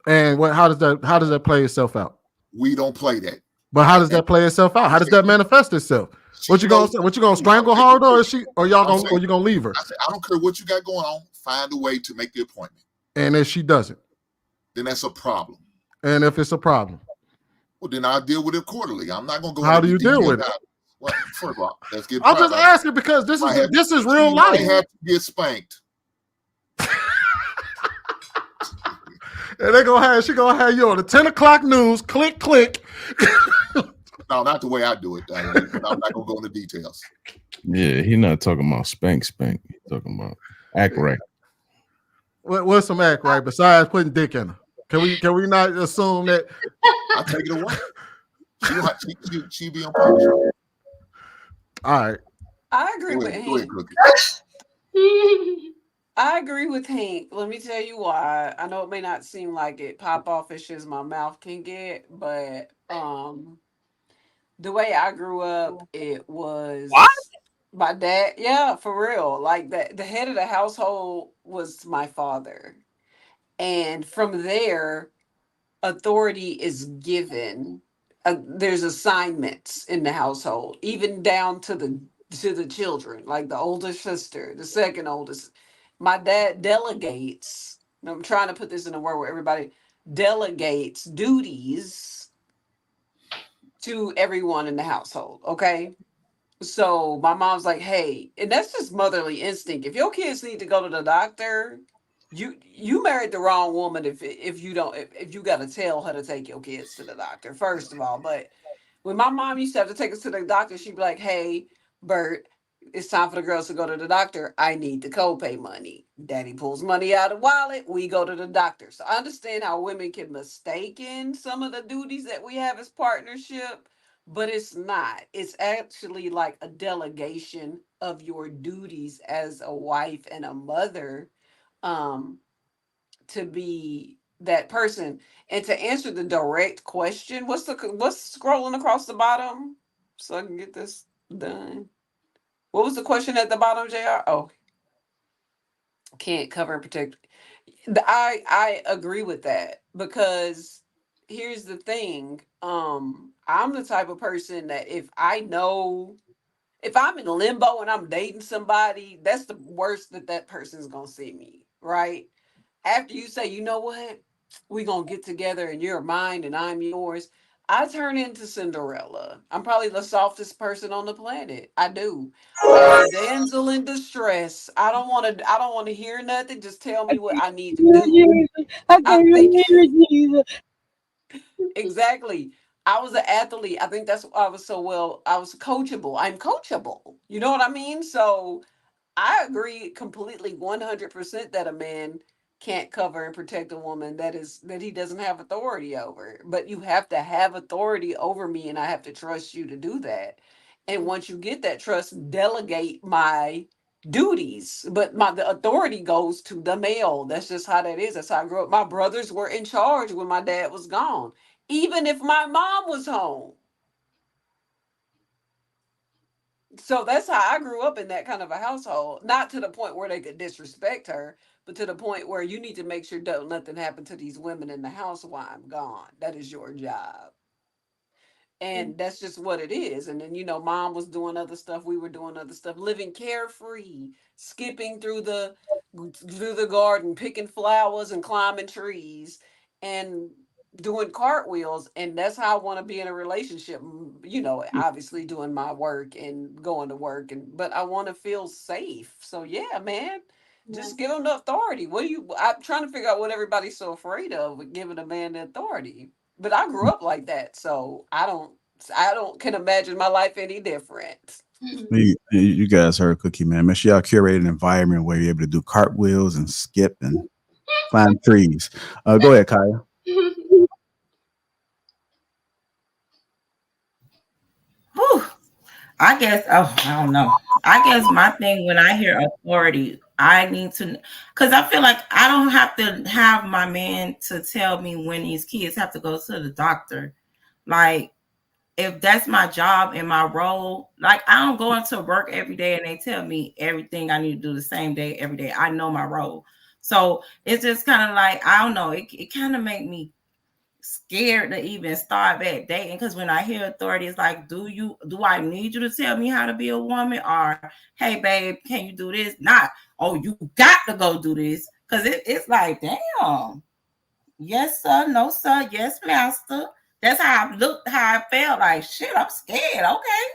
And how does that play itself out? We don't play that. But how does that play itself out? How does that manifest itself? What you gonna strangle her, or you gonna leave her? I don't care what you got going on. Find a way to make the appointment. And if she doesn't, then that's a problem. And if it's a problem, well, then I'll deal with it quarterly. I'm not gonna go. How do you deal with it? Well, first of all, let's get. I'm just asking because this is real life. I have to get spanked. And she gonna have you on the 10 o'clock news. Click. No, not the way I do it. I'm not gonna go into details. Yeah, he's not talking about spank. He's talking about act right. What's some act right besides putting dick in her? Can we not assume that? I'll take it away. She be on purpose. All right. I agree with Hank. I agree with Hank. Let me tell you why. I know it may not seem like it pop off as as my mouth can get, but the way I grew up, it was my dad. Yeah, for real. Like that, the head of the household was my father, and from there, authority is given. There's assignments in the household, even down to the children, like the oldest sister, the second oldest. My dad delegates. I'm trying to put this in a word where everybody delegates duties to everyone in the household. Okay. So my mom's like, hey, and that's just motherly instinct. If your kids need to go to the doctor, you married the wrong woman if you don't if you got to tell her to take your kids to the doctor, first of all. But when my mom used to have to take us to the doctor, she'd be like, hey, Bert, it's time for the girls to go to the doctor. I need the copay money. Daddy pulls money out of the wallet. We go to the doctor. So I understand how women can mistake in some of the duties that we have as partnership, but it's not. It's actually like a delegation of your duties as a wife and a mother, um, to be that person. And to answer the direct question, what's scrolling across the bottom so I can get this done? What was the question at the bottom, JR? Oh, can't cover and protect. I agree with that, because here's the thing. I'm the type of person that if I'm in limbo and I'm dating somebody, that's the worst that person's gonna see me, right? After you say, you know what, we gonna get together and you're mine and I'm yours, I turn into Cinderella. I'm probably the softest person on the planet. I do. I'm a damsel in distress. I don't want to hear nothing. Just tell me what I need to do. I I can't think believe it, Jesus. exactly. I was an athlete. I think that's why I was so well. I was coachable. I'm coachable. You know what I mean? So I agree completely 100% that a man can't cover and protect a woman that he doesn't have authority over. But you have to have authority over me and I have to trust you to do that. And once you get that trust, delegate my duties. But the authority goes to the male. That's just how that is. That's how I grew up. My brothers were in charge when my dad was gone. Even if my mom was home. So that's how I grew up in that kind of a household. Not to the point where they could disrespect her, but to the point where you need to make sure don't nothing happen to these women in the house while I'm gone. That is your job. And that's just what it is. And then, mom was doing other stuff, we were doing other stuff, living carefree, skipping through the garden, picking flowers and climbing trees and doing cartwheels. And that's how I want to be in a relationship. Obviously doing my work and going to work, but I want to feel safe. So yeah, man, just give them the authority. I'm trying to figure out what everybody's so afraid of with giving a man the authority. But I grew up like that, so I don't can imagine my life any different. You guys heard Cookie, man. Make sure y'all curate an environment where you're able to do cartwheels and skip and climb trees. Go ahead, Kaya. Whew. I guess, I don't know. I guess my thing when I hear authority, I need to, because I feel like I don't have to have my man to tell me when these kids have to go to the doctor. Like, if that's my job and my role, like I don't go into work every day and they tell me everything I need to do the same day every day. I know my role. So it's just kind of like, I don't know, it kind of make me scared to even start back dating, because when I hear authority, it's like, do I need you to tell me how to be a woman? Or hey babe, can you do this? Not, oh, you got to go do this. Because it's like, damn, yes sir, no sir, yes master. That's how I looked, how I felt. Like, shit, I'm scared. Okay.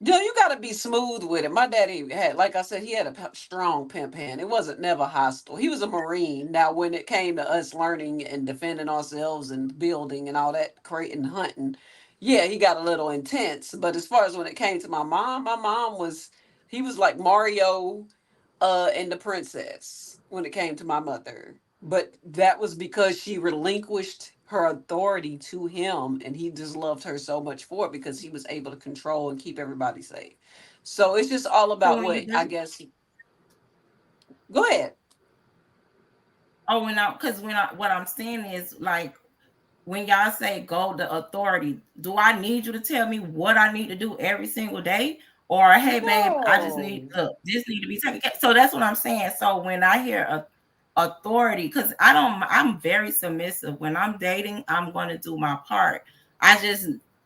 You got to be smooth with it. My daddy had, like I said, he had a strong pimp hand. It wasn't never hostile. He was a Marine. Now, when it came to us learning and defending ourselves and building and all that, creating hunting, yeah, he got a little intense. But as far as when it came to my mom he was like Mario and the princess when it came to my mother. But that was because she relinquished her authority to him, and he just loved her so much for it because he was able to control and keep everybody safe. So it's just all about what I guess. Go ahead. Oh, what I'm saying is, like, when y'all say go to authority, do I need you to tell me what I need to do every single day? Or hey babe, I just need this need to be taken care of. So that's what I'm saying. So when I hear authority, because I'm very submissive. When I'm dating, I'm going to do my part.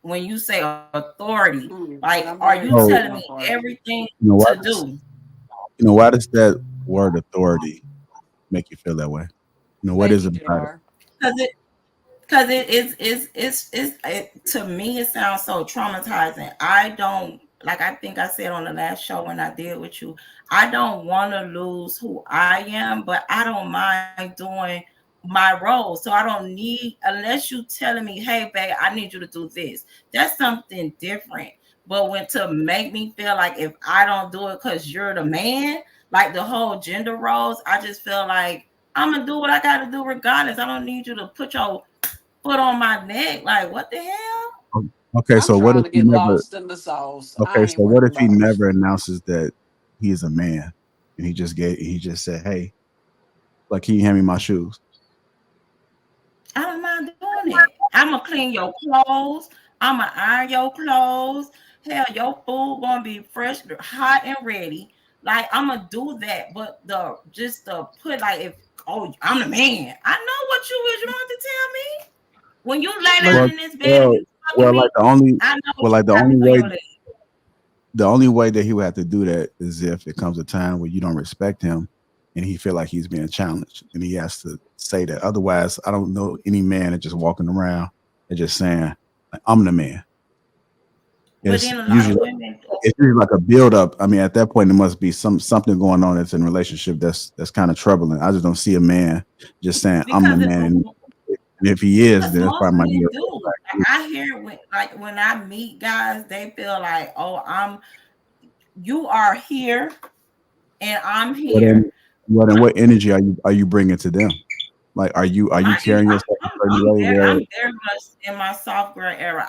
When you say authority, like, are you telling me everything to do? Why does that word authority make you feel that way? what is it about it? Because it to me it sounds so traumatizing. I don't, like I think I said on the last show when I did with you, I don't want to lose who I am, but I don't mind doing my role. So I don't need, unless you telling me, hey babe, I need you to do this. That's something different. But when to make me feel like if I don't do it because you're the man, like the whole gender roles, I just feel like I'm gonna do what I gotta do regardless. I don't need you to put your foot on my neck. Like, what the hell? Okay, so what if he never? Lost in the sauce. Okay, so what if he never announces that he is a man, and he just said, "Hey, like, can you hand me my shoes?" I don't mind doing it. I'm gonna clean your clothes. I'm gonna iron your clothes. Hell, your food gonna be fresh, hot, and ready. Like, I'm gonna do that. But the put like, if I'm the man, I know what you is. You don't have to tell me. When you lay down in this bed, the only way that he would have to do that is if it comes a time where you don't respect him and he feel like he's being challenged, and he has to say that. Otherwise, I don't know any man that just walking around and just saying, I'm the man. It's usually like a build up. I mean, at that point, there must be something going on that's in a relationship that's kind of troubling. I just don't see a man just saying, I'm the man. And if he is, then that's probably my deal. I hear when I meet guys, they feel like, oh, you are here and I'm here. What energy are you bringing to them? Like, are you carrying yourself a certain way? I'm very much in my soft girl era.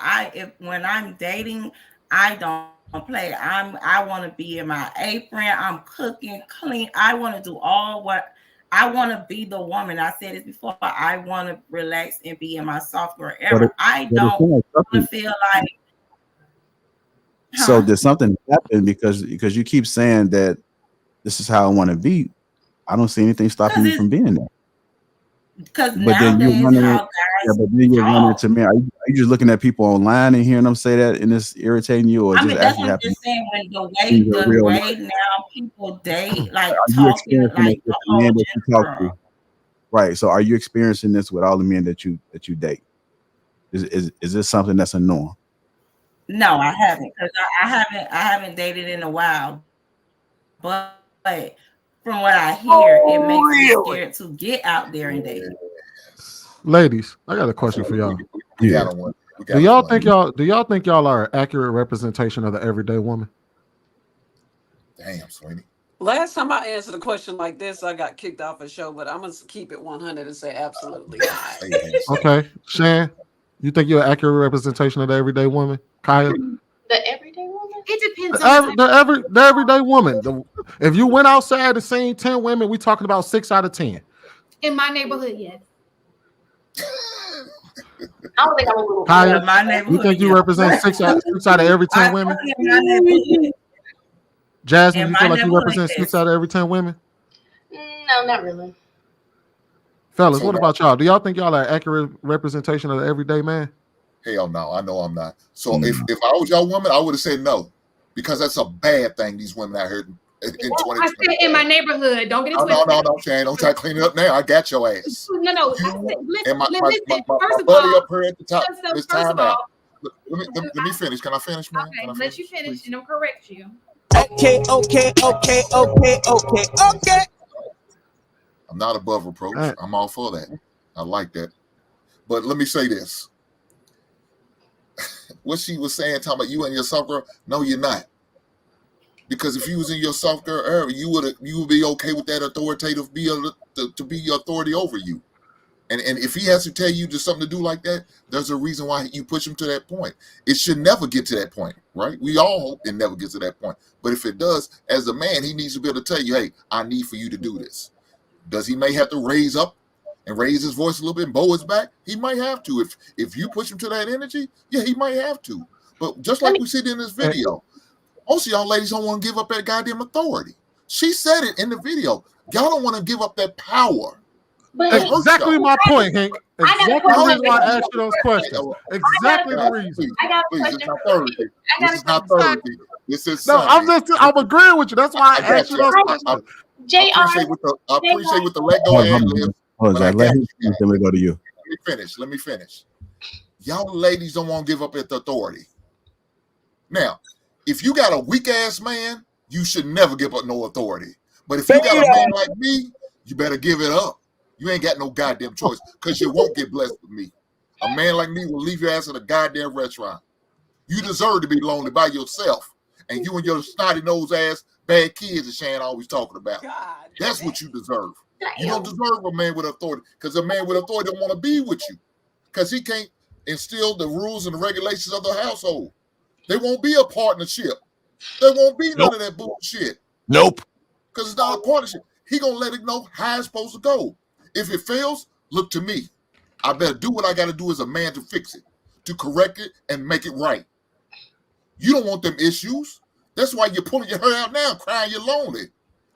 When I'm dating, I don't play. I want to be in my apron. I'm cooking, clean. I want to do all what I want to be the woman. I said this before. I want to relax and be in my soft girl era. I don't want to feel like. So did something happen because you keep saying that this is how I want to be? I don't see anything stopping you from being there. Because but then you're running to me. Are you just looking at people online and hearing them say that and it's irritating you, or I just mean, that's actually what I'm just saying. When the way now people date, like talking like the men that you talk to, right? So are you experiencing this with all the men that you date? Is this something that's a norm? No, I haven't, because I haven't dated in a while. But from what I hear, it makes me scared to get out there and date. Ladies, I got a question for y'all. Do y'all think y'all are an accurate representation of the everyday woman? Damn, Sweeney. Last time I answered a question like this, I got kicked off a show, but I'm gonna keep it 100 and say absolutely not. Okay, Shan, you think you're an accurate representation of the everyday woman? Kaya? The everyday woman? It depends the everyday woman. If you went outside and seen 10 women, we talking about 6 out of 10. In my neighborhood, yes. I don't think I'm a little. Kaya, my neighborhood, you think you represent 6 out of every 10 women? Jasmine, you feel like you represent 6 out of every 10 women? No, not really. Fellas, what about y'all? Do y'all think y'all are an accurate representation of the everyday man? Hell no, I know I'm not. So if I was your woman, I would have said no, because that's a bad thing. These women out here in 2020. I said in my neighborhood. Don't get it twisted. No, Shane, don't try to clean it up now. I got your ass. No. Listen, my first of buddy all, up here at the top. This time out. Let me finish. Can I finish, man? Okay, let you finish and I'll correct you. Okay. I'm not above reproach. I'm all for that. I like that. But let me say this. What she was saying, talking about you and your soft girl, no, you're not. Because if you was in your soft girl era, you would be okay with that authoritative to be your authority over you. And if he has to tell you just something to do like that, there's a reason why you push him to that point. It should never get to that point, right? We all hope it never gets to that point. But if it does, as a man, he needs to be able to tell you, hey, I need for you to do this. Does he may have to raise up and raise his voice a little bit and bow his back? He might have to. If you push him to that energy, yeah, he might have to. But just like we see in this video, most of y'all ladies don't want to give up that goddamn authority. She said it in the video. Y'all don't want to give up that power. Exactly my point, Hank. Exactly the reason why I asked you those questions. Exactly the reason. Please, it's not Thursday. This is not Thursday. This is Sunday. I'm agreeing with you. That's why I asked you those questions. I appreciate with the let go ad libs. Hold But on, I let got him finish, then we go to you. Let me finish. Y'all ladies don't want to give up its authority. Now, if you got a weak ass man, you should never give up no authority. But if you got a man like me, you better give it up. You ain't got no goddamn choice because you won't get blessed with me. A man like me will leave your ass in a goddamn restaurant. You deserve to be lonely by yourself. And you and your snotty nose ass bad kids that Shane always talking about. That's what you deserve. You don't deserve a man with authority because a man with authority don't want to be with you because he can't instill the rules and the regulations of the household. There won't be a partnership. There won't be none of that bullshit. Nope. Because it's not a partnership. He gonna let it know how it's supposed to go. If it fails, look to me. I better do what I got to do as a man to fix it, to correct it and make it right. You don't want them issues. That's why you're pulling your hair out now, crying you're lonely.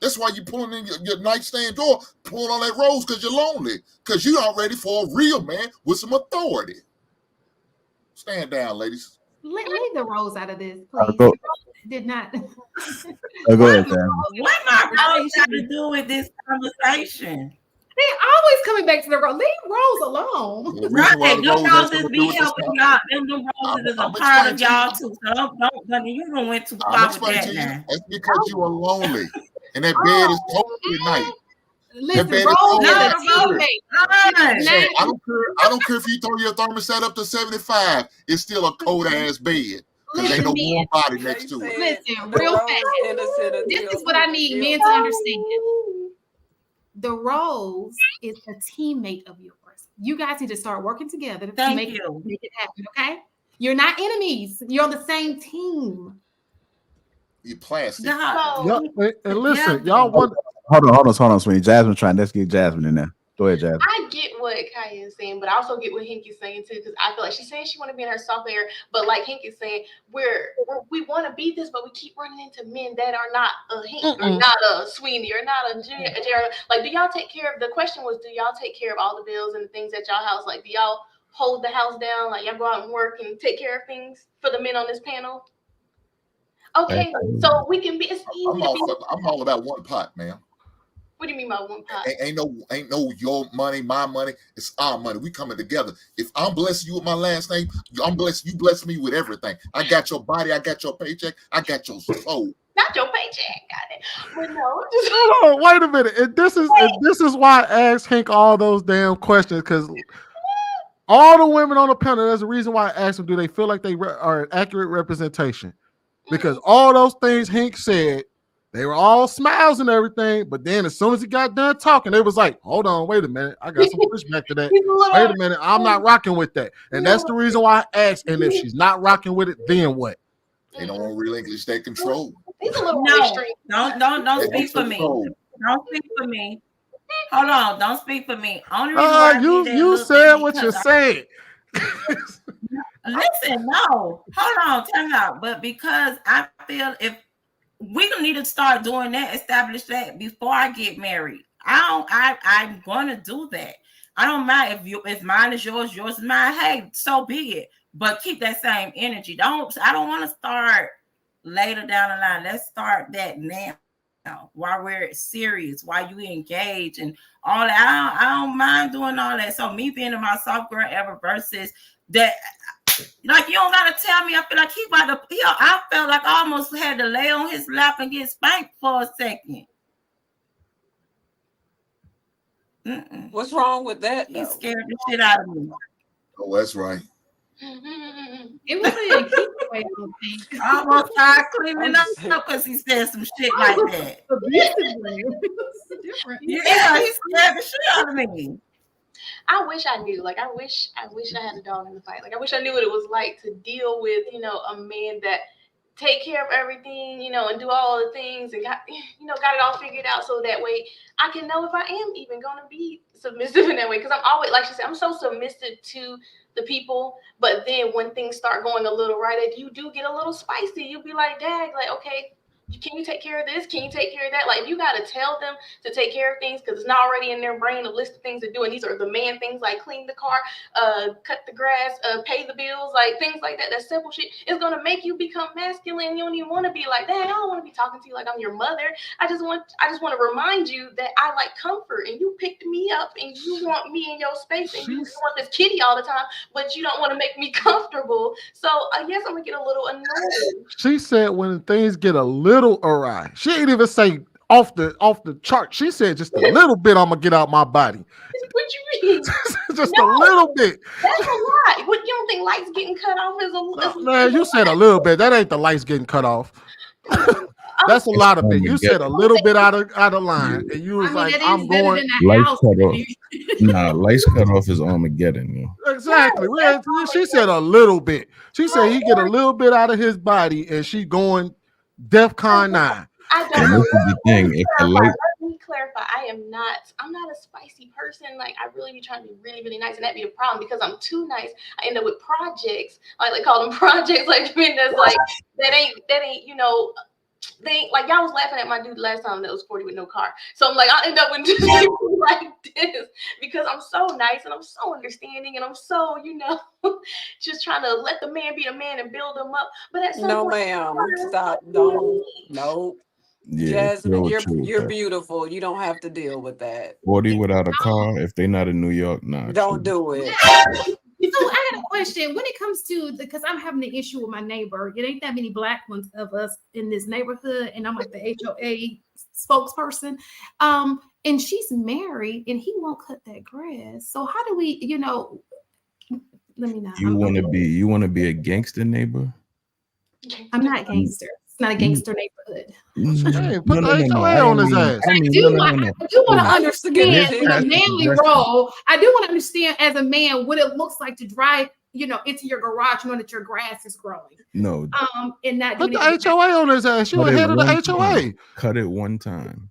That's why you're pulling in your nightstand drawer, pulling on that rose because you're lonely. Because you're not ready for a real man with some authority. Stand down, ladies. Leave the rose out of this, please. Go. Did not. Go ahead, Sam. What my rose got to do with this conversation? They're always coming back to the rose. Leave Rose alone. Right, them roses be helping y'all. Them roses is a part of y'all too. So don't you don't went too far with that now. That's because you are lonely. And that bed is cold at night. Listen, that bed Rose is is a teammate. I don't care if you throw your thermostat up to 75. It's still a cold ass bed. Because ain't no warm body next to it. Listen, real fast. This is what I need men to understand. The rose is a teammate of yours. You guys need to start working together to make it happen, okay? You're not enemies. You're on the same team. You plastic. And listen, y'all want. Hold on, Sweeney. Jasmine let's get Jasmine in there. Go ahead, Jasmine. I get what Kaya is saying, but I also get what Hinky's saying too, because I feel like she's saying she want to be in her soft air, but like Hinky's saying, we want to be this, but we keep running into men that are not a Hink or not a Sweeney or not a Jared. Like, do y'all take care of? The question was, do y'all take care of all the bills and the things at y'all house? Like, do y'all hold the house down? Like, y'all go out and work and take care of things for the men on this panel? Okay, so we can be. It's easy to be. I'm all about one pot, man. What do you mean by one pot? Ain't no your money, my money. It's our money. We coming together. If I'm blessing you with my last name, I'm blessed. You bless me with everything. I got your body. I got your paycheck. I got your soul. Not your paycheck. Got it. But no. Hold on, wait a minute. And this is why I asked Hank all those damn questions, because all the women on the panel, there's a reason why I asked them, do they feel like they are an accurate representation? Because all those things Hank said, they were all smiles and everything, but then as soon as he got done talking, it was like, hold on, wait a minute. I got some pushback to that. Wait a minute, I'm not rocking with that. And that's the reason why I asked. And if she's not rocking with it, then what? They don't want to relinquish their control. He's a little extreme. Don't speak for me. Don't speak for me. Hold on, don't speak for me. Only reason you said what you said. Listen, no, hold on, time out. But because I feel if we don't need to start doing that, establish that before I get married. I'm gonna do that. I don't mind if mine is yours, yours is mine. Hey, so be it. But keep that same energy. I don't want to start later down the line. Let's start that now. While we're serious, while you engage and all that. I don't mind doing all that. So me being in my soft girl ever versus that. Like, you don't gotta tell me. I feel like I felt like I almost had to lay on his lap and get spanked for a second. What's wrong with that? He scared the shit out of me. Oh, that's right. It wasn't a cute way, I don't think. I almost started cleaning up because he said some shit like that. Yeah, he scared the shit out of me. I wish I knew. Like, I wish I had a dog in the fight. Like, I wish I knew what it was like to deal with, a man that take care of everything, and do all the things and got it all figured out. So that way I can know if I am even going to be submissive in that way. Because I'm always, like she said, I'm so submissive to the people. But then when things start going a little right, you do get a little spicy. You'll be like, Dad, like, okay, can you take care of this? Can you take care of that? Like, you got to tell them to take care of things because it's not already in their brain a list of things to do. And these are the man things like clean the car, cut the grass, pay the bills, like things like that. That simple shit is going to make you become masculine. You don't even want to be like that. I don't want to be talking to you like I'm your mother. I just want to remind you that I like comfort and you picked me up and you want me in your space and you want this kitty all the time, but you don't want to make me comfortable. So I guess I'm going to get a little annoyed. She said when things get a little awry. She ain't even say off the chart. She said just a little bit. I'm gonna get out my body. What you mean? Just a little bit. That's a lot. What, you don't think lights getting cut off is a Man, you said a little bit. That ain't the lights getting cut off. That's a lot of it. You said a little bit out of line, and you was like, "I'm going." Lights cut off. Nah, lights cut off is Armageddon. Yo. Exactly. She said a little bit. She said he get a little bit out of his body, and she going DEFCON 9. I don't know. This is the thing. If the light, Let me clarify. I'm not a spicy person. Like, I really be trying to be really, really nice, and that'd be a problem because I'm too nice. I end up with projects. Like, they call them projects. Like, I mean, that's like that ain't you know. They ain't, like, y'all was laughing at my dude last time that was 40 with no car. So I'm like, I end up with just people like this because I'm so nice and I'm so understanding and I'm so, just trying to let the man be the man and build him up. But at some No, point, ma'am. Stop. Don't. No. yeah, Jasmine, you're true, beautiful. You don't have to deal with that. 40 without a car, if they not in New York, nah. Don't do it. So I got a question. When it comes to because I'm having an issue with my neighbor, it ain't that many black ones of us in this neighborhood, and I'm like the HOA spokesperson. And she's married, and he won't cut that grass. So how do we, let me know. You want to be a gangster neighbor? I'm not gangster. It's not a gangster neighborhood. Hey, put the HOA on his ass. I do want to understand in a manly role. I do want to understand as a man what it looks like to drive, into your garage, knowing that your grass is growing. No. And not put the HOA on his ass. You ahead of the HOA. Cut it one time.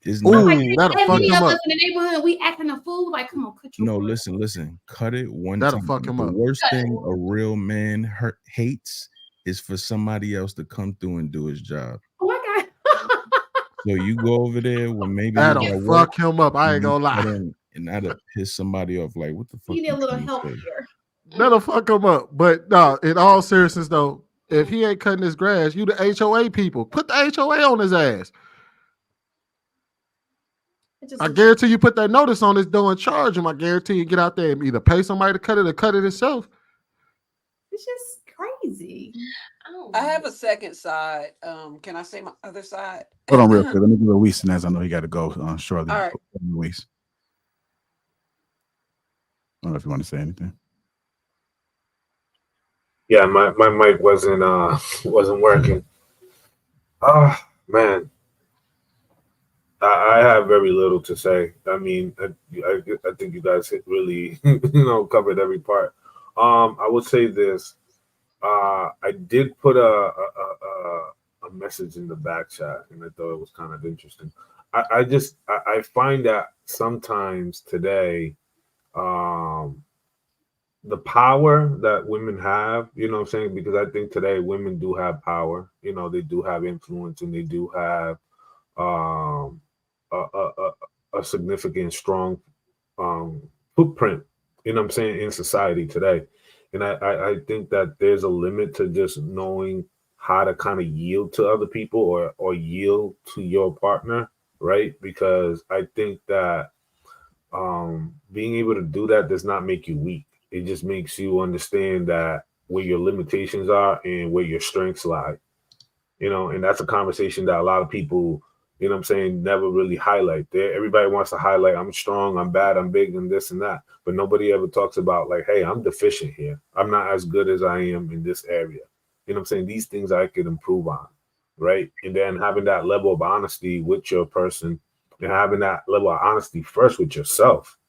That'll fuck him up. In the neighborhood, we acting a fool. Like, come on, cut your. No, listen. Cut it one That'll time. fuck him up. The worst thing a real man hates is for somebody else to come through and do his job. Oh my God. So you go over there when maybe that'll fuck him up. I ain't gonna lie. And that'll piss somebody off. Like, what the fuck? You need a little help here. That'll fuck him up. But no, in all seriousness though, if he ain't cutting his grass, you the HOA people. Put the HOA on his ass. I guarantee you put that notice on his door and charge him. I guarantee you get out there and either pay somebody to cut it or cut it himself. It's just crazy. I have a second side. Can I say my other side? Hold on real quick. Let me give Luis, and as I know he got to go shortly. All right. Luis. I don't know if you want to say anything. Yeah, my mic wasn't working. Man. I have very little to say. I mean, I think you guys really, covered every part. I would say this. I did put a message in the back chat, and I thought it was kind of interesting. I find that sometimes today, the power that women have, you know what I'm saying? Because I think today women do have power. They do have influence, and they do have a significant, strong footprint, you know what I'm saying, in society today. And I think that there's a limit to just knowing how to kind of yield to other people or yield to your partner, right? Because I think that being able to do that does not make you weak. It just makes you understand that where your limitations are and where your strengths lie, and that's a conversation that a lot of people, you know what I'm saying, never really highlight. Everybody wants to highlight, I'm strong, I'm bad, I'm big, and this and that. But nobody ever talks about, like, hey, I'm deficient here. I'm not as good as I am in this area. You know what I'm saying? These things I could improve on, right? And then having that level of honesty with your person and having that level of honesty first with yourself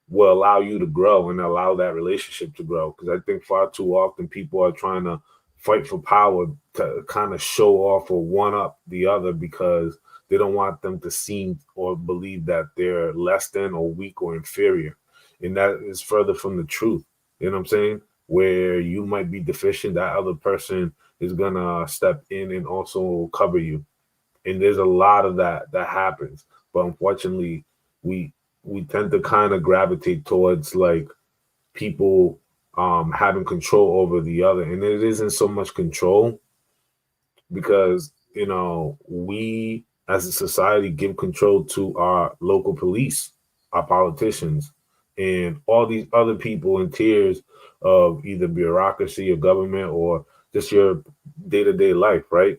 will allow you to grow and allow that relationship to grow. Because I think far too often people are trying to fight for power to kind of show off or one up the other because they don't want them to seem or believe that they're less than or weak or inferior. And that is further from the truth. You know what I'm saying? Where you might be deficient, that other person is going to step in and also cover you. And there's a lot of that happens. But unfortunately, we tend to kind of gravitate towards like people having control over the other. And it isn't so much control because, you know, we as a society give control to our local police, our politicians, and all these other people in tiers of either bureaucracy or government or just your day-to-day life, right?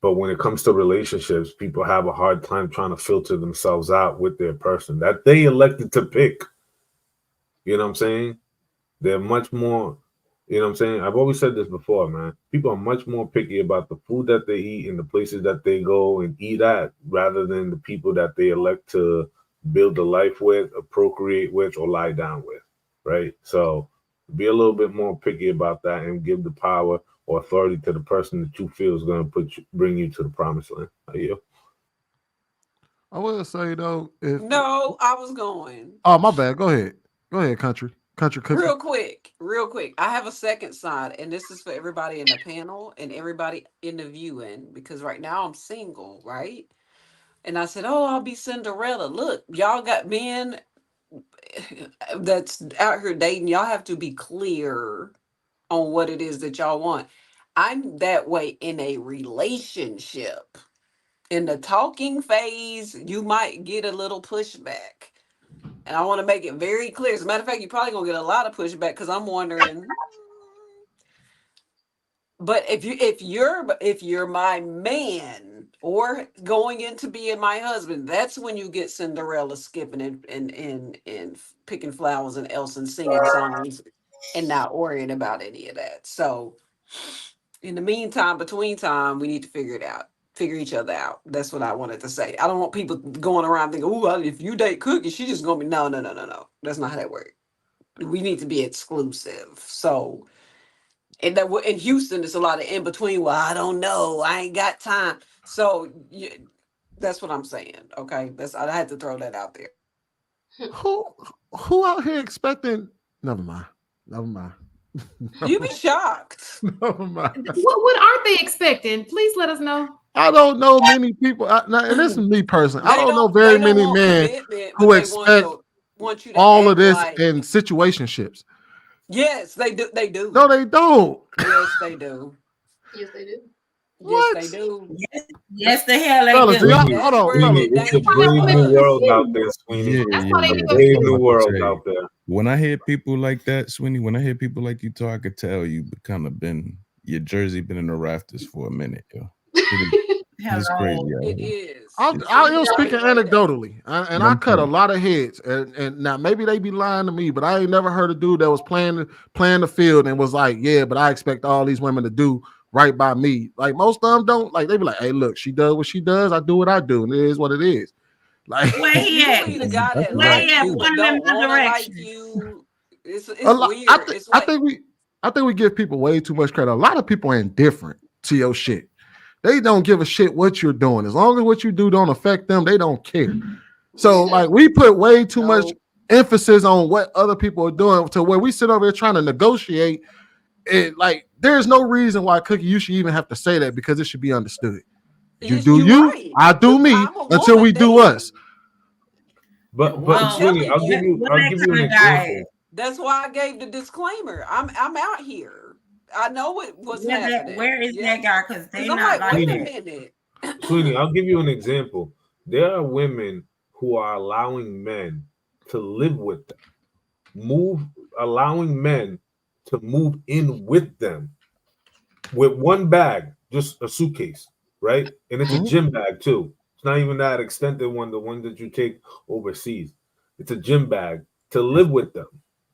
But when it comes to relationships, people have a hard time trying to filter themselves out with their person that they elected to pick. You know what I'm saying? They're much more, you know what I'm saying? I've always said this before, man. People are much more picky about the food that they eat and the places that they go and eat at rather than the people that they elect to build a life with, or procreate with, or lie down with, right? So be a little bit more picky about that and give the power or authority to the person that you feel is going to bring you to the promised land. Are you? I will say though, if No, I was going. oh my bad, go ahead, country cookie. Real quick. I have a second side, and this is for everybody in the panel and everybody in the viewing, because right now I'm single, right? And I said, oh, I'll be Cinderella. Look, y'all got men that's out here dating. Y'all have to be clear on what it is that y'all want. I'm that way in a relationship. In the talking phase, you might get a little pushback. And I want to make it very clear. As a matter of fact, you're probably gonna get a lot of pushback because I'm wondering. But if you're my man or going into being my husband, that's when you get Cinderella skipping and picking flowers and Elsa singing songs and not worrying about any of that. So in the meantime, between time, we need to figure each other out. That's what I wanted to say. I don't want people going around thinking, "Oh, if you date Cookie, she's just gonna be." No. That's not how that works. We need to be exclusive. So, and that in Houston, there's a lot of in between. Well, I don't know. I ain't got time. So, that's what I'm saying. Okay, I had to throw that out there. Who out here expecting? Never mind. You'd be shocked. Never mind. What aren't they expecting? Please let us know. I don't know many people, and this is me personally. I don't know very many men who expect all of this in situationships. Yes, they do. They do. No, they don't. Yes, they do. Yes, they do. What? Yes, they do. Yes, the hell they Fellas, do. hold on. Sweeney, it's a brave new world out there, Sweeney. Brave new world out there. When I hear people like that, Sweeney, when I hear people like you talk, I could tell you kind of your jersey been in the rafters for a minute, yo. It's crazy. It is. I'm speaking anecdotally, and I cut a lot of heads. And now maybe they be lying to me, but I ain't never heard a dude that was playing the field and was like, "Yeah, but I expect all these women to do right by me." Like most of them don't. Like they be like, "Hey, look, she does what she does. I do what I do, and it is what it is." Like where he at? The guy that where he at? Point him in don't the like direction. you. It's weird. I think we give people way too much credit. A lot of people are indifferent to your shit. They don't give a shit what you're doing. As long as what you do don't affect them, they don't care. So like we put way too much emphasis on what other people are doing to where we sit over here trying to negotiate. It like there's no reason why Cookie you should even have to say that because it should be understood. You do you, right. I do me until we do us. But Sweeney, I'll give you an example. That's why I gave the disclaimer. I'm out here. I know what's happening. Where is that guy? Because they're not like, wait a minute. Sweeney, I'll give you an example. There are women who are allowing men to live with them, allowing men to move in with them with one bag, just a suitcase, right? And it's a gym bag too. It's not even that extended one, the one that you take overseas. It's a gym bag to live with them,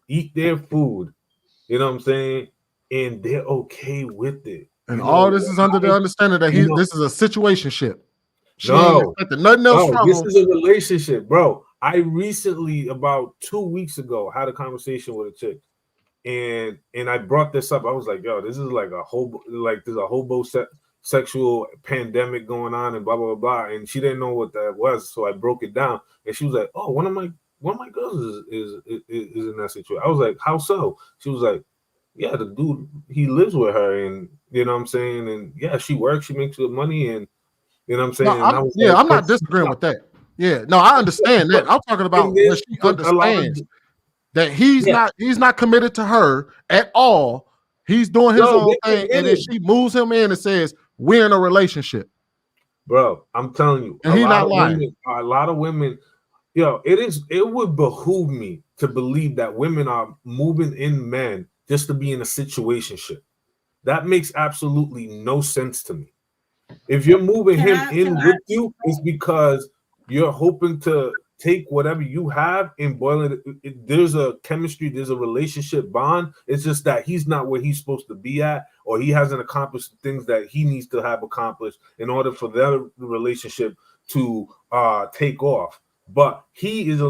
eat their food. You know what I'm saying? And they're okay with it. And all this is under the understanding that this is a situationship. Nothing else from this is a relationship, bro. I recently, about 2 weeks ago, had a conversation with a chick, and I brought this up. I was like, "Yo, this is like there's a hobo sexual pandemic going on, and blah blah blah." And she didn't know what that was, so I broke it down, and she was like, "Oh, one of my girls is in that situation." I was like, "How so?" She was like, yeah, the dude, he lives with her, and you know what I'm saying, and yeah, she works, she makes good money, and you know what I'm saying. No, And I was like, I'm not disagreeing with that. Yeah, no, I understand that. I'm talking about when she a lot of understands that he's not committed to her at all. He's doing his own thing, and then she moves him in and says, "We're in a relationship." Bro, I'm telling you, and he's not lying. A lot of women, yo, it would behoove me to believe that women are moving in men just to be in a situationship. That makes absolutely no sense to me. If you're moving him in with you, it's because you're hoping to take whatever you have and boil it. There's a chemistry, there's a relationship bond. It's just that he's not where he's supposed to be at, or he hasn't accomplished the things that he needs to have accomplished in order for that relationship to take off. But she is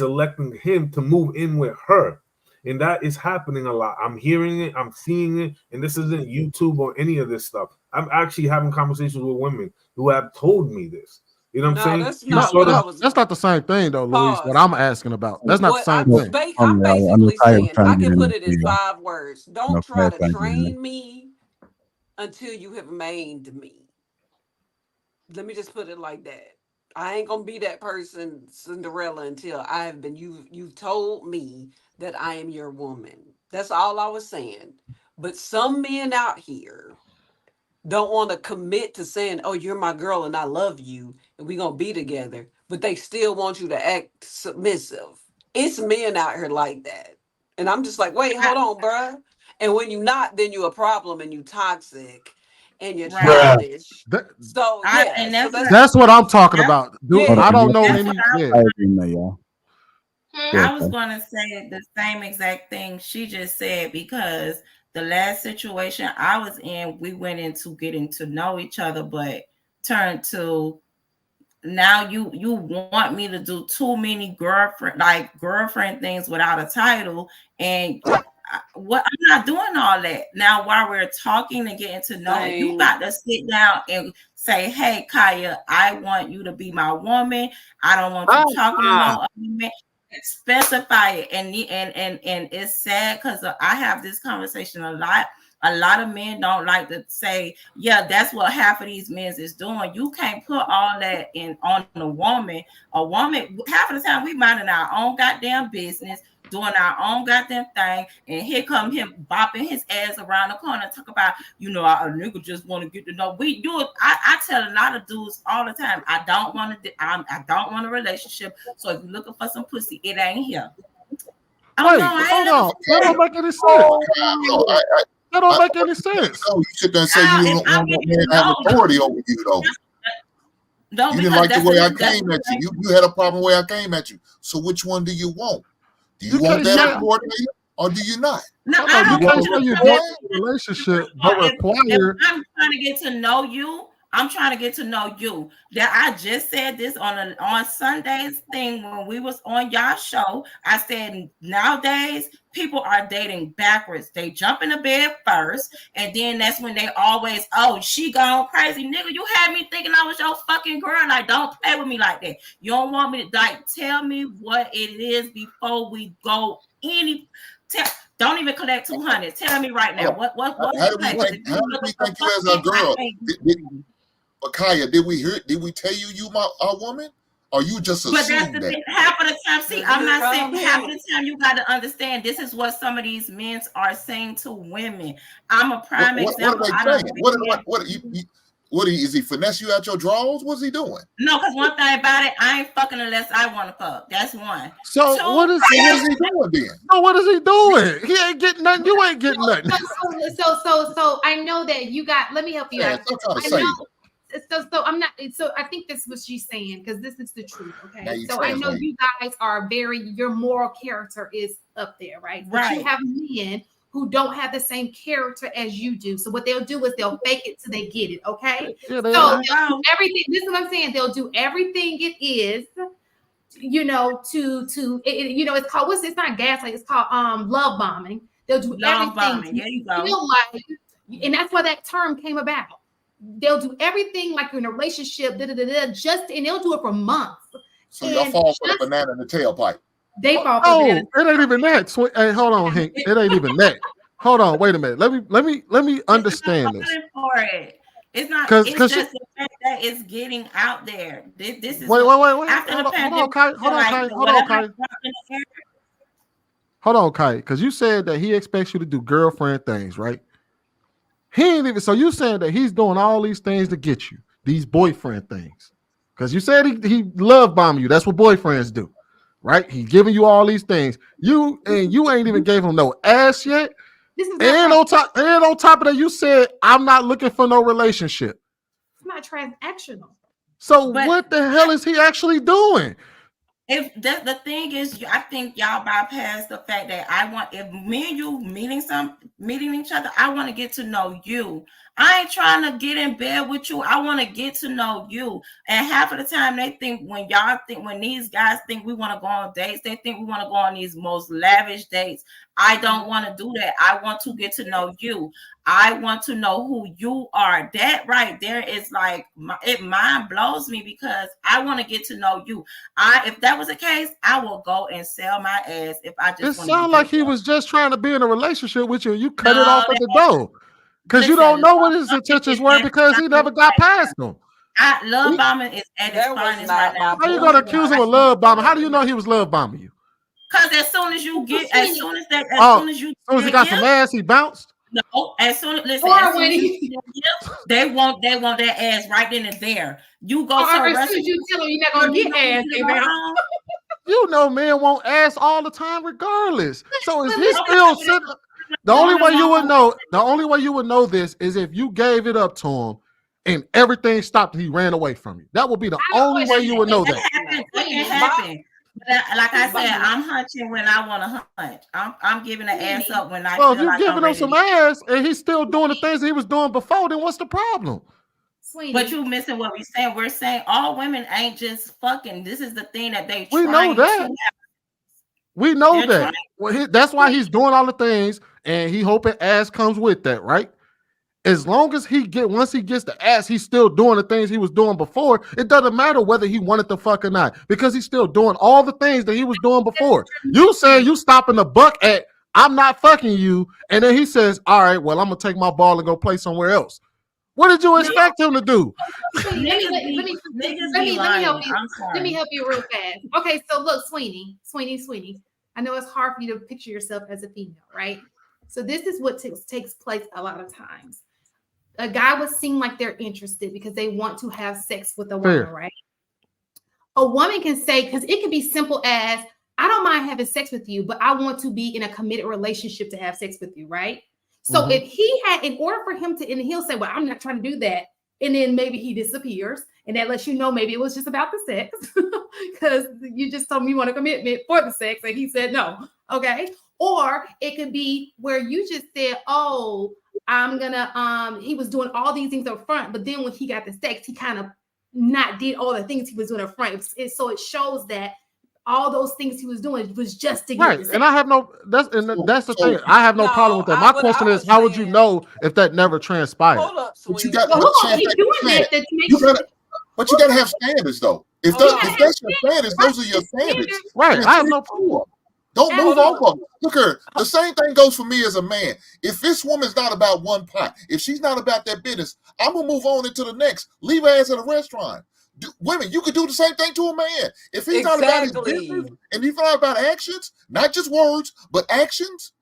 electing him to move in with her. And that is happening a lot. I'm hearing it, I'm seeing it, and this isn't YouTube or any of this stuff. I'm actually having conversations with women who have told me this. You know what I'm saying? That's not what I was. That's not the same thing, though, Luis. What I'm asking about. That's not the same thing. I'm basically saying, I can put it in 5 words. Don't try to train me until you have maimed me. Let me just put it like that. I ain't gonna be that person, Cinderella, until I have been. You've told me that I am your woman. That's all I was saying. But some men out here don't want to commit to saying, "Oh, you're my girl and I love you and we're gonna be together," but they still want you to act submissive. It's men out here like that, and I'm just like, wait, hold on, bruh. And when you're not, then you're a problem and you toxic and you're childish. So yeah, that's what I'm talking about. Dude, I don't know any. I was going to say the same exact thing she just said, because the last situation I was in, we went into getting to know each other, but turned to now you want me to do too many girlfriend things without a title, and what I'm not doing all that. Now while we're talking and getting to know, you got to sit down and say, "Hey, Kaya, I want you to be my woman. I don't want you talking to no other man." Specify it. And it's sad because I have this conversation a lot. A lot of men don't like to say, yeah, that's what half of these men is doing. You can't put all that on a woman. A woman, half of the time we minding our own goddamn business, doing our own goddamn thing, and here come him bopping his ass around the corner, talk about, a nigga just want to get to know. We do it. I tell a lot of dudes all the time, I don't want a relationship. So if you're looking for some pussy, it ain't here. Wait, hold on. That don't make any sense. That don't make any sense. No, you sit there and say you don't want that man to have authority over you, though. No, you didn't like the way I came at you. You had a problem the way I came at you. So which one do you want? Do you want that authority or do you not? No, you can't say you want a relationship, but require. I'm trying to get to know you. I'm trying to get to know you. That I just said this on Sunday's thing when we was on y'all show. I said nowadays people are dating backwards. They jump in the bed first, and then that's when they always, oh, she gone crazy, nigga. You had me thinking I was your fucking girl. Like, don't play with me like that. You don't want me to tell me what it is before we go any. Don't even collect 200. Tell me right now. What? How do we think you as a girl? But Kaya, did we tell you our woman? Or you just assumed that? But that's half of the time. See, I'm not saying half of the time. You got to understand. This is what some of these men are saying to women. I'm a prime example. What is he finesse you out your drawers? What's he doing? No, because one thing about it, I ain't fucking unless I want to fuck. That's one. So what is he doing then? No, what is he doing? He ain't getting nothing. You ain't getting nothing. So I know that you got. Let me help you out. I know. So I'm not. So I think that's what she's saying, because this is the truth. Okay. So I know you guys are your moral character is up there, right? But you have men who don't have the same character as you do. So what they'll do is they'll fake it till they get it. Okay. So they'll do everything. This is what I'm saying. They'll do everything it is, to it's called it's not gaslighting. It's called love bombing. They'll do everything. Bombing. There you go. And that's why that term came about. They'll do everything like you're in a relationship, and they'll do it for months. So y'all fall for the banana in the tailpipe. They fall for Oh, that. it ain't even that. Hey, hold on, Hank. It ain't even that. Hold on, wait a minute. Let me understand this. For it. It's not. 'Cause It's she- just the fact that it's getting out there. This is Wait. after Hold the on, pandemic. Kai. Hold on, Kai. Hold on, Kai. Because you said that he expects you to do girlfriend things, right? He ain't even. So you saying that he's doing all these things to get you, these boyfriend things? Because you said he love bomb you. That's what boyfriends do, right? He's giving you all these things. You ain't even gave him no ass yet. This is And on top of that, you said I'm not looking for no relationship. It's not transactional. So what the hell is he actually doing? If the thing is, I think y'all bypass the fact that if me and you meeting each other, I want to get to know you. I ain't trying to get in bed with you. I want to get to know you. And half of the time they think when these guys think we want to go on dates, they think we want to go on these most lavish dates. I don't want to do that. I want to get to know you. I want to know who you are. That right there is like, it mind blows me because I want to get to know you. If that was the case, I will go and sell my ass if I just. It sounds like he was just trying to be in a relationship with you. You cut it off at the door because you Listen, don't know what his intentions were because he never got past them. Love bombing is at its finest right now. How you gonna accuse him of love bombing? How do you know he was love bombing you? Because as soon as you get, as soon as he got some ass, he bounced. No, as soon as they want that ass right then and there. You go to a as soon as you tell them you're not gonna get ass, they bounce. You know, men want ass all the time, regardless. So is he still sitting? The only way you would know this is if you gave it up to him and everything stopped and he ran away from you. That would be the only way you would know that. That can happen. Like I said, I'm hunching when I want to hunt. I'm giving an ass up when I. Well, if you're giving him some ass and he's still doing the things he was doing before, then what's the problem? Sweetie. But you missing what we're saying. We're saying all women ain't just fucking. This is the thing that they. We know that. We know that. Well, that's why he's doing all the things, and he hoping ass comes with that, right? As long as once he gets the ass, he's still doing the things he was doing before. It doesn't matter whether he wanted to fuck or not, because he's still doing all the things that he was doing before. You saying you stopping the buck at I'm not fucking you, and then he says, all right, well, I'm gonna take my ball and go play somewhere else. What did you expect him to do? Let me help you real fast. Okay, so look, Sweeney. I know it's hard for you to picture yourself as a female, right? So this is what takes place a lot of times. A guy would seem like they're interested because they want to have sex with a woman, right? A woman can say, because it can be simple as, I don't mind having sex with you, but I want to be in a committed relationship to have sex with you, right? So if he had, in order for him to, and he'll say, well, I'm not trying to do that. And then maybe he disappears. And that lets you know maybe it was just about the sex because you just told me you want a commitment for the sex. And he said no. Okay. Or it could be where you just said, oh, I'm gonna, he was doing all these things up front, but then when he got the sex, he kind of not did all the things he was doing up front. So it shows that all those things he was doing was just to get the sex. And I have that's the thing. I have no problem with that. My question is, how would you know if that never transpired? Hold up, but you got but you got to have standards though. If that's your standards, those are your standards. Right. I have no problem. Don't move off of them. Look here, the same thing goes for me as a man. If this woman's not about one pot, if she's not about that business, I'm gonna move on into the next. Leave her ass at a restaurant. Women, you could do the same thing to a man. If he's not about his business and he's not about actions, not just words, but actions,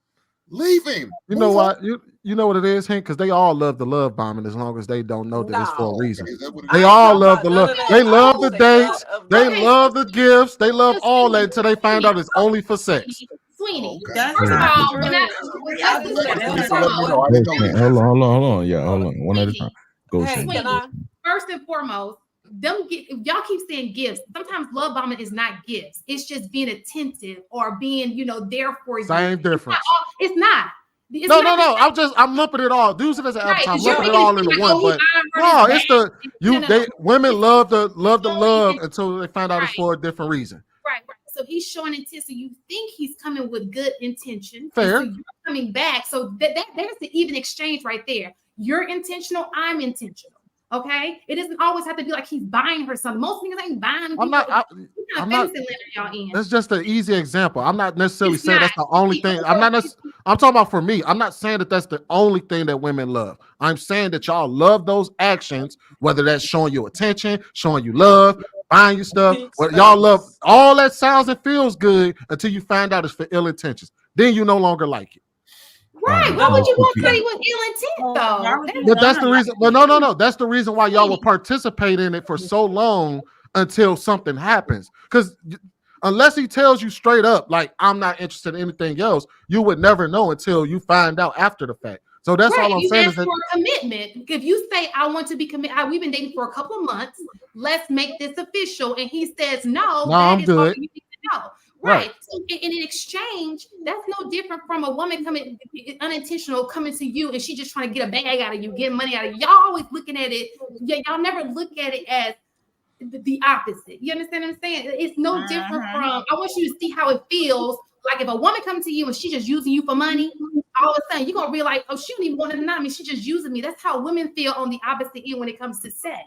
leave him. You know what? You know what it is, Hank? Because they all love the love bombing as long as they don't know that it's for a reason. They all love the love. They love the dates. They love the gifts. They love all that until they find out it's only for sex. Sweeney, Hold on. Yeah, hold on. One at a time. Go, Sweeney, first and foremost, y'all keep saying gifts. Sometimes love bombing is not gifts. It's just being attentive or being, there for you. Same difference. It's not. No. I'm lumping it all. Use it as an avatar. I'm lumping it all into one. But no, it's women love the love until they find out it's for a different reason. Right. So he's showing intent. So you think he's coming with good intention. Fair. So you're coming back. So there's the even exchange right there. You're intentional. I'm intentional. Okay, it doesn't always have to be like he's buying her something. Most niggas ain't buying. I'm not. That's just an easy example. I'm not necessarily saying that's the only thing. I'm talking about for me. I'm not saying that that's the only thing that women love. I'm saying that y'all love those actions, whether that's showing you attention, showing you love, buying you stuff. What y'all love, all that sounds and feels good until you find out it's for ill intentions. Then you no longer like it. Right. Why would you want somebody with ill intent though? But that's the reason. But no. That's the reason why y'all will participate in it for so long until something happens. Because unless he tells you straight up, like, I'm not interested in anything else, you would never know until you find out after the fact. So that's all I'm saying. Ask for a commitment. If you say, I want to be committed, we've been dating for a couple of months, let's make this official. And he says, no, I'm good. All you need to know. Right. So in exchange, that's no different from a woman coming unintentional coming to you and she just trying to get a bag out of you, get money out of you. Y'all always looking at it. Y'all never look at it as the opposite. You understand what I'm saying? It's no different from, I want you to see how it feels. Like if a woman comes to you and she's just using you for money, all of a sudden you're going to realize, oh, she don't even want to deny me. She's just using me. That's how women feel on the opposite end when it comes to sex.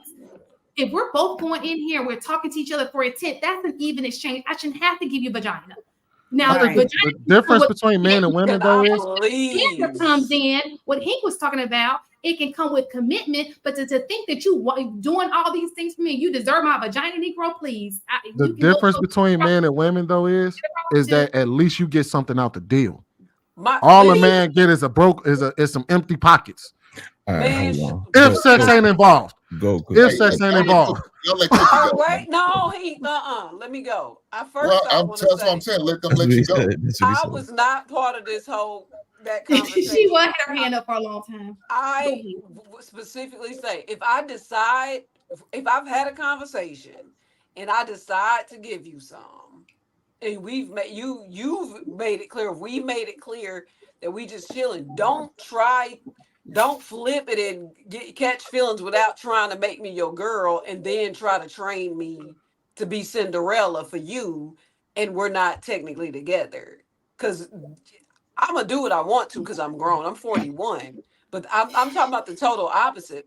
If we're both going in here, we're talking to each other for intent, that's an even exchange. I shouldn't have to give you vagina. Now, the difference between men and women, though, is comes in what Hank was talking about. It can come with commitment, but to think that you doing all these things for me, you deserve my vagina, Negro, please. The difference between men and women, though, is that at least you get something out the deal. All a man get is some empty pockets. If sex ain't involved. If sex ain't involved. Wait, no, let me go. That's what I'm saying. Let them let you go. I was not part of this whole conversation. She had her hand up for a long time. I specifically say, if I've had a conversation and I decide to give you some, and you've made it clear, we've made it clear that we just chilling. Don't flip it and catch feelings without trying to make me your girl and then try to train me to be Cinderella for you, and we're not technically together. Because I'm going to do what I want to because I'm grown. I'm 41. But I'm talking about the total opposite.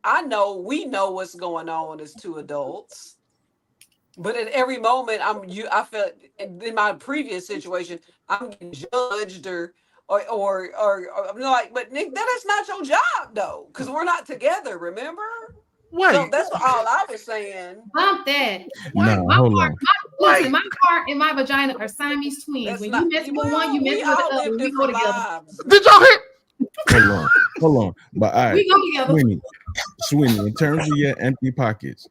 We know what's going on as two adults. But at every moment, I felt in my previous situation, I'm getting judged or I'm like, but Nick, that is not your job though, because we're not together. Remember? Wait. So that's all I was saying. Bump that. No, hold on. Listen, my heart and my vagina are Siamese twins. When you mess with one, you mess with the other. We go together. Did y'all hit? Hold on. But all right, we go together. Sweeney, in terms of your empty pockets,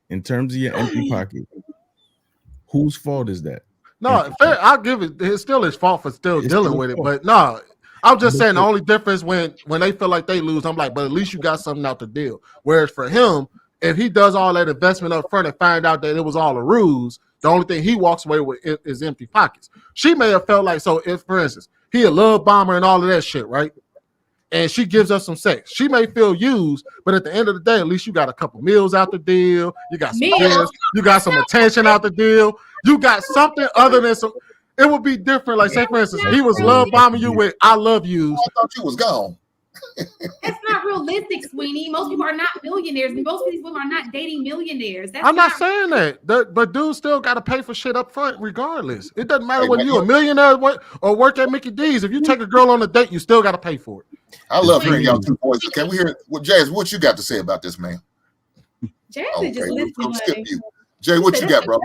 whose fault is that? No, fair, I'll give it. It's still his fault for still dealing with it. But no, I'm just saying the only difference when they feel like they lose, I'm like, but at least you got something out the deal. Whereas for him, if he does all that investment up front and find out that it was all a ruse, the only thing he walks away with is empty pockets. She may have felt like, so if, for instance, he a love bomber and all of that shit, right? And she gives us some sex. She may feel used, but at the end of the day, at least you got a couple meals out the deal. You got some gifts. You got some attention out the deal. You got something other than some. It would be different. Like, say, for instance, he was love bombing you with "I love you." I thought you was gone. That's not realistic, Sweeney. Most people are not millionaires. Most of these women are not dating millionaires. I'm not saying that, but dudes still got to pay for shit up front regardless. It doesn't matter whether you're a millionaire or work at Mickey D's. If you take a girl on a date, you still got to pay for it. I love hearing y'all two boys. Can we hear Jazz? What you got to say about this, man? Jazz is just listening. Skip you. Jay, what you got, bro?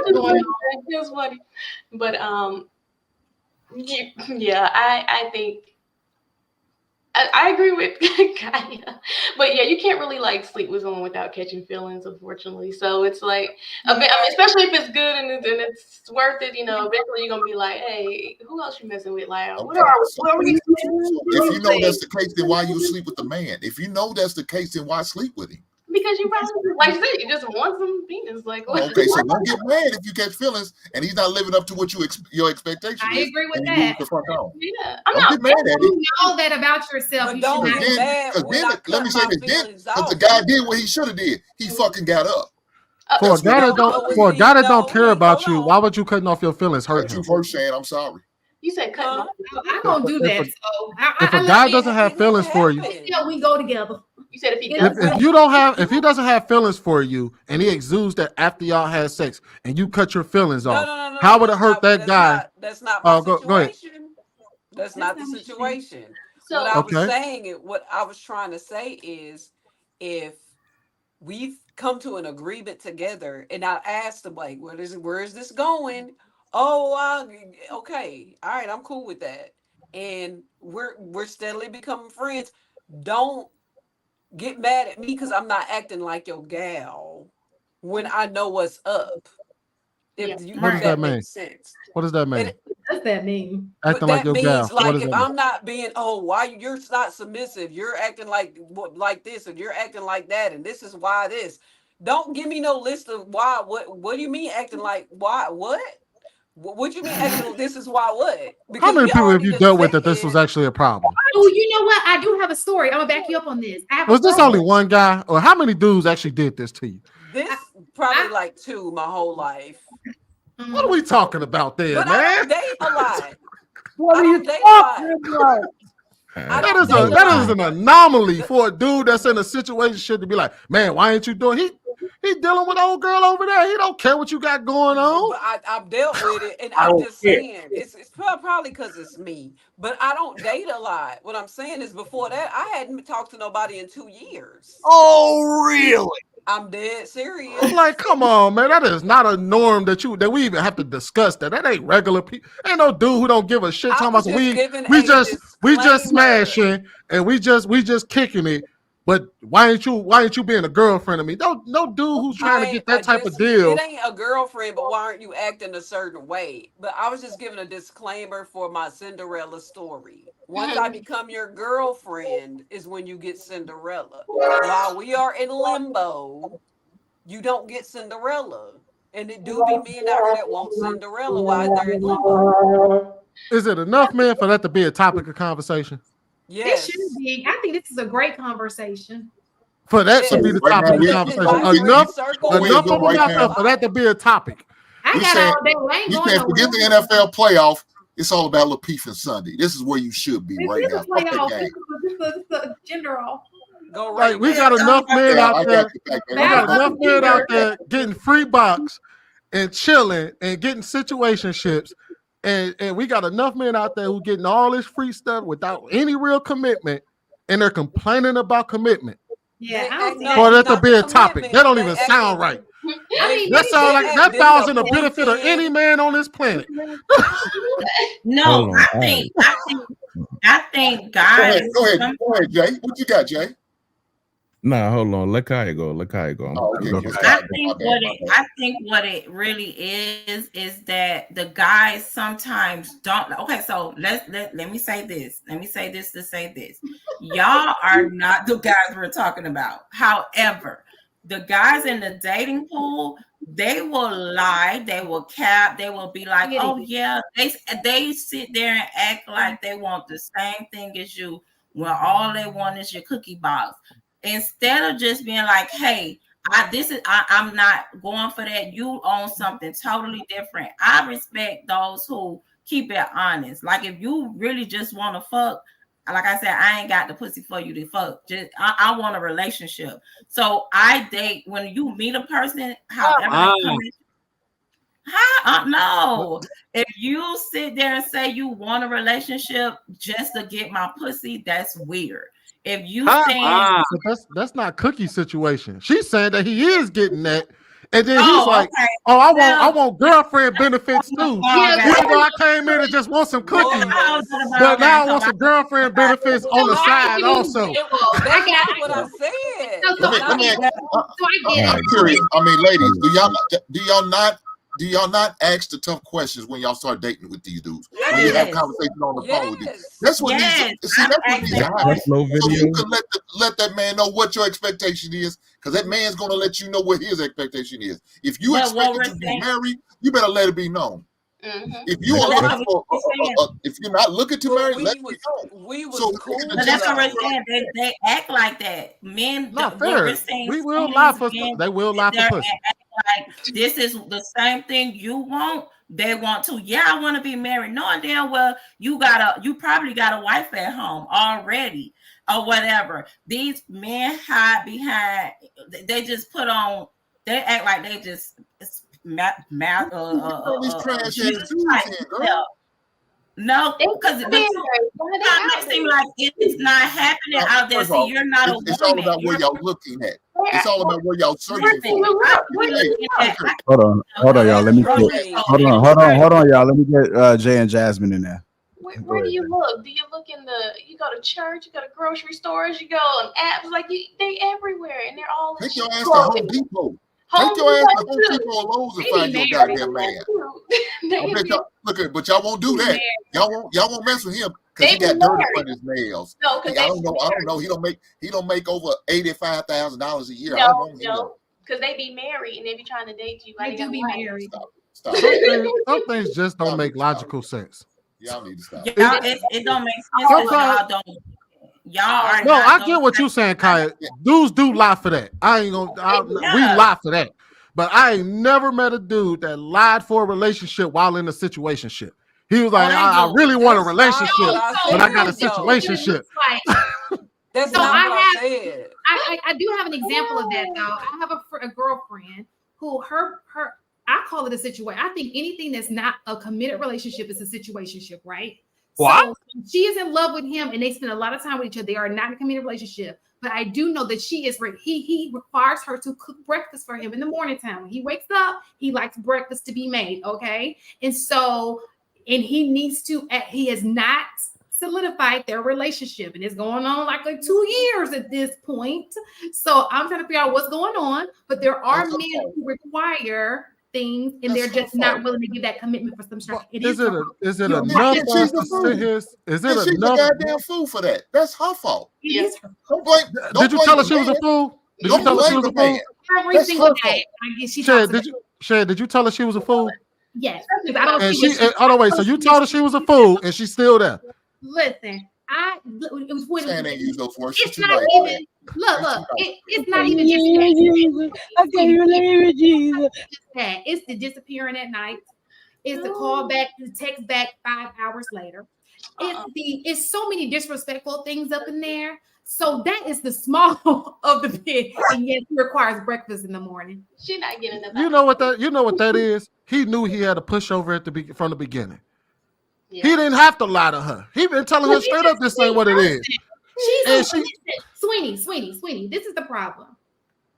It was funny, but yeah, I think I agree with Kaya, but yeah, you can't really like sleep with someone without catching feelings, unfortunately. So it's like, especially if it's good and it's worth it, eventually you're gonna be like, hey, who else you messing with? Like, what are we? If you know that's the case, then why you sleep with the man? If you know that's the case, then why sleep with him? Because you probably, like you said, you just want some penis. Like, okay, so don't get mad if you catch feelings and he's not living up to what your expectation. I agree with that. Yeah, I'm not mad at it. You know that about yourself. But don't get mad. Let me say this again, because the guy did what he should have did. He fucking got up. For a guy that don't care about you, why would you cutting off your feelings hurt him? You first saying I'm sorry. You said cutting off. I don't do that. If a guy doesn't have feelings for you, we go together. You said if he if he doesn't have feelings for you and he exudes that after y'all had sex and you cut your feelings off, how would it hurt that guy? That's not my Go ahead. situation. That's not the situation. So What I was saying, what I was trying to say is, if we've come to an agreement together, and I asked him like, where is this going? Oh, okay, all right, I'm cool with that, and we're steadily becoming friends. Don't get mad at me because I'm not acting like your gal when I know what's up. What does that mean? Makes sense. What does that mean? What does that mean? Acting like your gal. Like, what does if that mean? I'm not being, why you're not submissive, you're acting like this, and you're acting like that, and this is why this. Don't give me no list of why. What do you mean acting like why? What do you mean acting? This is why what? How many people have you dealt with that this was actually a problem? Oh, you know what? I do have a story. I'm gonna back you up on this. Was this only one guy, or how many dudes actually did this to you? This probably like 2 my whole life. What are we talking about there, But man? I don't date a lot. What are you talking about? That is an anomaly for a dude that's in a situation to be like, man, why ain't you doing? He dealing with old girl over there. He don't care what you got going on. But I've dealt with it, and I'm just saying it's probably because it's me. But I don't date a lot. What I'm saying is, before that, I hadn't talked to nobody in 2 years. Oh, really? I'm dead serious. I'm like, come on, man. That is not a norm that we even have to discuss that. That ain't regular people. Ain't no dude who don't give a shit talking about we just smashing and we just kicking it. But why ain't you being a girlfriend of me? No dude who's trying to get that type of deal. It ain't a girlfriend, but why aren't you acting a certain way? But I was just giving a disclaimer for my Cinderella story. Once I become your girlfriend is when you get Cinderella. While we are in limbo, you don't get Cinderella. And it do be men out here that want Cinderella while they're in limbo. Is it enough, man, for that to be a topic of conversation? Yes. It should be. I think this is a great conversation. For that to be the topic of conversation. Enough of them out there for that to be a topic. We can't forget the NFL playoff. It's all about Lapeef-ing Sunday. This is where you should be right now. This is a gender all. Go right. Like, we got enough men out there. We got enough men out there getting free box and chilling and getting situationships. And we got enough men out there who getting all this free stuff without any real commitment, and they're complaining about commitment. Yeah, for that to be a topic. That don't even sound right. That falls in the benefit of any man on this planet. No, I think guys. Go ahead, Jay. What you got, Jay? Nah, hold on. Let Kaya go. I think what it really is that the guys sometimes don't. Okay, so let me say this. Let me say this to say this. Y'all are not the guys we're talking about. However, the guys in the dating pool, they will lie, they will cap, they will be like, oh yeah, they sit there and act like they want the same thing as you, when all they want is your cookie box. Instead of just being like, hey, I'm not going for that. You own something totally different. I respect those who keep it honest. Like, if you really just want to fuck, like I said, I ain't got the pussy for you to fuck. Just I want a relationship. So I date when you meet a person, however they come in. No. If you sit there and say you want a relationship just to get my pussy, that's weird. If you think that's not Cookie situation. She's saying that he is getting that, and then he's like, okay. "Oh, I want girlfriend benefits too." Even though I came in and just want some cookies, but now I want some girlfriend benefits on the side also. That's not what I said. I'm curious. I mean, ladies, do y'all not ask the tough questions when y'all start dating with these dudes? Yes. When you have conversations on the phone with these? That's what needs to happen. So you can let that man know what your expectation is, because that man's going to let you know what his expectation is. If you expect to be married, you better let it be known. Mm-hmm. If you are looking for, if you're not looking to marry, let it be known. We was cool. But that's what we're saying. They act like that. Men, not fair. We will lie for stuff. They will lie for pussy. Like, this is the same thing you want. They want to. Yeah, I want to be married. Knowing damn well you probably got a wife at home already. or whatever. These men hide behind. They just put on. They act like they just all these trash ass dudes in, girl. No, because it makes it seem like it's not happening out there. See, you're not a woman. It's all about where y'all looking at. It's all about where y'all searching for. Hold on, y'all. Let me get, hold on, y'all. Let me get Jay and Jasmine in there. Where do you look? Do you look in you go to church, you go to grocery stores, you go on apps, like they everywhere, and they're all. Take your ass to Home Depot. Take your ass to Home Depot or Lowe's and find your goddamn man. I bet y'all, but y'all won't do that. Y'all won't mess with him because he got dirt on his nails. No, because I don't know. He don't make over $85,000 a year. No, because they be married and they be trying to date you. They do be married. Stop. Some things just don't make logical sense. Y'all need to stop. It don't make sense. Y'all don't. Y'all are no. I get what you're saying, Kaya. Dudes do lie for that. I ain't gonna. We lie for that. But I ain't never met a dude that lied for a relationship while in a situationship. He was like, I really want a relationship, but I got a situationship. That's not what I said. I do have an example of that, though. I have a girlfriend who I call it a situation. I think anything that's not a committed relationship is a situationship, right? What? So she is in love with him and they spend a lot of time with each other. They are not in a committed relationship. But I do know that he requires her to cook breakfast for him in the morning time. When he wakes up, he likes breakfast to be made. Okay. And he has not solidified their relationship. And it's going on like 2 years at this point. So I'm trying to figure out what's going on. But there are men who require things and they're just not willing to give that commitment for some structure. Is it enough for us to sit here? Is it she's enough? a goddamn fool for that. That's her fault. Yes. Did you tell her she was a fool? Did you tell her she was a fool? Every single day. Shad, did you tell her she was a fool? Yes. So you told her she was a fool and she's still there. Listen, ain't use those words. It's not even. Look. It's not even just that. I can't believe it, Jesus. It's the disappearing at night. It's the call back, the text back 5 hours later. It's so many disrespectful things up in there. So that is the small of the big, and yet he requires breakfast in the morning. She's not getting enough. You know what that is? He knew he had a pushover from the beginning. Yeah. He didn't have to lie to her. He been telling her straight up this ain't what it is. Sweetie, this is the problem.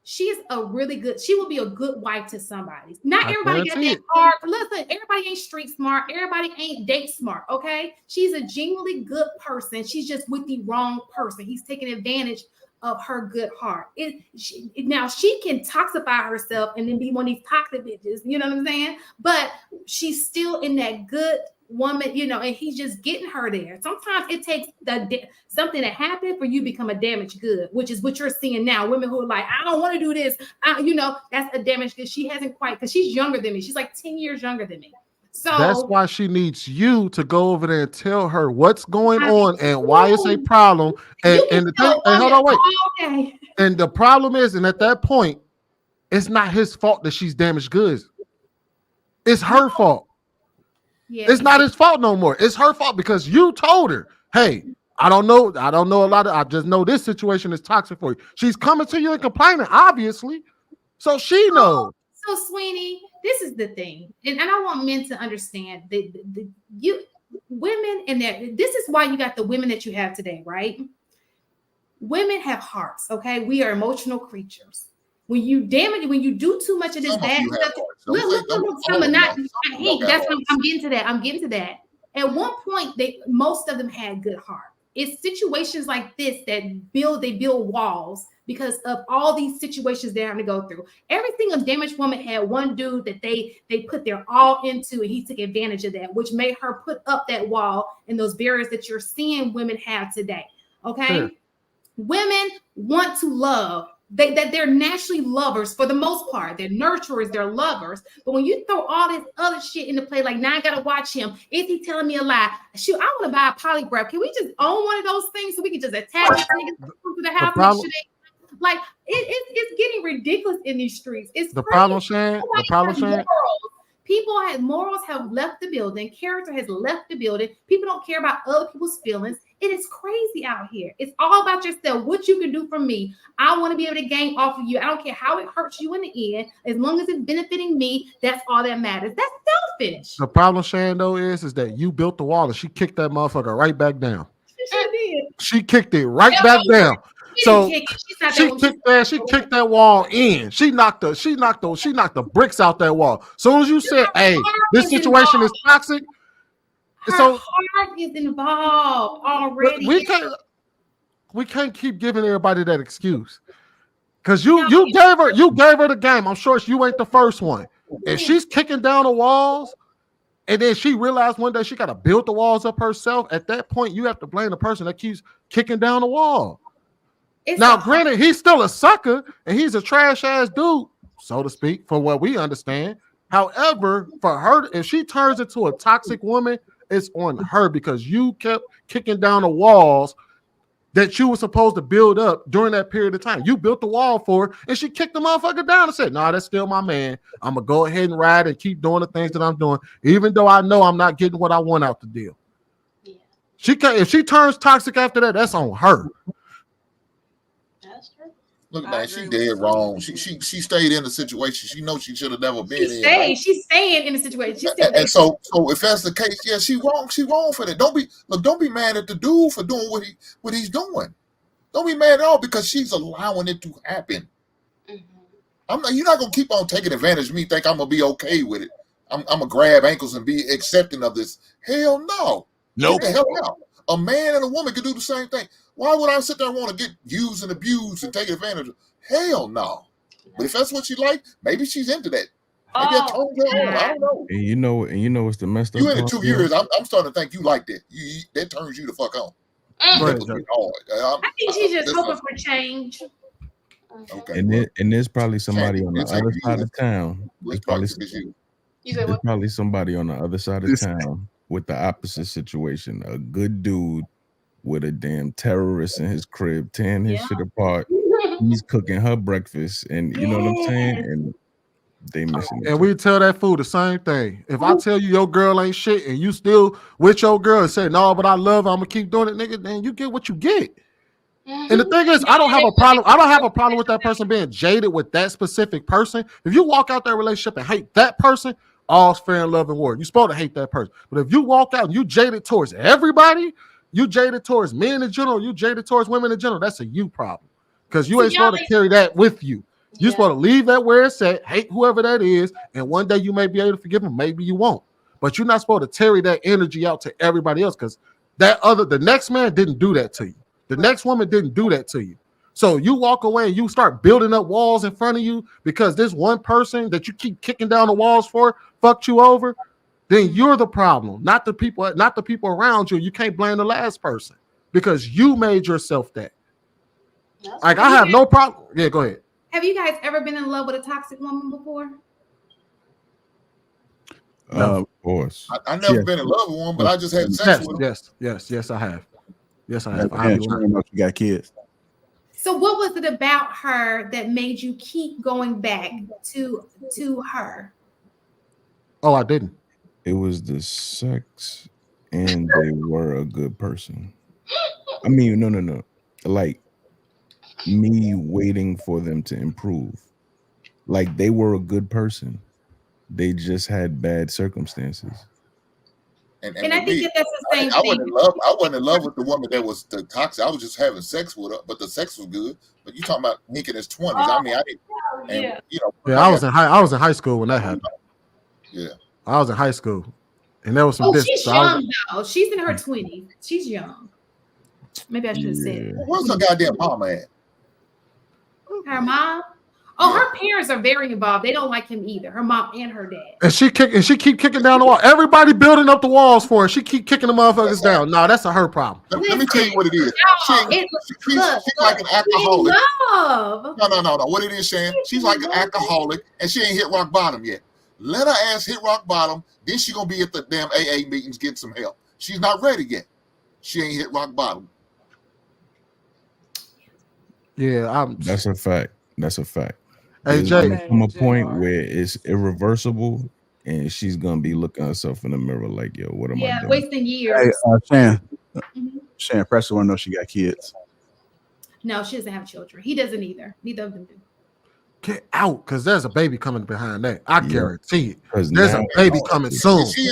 She will be a good wife to somebody. Not everybody got that hard. Listen, everybody ain't street smart. Everybody ain't date smart, okay? She's a genuinely good person. She's just with the wrong person. He's taking advantage of her good heart. Now she can toxify herself and then be one of these toxic bitches, you know what I'm saying? But she's still in that good woman, and he's just getting her there. Sometimes it takes something to happen for you to become a damaged good, which is what you're seeing now. Women who are like, I don't want to do this. That's a damaged good. She hasn't quite, because she's younger than me. She's like 10 years younger than me. So that's why she needs you to go over there and tell her what's going on and why it's a problem. And the thing, hold on, wait. And the problem is, and at that point, it's not his fault that she's damaged goods. It's her fault. Yeah. It's not his fault no more. It's her fault because you told her, hey, I don't know a lot of, I just know this situation is toxic for you. She's coming to you and complaining, obviously. So she knows. So, Sweeney, this is the thing. And I want men to understand that women and this is why you got the women that you have today, right? Women have hearts, okay? We are emotional creatures. When you do too much of this bad stuff, I'm getting to that. At one point, most of them had good heart. It's situations like this that they build walls because of all these situations they're having to go through. Every single damaged woman had one dude that they put their all into, and he took advantage of that, which made her put up that wall and those barriers that you're seeing women have today. Okay, women want to love. They're naturally lovers for the most part. They're nurturers, they're lovers. But when you throw all this other shit into play, like now I gotta watch him. Is he telling me a lie? Shoot, I want to buy a polygraph. Can we just own one of those things so we can just attack this nigga to the house? Like it's getting ridiculous in these streets. It's the problem, Shane. The problem, Shane. Morals have left the building. Character has left the building. People don't care about other people's feelings. It is crazy out here. It's all about yourself. What you can do for me. I want to be able to gain off of you. I don't care how it hurts you in the end. As long as it's benefiting me, that's all that matters. That's selfish. The problem, Shan, though, is that you built the wall and she kicked that motherfucker right back down. She did. She kicked it right back down. So she kicked that wall in. She knocked the bricks out that wall. Soon as you said, "Hey, this situation is toxic," so heart is involved already. We can't keep giving everybody that excuse. Because you gave her the game. I'm sure you ain't the first one. And she's kicking down the walls, and then she realized one day she got to build the walls up herself. At that point, you have to blame the person that keeps kicking down the wall. Now, granted, he's still a sucker, and he's a trash-ass dude, so to speak, from what we understand. However, for her, if she turns into a toxic woman, it's on her because you kept kicking down the walls that you were supposed to build up during that period of time. You built the wall for her, and she kicked the motherfucker down and said, "Nah, that's still my man. I'm going to go ahead and ride and keep doing the things that I'm doing, even though I know I'm not getting what I want out the deal." Yeah. If she turns toxic after that, that's on her. That's true. Look, man, she dead wrong. She stayed in the situation. She knows she should have never been in. Right? She's staying in the situation. And so if that's the case, yeah, she wrong. She wrong for that. Don't be mad at the dude for doing what he's doing. Don't be mad at all because she's allowing it to happen. Mm-hmm. You're not gonna keep on taking advantage of me. Think I'm gonna be okay with it. I'm gonna grab ankles and be accepting of this. Hell no. Nope. Get the hell out. A man and a woman can do the same thing. Why would I sit there and want to get used and abused and taken advantage of? Hell no. But if that's what she like, maybe she's into that. Maybe I told her on. I don't know. And you know what's the messed up? You in it 2 years. I'm starting to think you like that. That turns you the fuck on. I think she's just hoping for change. Okay. And there's probably somebody on the other side of town. There's probably somebody on the other side of town with the opposite situation. A good dude with a damn terrorist in his crib, tearing his shit apart. He's cooking her breakfast, and you know what I'm saying? And they missing it. And we tell that fool the same thing. If I tell you your girl ain't shit and you still with your girl and say, "No, but I love her, I'm gonna keep doing it," nigga, then you get what you get. And the thing is, I don't have a problem with that person being jaded with that specific person. If you walk out that relationship and hate that person, all's fair in love and war. You're supposed to hate that person. But if you walk out and you jaded towards everybody, you jaded towards men in general, you jaded towards women in general, that's a you problem. Because you ain't supposed to carry that with you. You're supposed to leave that where it's at, hate whoever that is, and one day you may be able to forgive them, maybe you won't. But you're not supposed to carry that energy out to everybody else because the next man didn't do that to you. The next woman didn't do that to you. So you walk away and you start building up walls in front of you because this one person that you keep kicking down the walls for fucked you over, then you're the problem, not the people around you. You can't blame the last person because you made yourself that. Like I have no problem. Yeah, go ahead. Have you guys ever been in love with a toxic woman before? No, of course. I never been in love with one, but I just had sex with them. Yes, I have. Yes, I have. You got kids. So what was it about her that made you keep going back to her? Oh, I didn't. It was the sex, and they were a good person. I mean, no. Like me waiting for them to improve. Like they were a good person. They just had bad circumstances. And I think that's the same I thing. wasn't in love with the woman that was the toxic. I was just having sex with her, but the sex was good. But you talking about Nick in his 20s. I mean, I didn't. And, you know, I was in high school when that happened. Yeah. I was in high school. And there was some she's young though. She's in her 20s. She's young. Maybe I should have said it. Where's her goddamn mama at? Her mom? Oh, her parents are very involved. They don't like him either. Her mom and her dad. And she keep kicking down the wall. Everybody building up the walls for her. She keep kicking the motherfuckers down. No, that's her problem. Let me tell you what it is. She's like an alcoholic. No. What it is, Shan? She's like an alcoholic, and she ain't hit rock bottom yet. Let her ass hit rock bottom. Then she gonna be at the damn AA meetings getting some help. She's not ready yet. She ain't hit rock bottom. Yeah, that's a fact. That's a fact. Hey, There's Jay, gonna come a point where it's irreversible, and she's gonna be looking herself in the mirror like, "Yo, what am I doing?" Wasting years. Hey, Shan, Sharing pressure want to know she got kids. No, she doesn't have children. He doesn't either. Neither of them do. Get out, because there's a baby coming behind that. I guarantee it. 'Cause There's a now- baby coming soon. Is she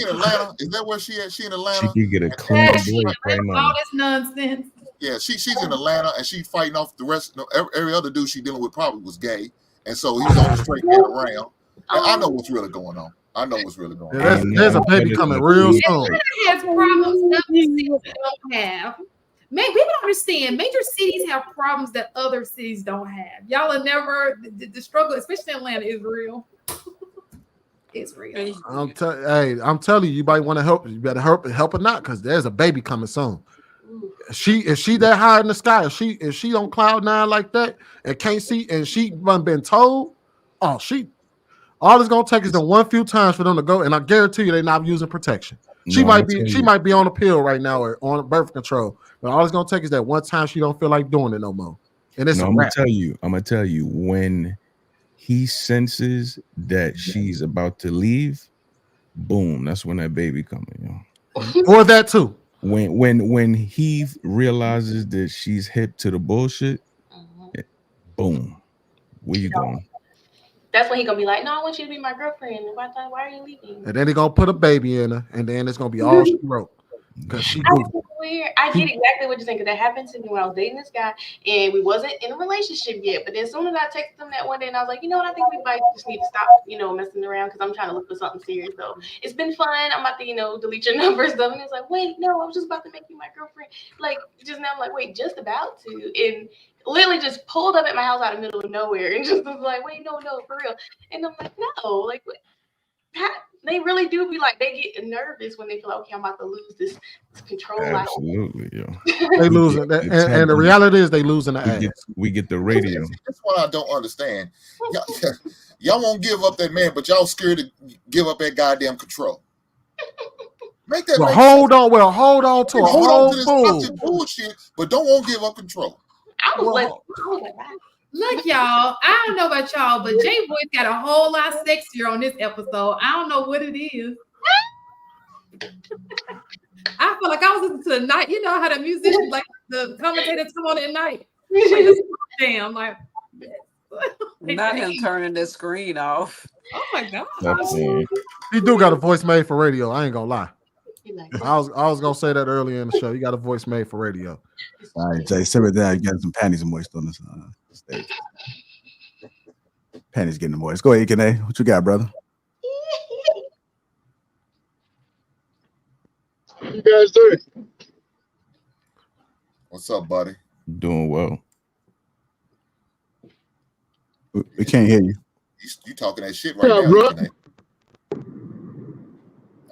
in Atlanta? Is that where she at? She in Atlanta? She could get a clean break right now. All this nonsense. Yeah, she's in Atlanta and she fighting off the rest. No, every other dude she dealing with probably was gay, and so he's on the straight get around. And I know what's really going on. I know what's really going on. There's a baby coming real soon. Atlanta has problems other cities don't have. Man, people don't understand. Major cities have problems that other cities don't have. Y'all are never the struggle, especially in Atlanta, is real. It's real. I'm telling you, you might want to help. You better help her not, because there's a baby coming soon. Is she that high in the sky? If she on cloud 9 like that and can't see, and she been told, all it's gonna take is the one few times for them to go, and I guarantee you they're not using protection. She might be on a pill right now or on birth control, but all it's gonna take is that one time she don't feel like doing it no more. And it's I'm gonna tell you when he senses that she's about to leave, boom, that's when that baby coming, Or that too. When he realizes that she's hip to the bullshit, boom, where you going? That's when he gonna be like, "No, I want you to be my girlfriend." Why are you leaving? And then they're gonna put a baby in her, and then it's gonna be all she wrote. Because she weird. I get exactly what you're saying, because that happened to me when I was dating this guy and we wasn't in a relationship yet. But then as soon as I texted him that one day and I was like, you know what, I think we might just need to stop, messing around, because I'm trying to look for something serious. So it's been fun. I'm about to, delete your number and stuff. And it's like, wait, no, I was just about to make you my girlfriend. Like, just now I'm like, wait, just about to. And literally just pulled up at my house out of the middle of nowhere and just was like, wait, no, for real. And I'm like, no, like, what? They really do be like, they get nervous when they feel like, okay, I'm about to lose this control. Absolutely, they losing that, and the reality is they losing the ass. We get the radio. That's what I don't understand. Y'all won't give up that man, but y'all scared to give up that goddamn control. Make that. Hold on to a whole this fool. bullshit, but don't want to give up control. I was like, look, y'all, I don't know about y'all, but Jay Boy's got a whole lot sexier on this episode. I don't know what it is. I feel like I was listening to the night. You know how the musicians, like the commentators, come on at night. Damn, like not him turning the screen off. Oh my god. He do got a voice made for radio. I ain't gonna lie. I was gonna say that earlier in the show. You got a voice made for radio. All right, Jay, sit right there. You got some panties moist on this stage. Panties getting moist. Go ahead, Kane. What you got, brother? How you guys doing? What's up, buddy? Doing well. We can't hear you. You talking that shit right now, bro. Kane.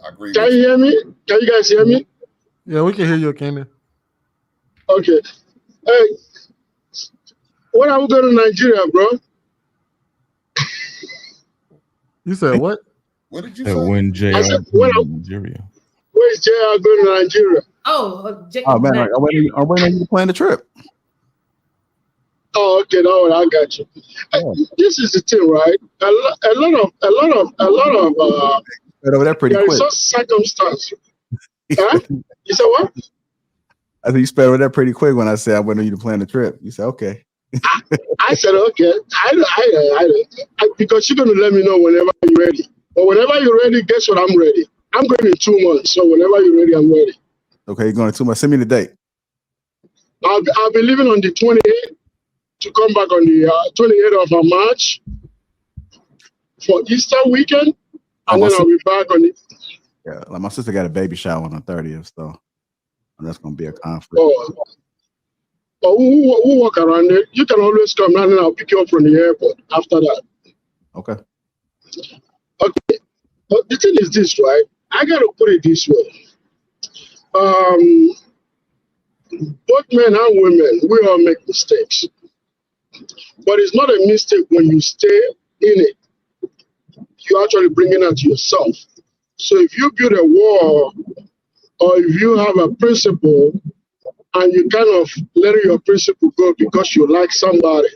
I agree. Can you hear me? Can you guys hear me? Yeah, we can hear you, Kenny. Okay. Hey, when are we going to Nigeria, bro? You said what? What did you say? When JR Nigeria. Where's JR going to Nigeria? Oh, man, I'm waiting on you to plan the trip. Oh, okay, no, I got you. This is the thing, right? A lot of over there pretty there quick. is some circumstance. Huh? You said what? I think you sped over there pretty quick when I said I waiting on you to plan the trip. You said okay. I said okay. I because you're gonna let me know whenever you're ready. But whenever you're ready, guess what? I'm ready. I'm going in 2 months, so whenever you're ready, I'm ready. Okay, you're going in 2 months. Send me the date. I'll be leaving on the 28th to come back on the 28th of March for Easter weekend, and then I'll be back on it. Yeah, like my sister got a baby shower on the 30th, so that's going to be a conflict. But we'll walk around it. You can always come down and I'll pick you up from the airport after that. Okay. Okay. But the thing is this, right? I got to put it this way. Both men and women, we all make mistakes. But it's not a mistake when you stay in it. You're actually bringing out yourself. So if you build a wall, or if you have a principle, and you kind of let your principle go because you like somebody,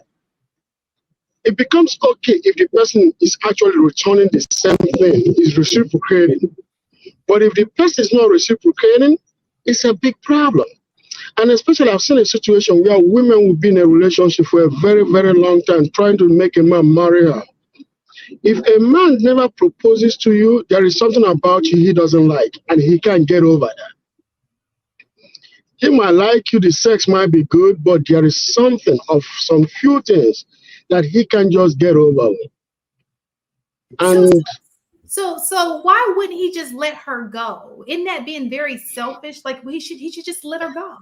it becomes okay if the person is actually returning the same thing, is reciprocating. But if the person is not reciprocating, It's a big problem. And especially I've seen a situation where women will be in a relationship for a very, very long time trying to make a man marry her. If a man never proposes to you, there is something about you he doesn't like, and he can't get over that. He might like you, the sex might be good, but there is something of some few things that he can just get over with. And so why wouldn't he just let her go? Isn't that being very selfish? Like he should just let her go.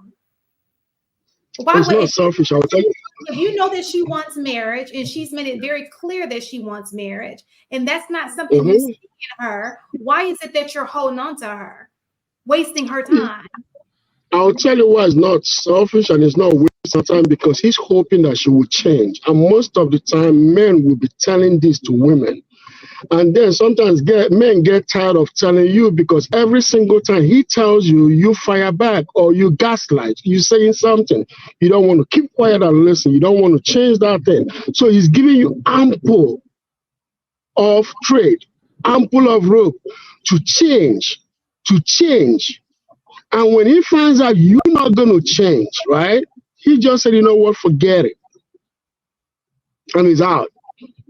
Why it's not selfish, I'll tell you. If you know that she wants marriage and she's made it very clear that she wants marriage, and that's not something you see in her, why is it that you're holding on to her, wasting her time? I'll tell you why it's not selfish and it's not wasting time, because he's hoping that she will change. And most of the time, men will be telling this to women. And then sometimes men get tired of telling you, because every single time he tells you, you fire back or you gaslight. You're saying something. You don't want to keep quiet and listen. You don't want to change that thing. So he's giving you ample of trade, ample of rope to change. And when he finds out you're not going to change, right? He just said, you know what, forget it. And he's out.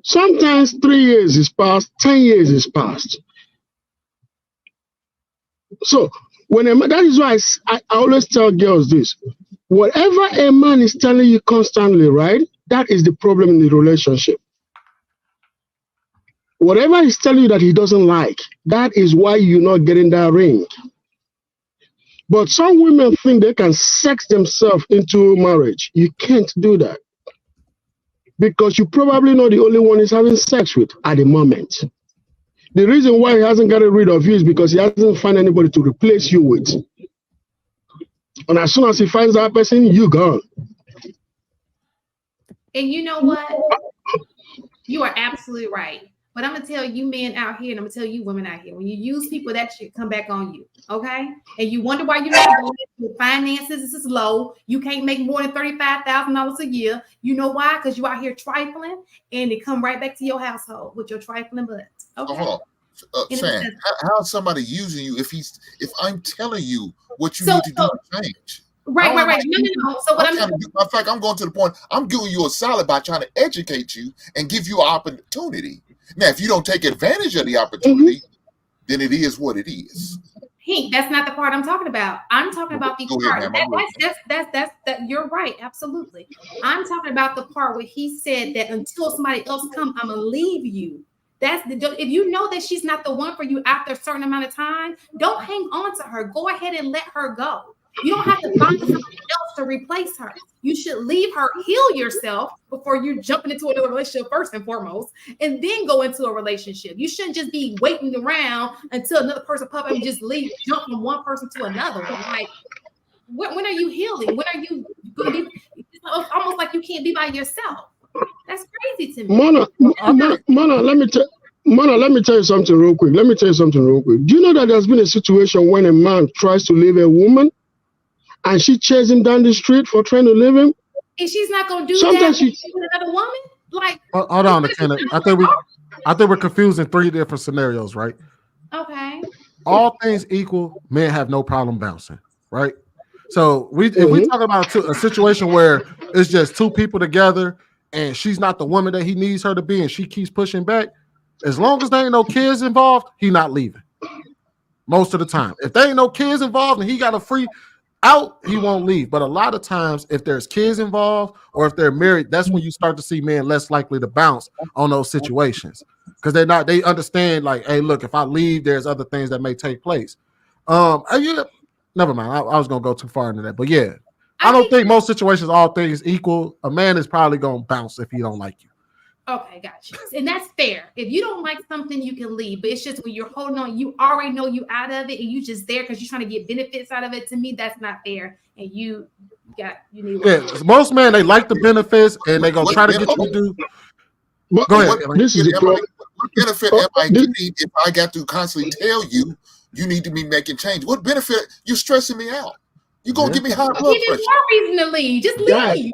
Sometimes 3 years is passed, 10 years is passed. So that is why I always tell girls this. Whatever a man is telling you constantly, right? That is the problem in the relationship. Whatever he's telling you that he doesn't like, that is why you're not getting that ring. But some women think they can sex themselves into marriage. You can't do that. Because you probably not the only one he's having sex with at the moment. The reason why he hasn't gotten rid of you is because he hasn't found anybody to replace you with. And as soon as he finds that person, you're gone. And you know what? You are absolutely right. But I'm going to tell you men out here, and I'm going to tell you women out here, when you use people, that shit come back on you, okay? And you wonder why you're not doing it. Your finances is low. You can't make more than $35,000 a year. You know why? Because you out here trifling, and it come right back to your household with your trifling butts. Okay? Sam, how is somebody using you if I'm telling you what you need to do to change? Right. No. So what in fact, I'm going to the point, I'm giving you a solid by trying to educate you and give you an opportunity. Now, if you don't take advantage of the opportunity, then it is what it is. Hank, that's not the part I'm talking about. I'm talking about the part. That's you're right, absolutely. I'm talking about the part where he said that until somebody else come, I'm gonna leave you. If you know that she's not the one for you after a certain amount of time, don't hang on to her. Go ahead and let her go. You don't have to find somebody else to replace her. You should leave her, heal yourself before you're jumping into another relationship first and foremost, and then go into a relationship. You shouldn't just be waiting around until another person pop up and just jump from one person to another. Like, when are you healing? When are you going to be? It's almost like you can't be by yourself. That's crazy to me. Mana, let me tell you something real quick. Do you know that there's been a situation when a man tries to leave a woman and she chases him down the street for trying to leave him? And she's not going to do that with another woman? Like, hold on, McKenna. I think we're confusing 3 different scenarios, right? Okay. All things equal, men have no problem bouncing, right? So if we talk about a situation where it's just 2 people together and she's not the woman that he needs her to be and she keeps pushing back, as long as there ain't no kids involved, he not leaving. Most of the time. If there ain't no kids involved and he got a free out, he won't leave. But a lot of times, if there's kids involved or if they're married, that's when you start to see men less likely to bounce on those situations, because they understand, like, hey, look, if I leave, there's other things that may take place. Never mind. I was gonna go too far into that, but yeah, I don't think most situations, all things equal, a man is probably gonna bounce if he don't like you. Okay, gotcha. And that's fair. If you don't like something, you can leave. But it's just when you're holding on, you already know you out of it, and you just there because you're trying to get benefits out of it. To me, that's not fair. And you need. Yeah, most men, they like the benefits, and they gonna try to get you to do. Go ahead. This is what benefit am I getting if I got to constantly tell you you need to be making change? What benefit? You're stressing me out. You're gonna give me high blood pressure. Give you more reason to leave. Just leave.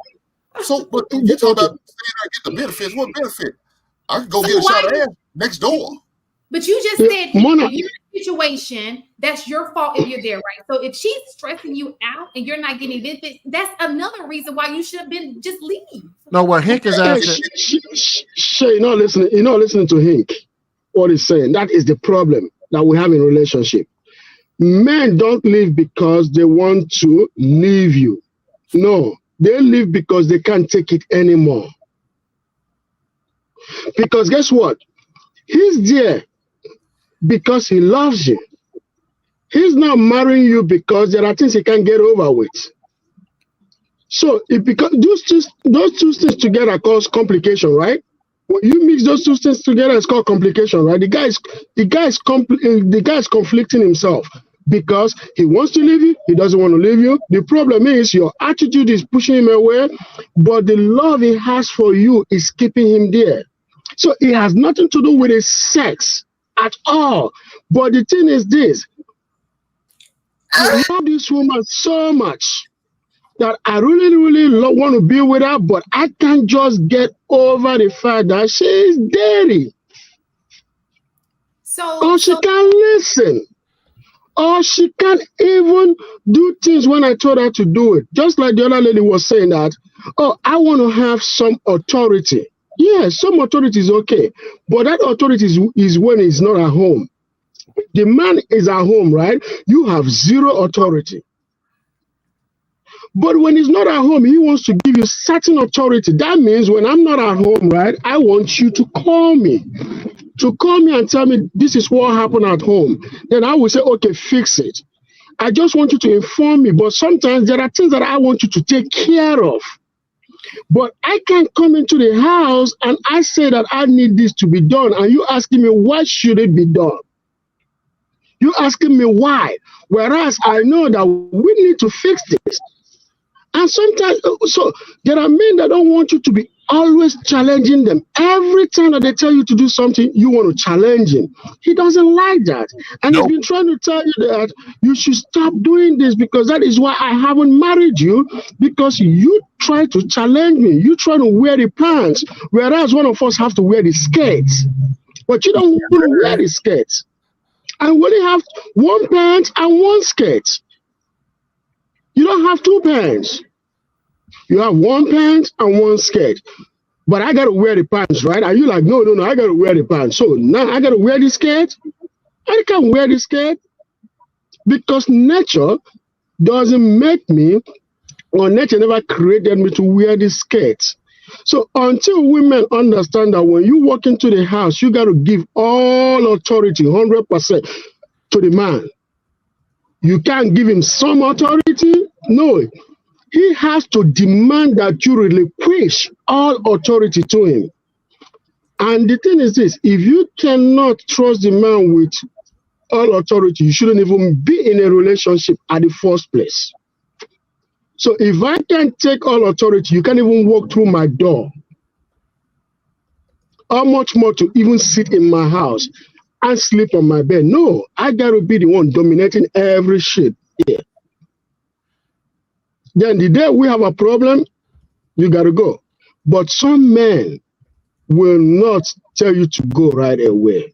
So, but you talk about saying I get the benefits. What benefit? I can go get a shot of ass next door. But you just said situation, that's your fault if you're there, right? So if she's stressing you out and you're not getting benefits, that's another reason why you should have been just leave. No, what Hank is asking. Shay, you're not listening to Hank. What he's saying. That is the problem that we have in relationship. Men don't leave because they want to leave you. No, they leave because they can't take it anymore. Because guess what? He's there because he loves you. He's not marrying you because there are things he can't get over with. So it because those two things together cause complication, right? When you mix those two things together, it's called complication, right? The guy is conflicting himself because he wants to leave you, he doesn't want to leave you. The problem is your attitude is pushing him away, but the love he has for you is keeping him there. So it has nothing to do with his sex at all. But the thing is this, I love this woman so much that I really, really want to be with her, but I can't just get over the fact that she is dirty. Or she can't listen. Or she can't even do things when I told her to do it. Just like the other lady was saying that, oh, I want to have some authority. Yeah, some authority is okay. But that authority is when he's not at home. The man is at home, right? You have zero authority. But when he's not at home, he wants to give you certain authority. That means when I'm not at home, right, I want you to call me. To call me and tell me this is what happened at home. Then I will say, okay, fix it. I just want you to inform me. But sometimes there are things that I want you to take care of. But I can't come into the house and I say that I need this to be done. And you asking me, why should it be done? You asking me why? Whereas I know that we need to fix this. And sometimes, so there are men that don't want you to be always challenging them. Every time that they tell you to do something, you want to challenge him. He doesn't like that. And he's been trying to tell you that you should stop doing this because that is why I haven't married you, because you try to challenge me. You try to wear the pants, whereas one of us have to wear the skirts. But you don't want to wear the skirts. And we only have one pant and one skirt. You don't have two pants. You have one pant and one skirt. But I got to wear the pants, right? Are you like, no, I got to wear the pants. So now I got to wear the skirt? I can't wear the skirt because nature doesn't make me, or nature never created me to wear the skirt. So until women understand that when you walk into the house, you got to give all authority, 100% to the man. You can't give him some authority. No, he has to demand that you relinquish all authority to him. And the thing is this, if you cannot trust the man with all authority, you shouldn't even be in a relationship at the first place. So if I can't take all authority, you can't even walk through my door. How much more to even sit in my house and sleep on my bed? No, I got to be the one dominating every shit here. Then the day we have a problem, you got to go. But some men will not tell you to go right away.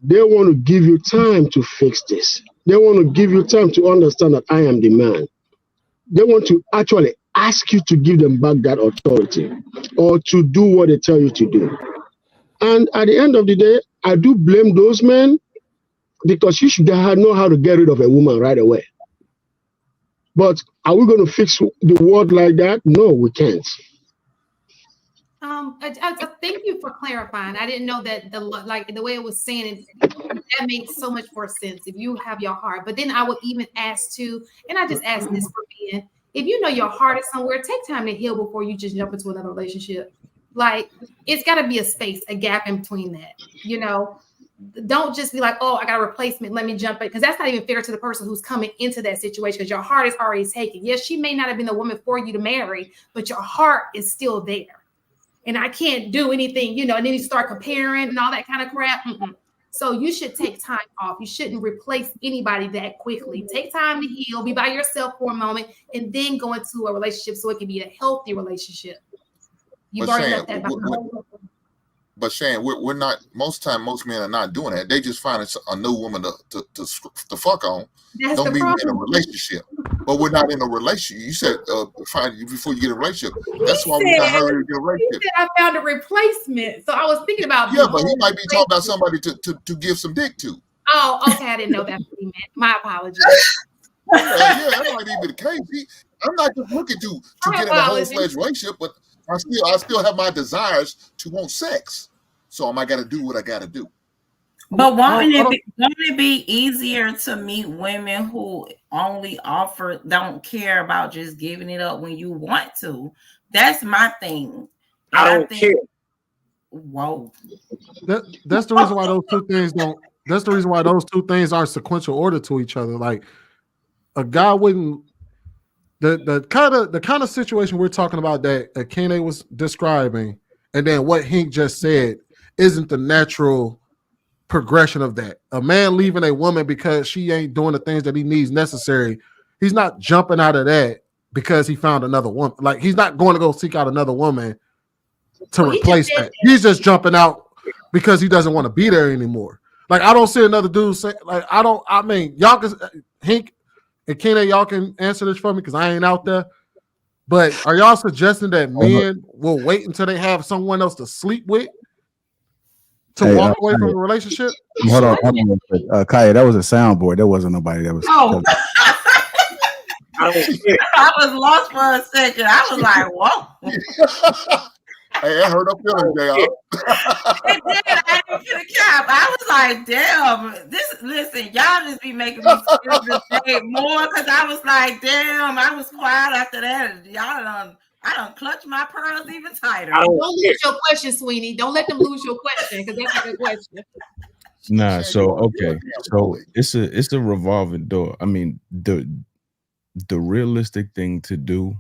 They want to give you time to fix this. They want to give you time to understand that I am the man. They want to actually ask you to give them back that authority or to do what they tell you to do. And at the end of the day, I do blame those men because you should know how to get rid of a woman right away. But are we going to fix the world like that? No, we can't. Thank you for clarifying. I didn't know that the way it was saying it, that makes so much more sense if you have your heart. But then I would even ask too, and I just ask this for men, if you know your heart is somewhere, take time to heal before you just jump into another relationship. Like it's got to be a space, a gap in between that. You know, don't just be like, oh, I got a replacement, let me jump in, because that's not even fair to the person who's coming into that situation because your heart is already taken. Yes, she may not have been the woman for you to marry, but your heart is still there. And I can't do anything, you know, and then you start comparing and all that kind of crap. So you should take time off. You shouldn't replace anybody that quickly. Take time to heal, be by yourself for a moment, and then go into a relationship so it can be a healthy relationship. You've already left that behind. but Shan, we're not. Most men are not doing that. They just find a new woman to fuck on. That's Don't the mean we're in a problem. relationship, but we're not in a relationship. You said find before you get a relationship. He That's why we got hurry to get a he relationship. said I found a replacement. So I was thinking about Yeah, but he might be talking about somebody to give some dick to. Oh, okay. I didn't know that's what he meant. My apologies. Yeah, that might be the case. I'm not just looking to get in a whole-fledged relationship, but I still have my desires to want sex. So I got to do what I got to do. But won't it be easier to meet women who only don't care about just giving it up when you want to? That's my thing. And I don't care. Whoa. That's the reason why those two things don't. That's the reason why those two things aren't sequential order to each other. Like a guy wouldn't. The kind of situation we're talking about that Kene was describing, and then what Hink just said isn't the natural progression of that. A man leaving a woman because she ain't doing the things that he needs necessary. He's not jumping out of that because he found another woman. Like he's not going to go seek out another woman to replace that. He's just jumping out because he doesn't want to be there anymore. Like I don't see another dude say like I mean y'all can Hink and Kene, y'all can answer this for me because I ain't out there. But are y'all suggesting that men will wait until they have someone else to sleep with to walk away from a relationship? Hold on. Kaya, that was a soundboard. There wasn't nobody that was. Oh. I was lost for a second. I was like, whoa. Hey, I heard a feeling there. It did. I didn't get a cap. I was like, damn. Listen, y'all just be making me feel this day more because I was like, damn. I was quiet after that. I done clutched my pearls even tighter. Don't lose your question, Sweeney. Don't let them lose your question because that's a good question. Nah, so okay. So it's a revolving door. I mean, the realistic thing to do,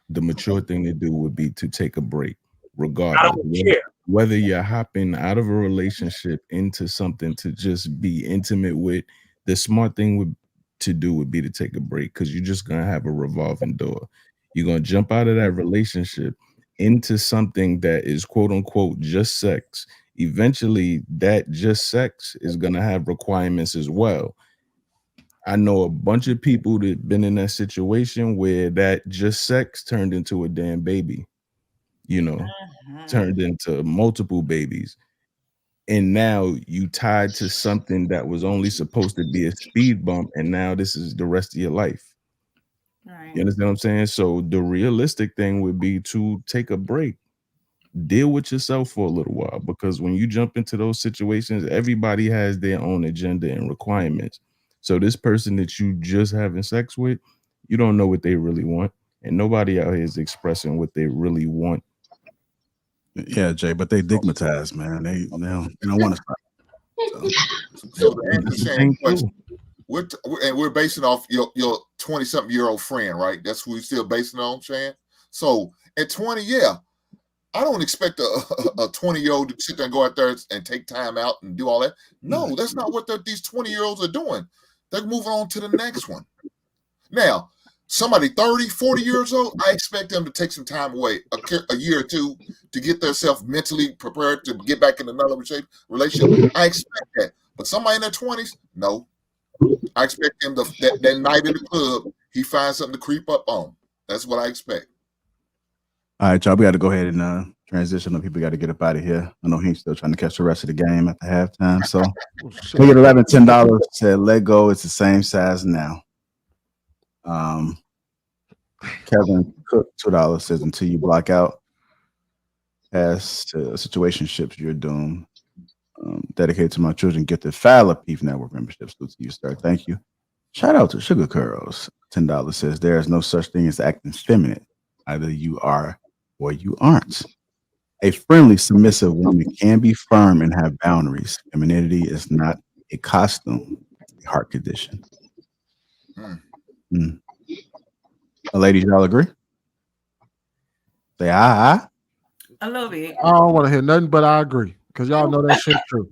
the mature thing to do would be to take a break, regardless. Whether you're hopping out of a relationship into something to just be intimate with, the smart thing to do would be to take a break because you're just gonna have a revolving door. You're gonna jump out of that relationship into something that is quote unquote just sex. Eventually, that just sex is gonna have requirements as well. I know a bunch of people that been in that situation where that just sex turned into a damn baby, turned into multiple babies. And now you tied to something that was only supposed to be a speed bump. And now this is the rest of your life. Right. You understand what I'm saying? So the realistic thing would be to take a break, deal with yourself for a little while, because when you jump into those situations, everybody has their own agenda and requirements. So this person that you just having sex with, you don't know what they really want. And nobody out here is expressing what they really want. Yeah, Jay, but they digmatized, man. They don't want to stop. So to answer Shan's question, we're basing off your 20-something-year-old friend, right? That's who we're still basing on, Shan. So at 20, yeah, I don't expect a 20-year-old to sit there and go out there and take time out and do all that. No, that's not what these 20-year-olds are doing. They're moving on to the next one. Now, somebody 30, 40 years old, I expect them to take some time away, a year or two, to get themselves mentally prepared to get back in another relationship. I expect that. But somebody in their 20s, no. I expect them that night in the club, he finds something to creep up on. That's what I expect. All right, y'all, we got to go ahead and transition. People got to get up out of here. I know he's still trying to catch the rest of the game at the halftime. So we get $11, $10. Said let go. It's the same size now. Kevin Cook, $2 says until you block out. As to situationships, you're doomed. Dedicated to my children, get the Lapeef Network membership. So to you, sir. Thank you. Shout out to Sugar Curls. $10 says there is no such thing as acting feminine. Either you are or you aren't. A friendly, submissive woman can be firm and have boundaries. Femininity is not a costume, it's a heart condition. Ladies, y'all agree? Say aye. A little bit. I don't want to hear nothing, but I agree because y'all know that shit's true.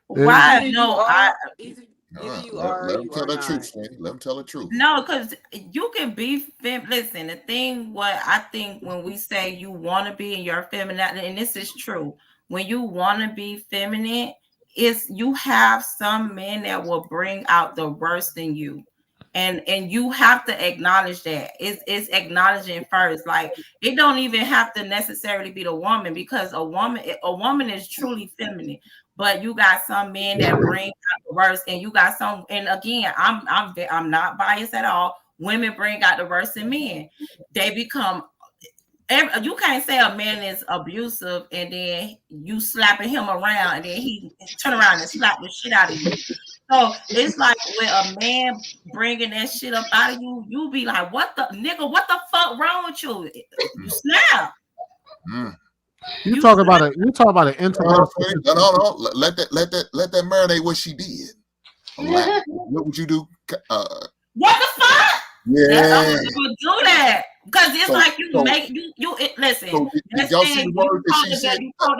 Why? No, Either you Let are or them you tell are the not. truth, Sandy. Let them tell the truth. No, because you can be listen, the thing what I think when we say you want to be in your feminine, and this is true, when you want to be feminine, is you have some men that will bring out the worst in you. And you have to acknowledge that. It's acknowledging first. Like it don't even have to necessarily be the woman, because a woman is truly feminine. But you got some men that bring out the worst, and you got some. And again, I'm not biased at all. Women bring out the worst in men. They become. You can't say a man is abusive and then you slapping him around and then he turn around and slap the shit out of you. So it's like when a man bringing that shit up out of you, you be like, "What the nigga? What the fuck wrong with you?" You snap. You talk about it. You talk about an internal. No. Let that marinate what she did. What would you do? What the fuck? Yeah. You do that because it's like you listen. Y'all see the word that she said? You told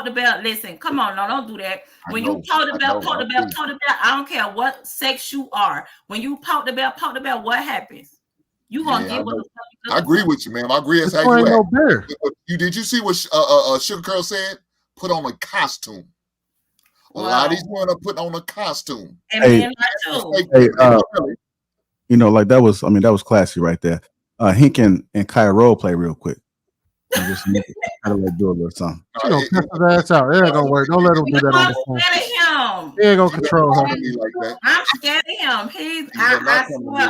the bell. Listen, come on, no, don't do that. When you told the bell, poke the bell. I don't care what sex you are. When you poke the bell, what happens? You gonna get what the fuck. I agree with you, man. I agree. That's how you act. Did you see what Sugar Curl said? Put on a costume. A lot of these women are putting on a costume. Hey, you know, like that was classy right there. Hink and Kaya role play real quick. Just how to do a little something. She gonna cut his ass out. It ain't gonna work. Don't let him do that on the phone. He ain't gonna control her. I'm scared of him. I swear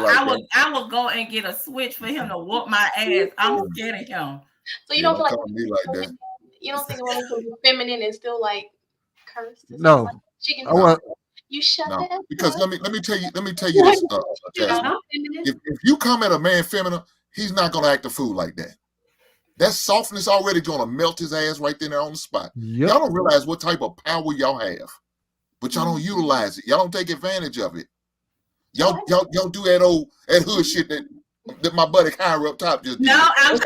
I will go and get a switch for him to whoop my ass. I'm scared of him. So you don't feel like you don't think a woman can be feminine and still like curse? No. Like, she can you shut no, because let me tell you this, Jasmine. If you come at a man feminine, he's not gonna act a fool like that. That softness already gonna melt his ass right there on the spot. Y'all don't realize what type of power y'all have, but y'all don't utilize it. Y'all don't take advantage of it. Y'all do that hood shit that my buddy Kyra up top just did. No, I'm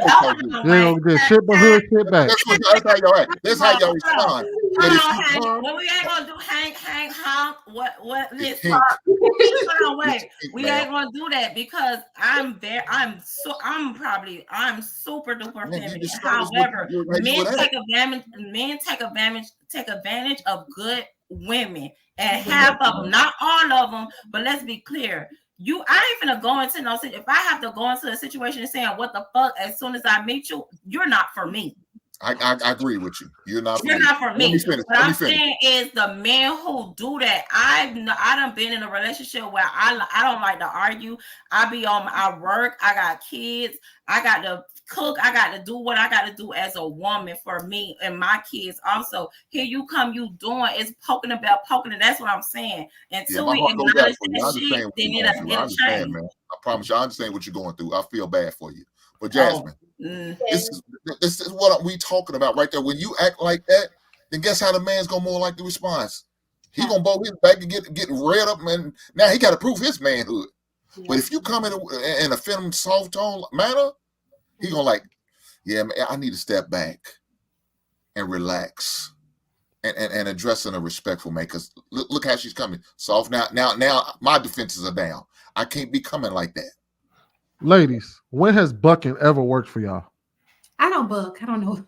get shit but hood shit back. That's how y'all act. That's how y'all respond. What we ain't gonna do, hang, honk. What? Listen. Wait. We ain't gonna do that because I'm super duper feminine. However, men take advantage of good women, and half of them, not all of them, but let's be clear. I ain't gonna go into no. If I have to go into a situation and saying what the fuck as soon as I meet you, you're not for me. I agree with you. You're not for me. What I'm saying is the men who do that. I done been in a relationship where I don't like to argue. I work. I got kids. I got to cook. I got to do what I got to do as a woman for me and my kids. Also, here you come, you doing is poking, and that's what I'm saying. Until we acknowledge that shit, then it'll change. Man. I promise you, I understand what you're going through. I feel bad for you, but Jasmine. This is what we talking about right there. When you act like that, then guess how the man's gonna more like the response. He gonna bow his back and get red up, and now he got to prove his manhood. Yeah. But if you come in a feminine, soft tone manner, he gonna like, yeah, man, I need to step back and relax and address in a respectful manner. Because look how she's coming soft now. My defenses are down. I can't be coming like that. Ladies, when has bucking ever worked for y'all? I don't buck. I don't know.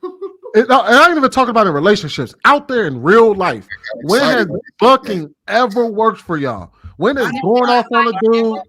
I ain't even talking about in relationships. Out there in real life, when has bucking ever worked for y'all? When has going off on a dude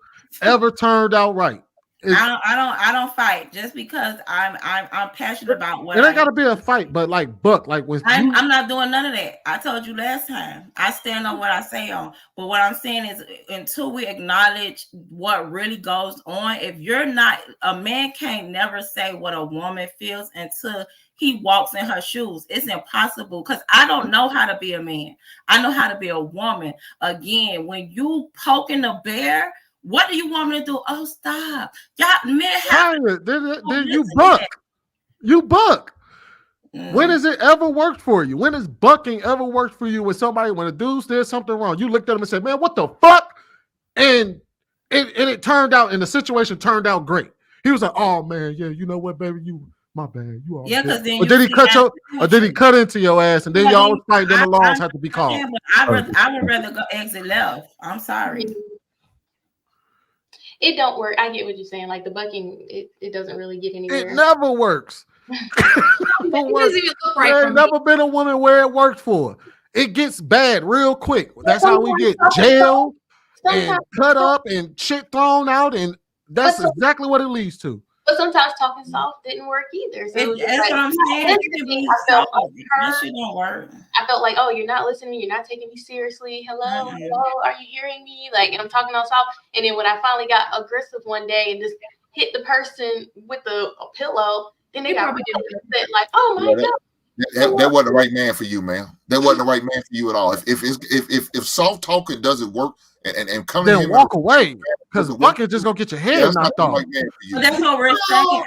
ever turned out right? I don't fight just because I'm passionate about what. It ain't gotta be a fight, but like buck, like with I'm not doing none of that. I told you last time. I stand on what I say on. But what I'm saying is, until we acknowledge what really goes on, if you're not, a man can't never say what a woman feels until he walks in her shoes. It's impossible because I don't know how to be a man. I know how to be a woman. Again, when you poking the bear. What do you want me to do? Oh, stop. Y'all men have then you buck. You buck. When has it ever worked for you? When has bucking ever worked for you with somebody when a dude did something wrong? You looked at him and said, man, what the fuck? And it turned out, and the situation turned out great. He was like, oh man, yeah, you know what, baby, My bad. You all. Yeah, because then Or you did he see cut that your? Or did he cut into your ass? And then y'all was fighting. Then the laws had to be called. I would rather go exit left. I'm sorry. It don't work. I get what you're saying. Like the bucking, it doesn't really get anywhere. It never works. It doesn't even look right. There's never been a woman where it worked for. It gets bad real quick. That's how we get jailed and cut up and shit thrown out, and that's exactly what it leads to. But sometimes talking soft didn't work either. So That's what I'm saying. I felt like That shit don't work. I felt like, oh, you're not listening. You're not taking me seriously. Hello, hello, are you hearing me? Like, and I'm talking all soft. And then when I finally got aggressive one day and just hit the person with a pillow, then they got really upset. Like, oh my God. That wasn't the right man for you, man. That wasn't the right man for you at all. If soft talking doesn't work and coming then walk away, because the bucket just gonna get your head knocked off. So that's what we're saying.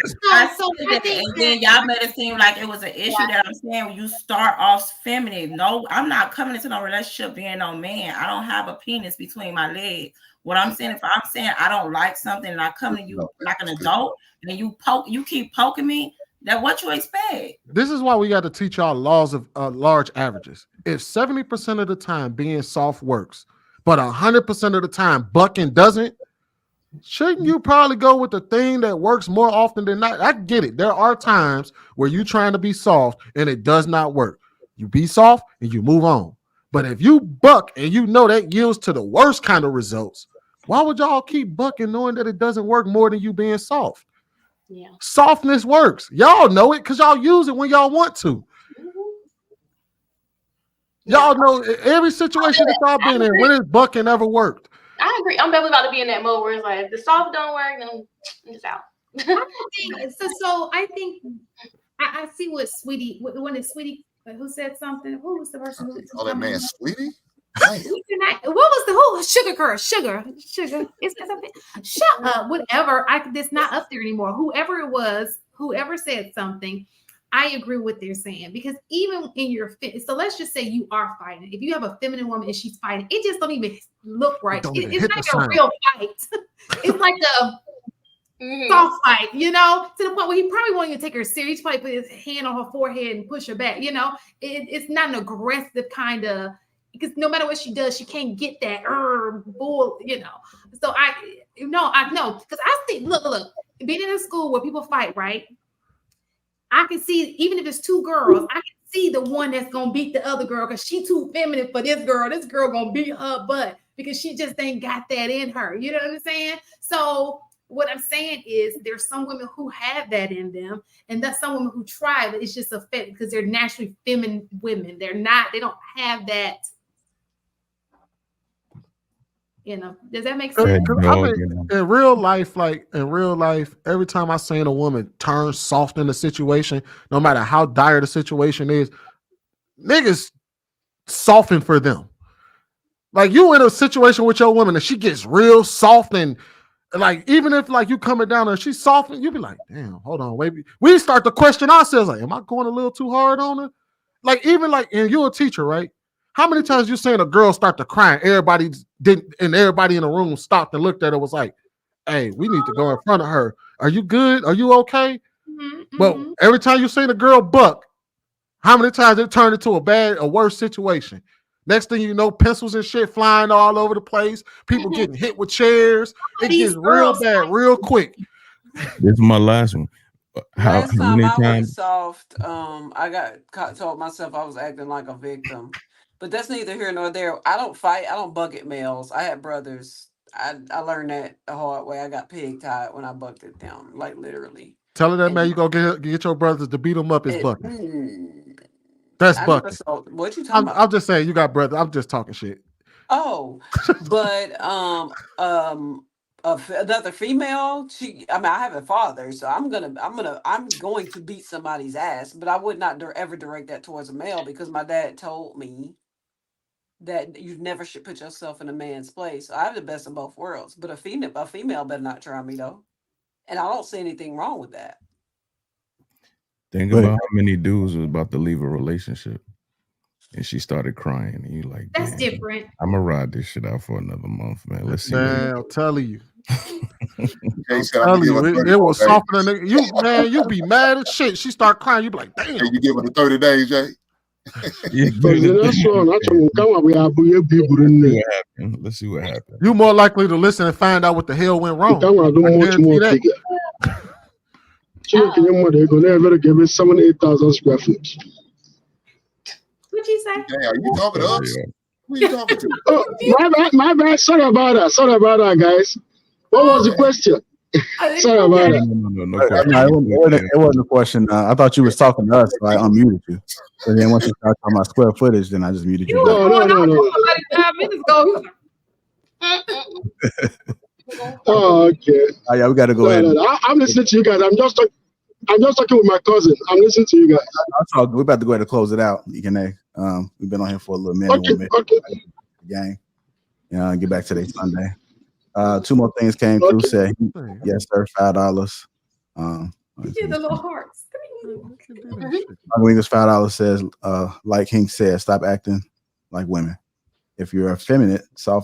And then y'all made it seem like it was an issue that I'm saying when you start off feminine. No, I'm not coming into no relationship being no man. I don't have a penis between my legs. What I'm saying, if I'm saying I don't like something and I come to you like an adult and you keep poking me, that what you expect? This is why we got to teach y'all laws of large averages. If 70% of the time being soft works, but 100% of the time bucking doesn't, shouldn't you probably go with the thing that works more often than not? I get it. There are times where you're trying to be soft and it does not work. You be soft and you move on. But if you buck and you know that yields to the worst kind of results, why would y'all keep bucking knowing that it doesn't work more than you being soft? Yeah. Softness works. Y'all know it because y'all use it when y'all want to. Y'all know every situation that y'all been in, when it's bucking ever worked. I agree. I'm definitely about to be in that mode where it's like, if the soft don't work, then it's out. So I think I see what Sweetie, when it's Sweetie, who said something? Who was the person who? Oh, that man, Sweetie? What was the who? Sugar. Is that something? Shut up. Whatever. That's not up there anymore. Whoever it was, whoever said something, I agree with what they're saying, because even in your so let's just say you are fighting. If you have a feminine woman and she's fighting, it just don't even look right. It's like a real fight. It's like a soft fight, you know, to the point where he probably won't even take her serious. He probably put his hand on her forehead and push her back. You know, it's not an aggressive kind of, because no matter what she does, she can't get that bull, you know. So I know because I see, look, being in a school where people fight, right? I can see, even if it's two girls, I can see the one that's gonna beat the other girl because she too feminine for this girl. This girl gonna beat her butt because she just ain't got that in her. You know what I'm saying? So what I'm saying is there's some women who have that in them, and that's some women who try, but it's just a fit because they're naturally feminine women. They don't have that. You know, does that make sense? In real life, every time I seen a woman turn soft in a situation, no matter how dire the situation is, niggas soften for them. Like, you in a situation with your woman and she gets real soft, and like, even if like you coming down and she's soft, you be like, damn, hold on, wait. We start to question ourselves, like, am I going a little too hard on her? Like, even like, and you're a teacher, right? How many times you seen a girl start to cry and everybody in the room stopped and looked at her, was like, hey, we need to go in front of her. Are you good? Are you okay? But every time you seen a girl buck, how many times it turned into a worse situation? Next thing you know, pencils and shit flying all over the place. People getting hit with chairs. It gets real bad real quick. This is my last one. Last how time many I was times? soft, I told myself I was acting like a victim. But that's neither here nor there. I don't fight. I don't buck at males. I had brothers. I learned that the hard way. I got pig tied when I bucked at them, like literally. Tell her that, man, you go get your brothers to beat them up is bucking. That's bucking. What you talking about? I'm just saying you got brothers. I'm just talking shit. Oh, but another female. I have a father, so I'm going to beat somebody's ass. But I would not ever direct that towards a male, because my dad told me that you never should put yourself in a man's place. I have the best of both worlds, but a female better not try me though, and I don't see anything wrong with that. Think about how many dudes was about to leave a relationship. and she started crying, and you like, That's damn, different. I'm gonna ride this shit out for another month, man. Let's see. Man, I'm telling you. Jay said, I'm I'm telling gonna give you, her 30 it was days. softer than you, man. You be mad as shit. She start crying. You be like, damn. You give her the 30 days, Jay. Because the next one, actually, come up, we have people in there. Let's see what happens. You more likely to listen and find out what the hell went wrong. Come on, do I much more guarantee bigger. You're going to never give it 8,000 square feet. What'd you say? Hey, are you talking to us? Who are you talking to? My bad. Sorry about that, guys. What was the question? Sorry about that. No question. No, it wasn't a question. I thought you was talking to us, so I unmuted you. So then once you start talking about square footage, then I just muted you. No. 5 minutes ago. Oh, okay. Oh, yeah, we got to go ahead. I'm listening to you guys. I'm just talking with my cousin. I'm listening to you guys. We're about to go ahead and close it out. You can. We've been on here for a little minute. Okay. Gang. Get back to their Sunday. 2 more things came through. Say yes, sir. $5. Yeah, the little hearts. Wingers $5 says, like Hank said, stop acting like women. If you're effeminate, your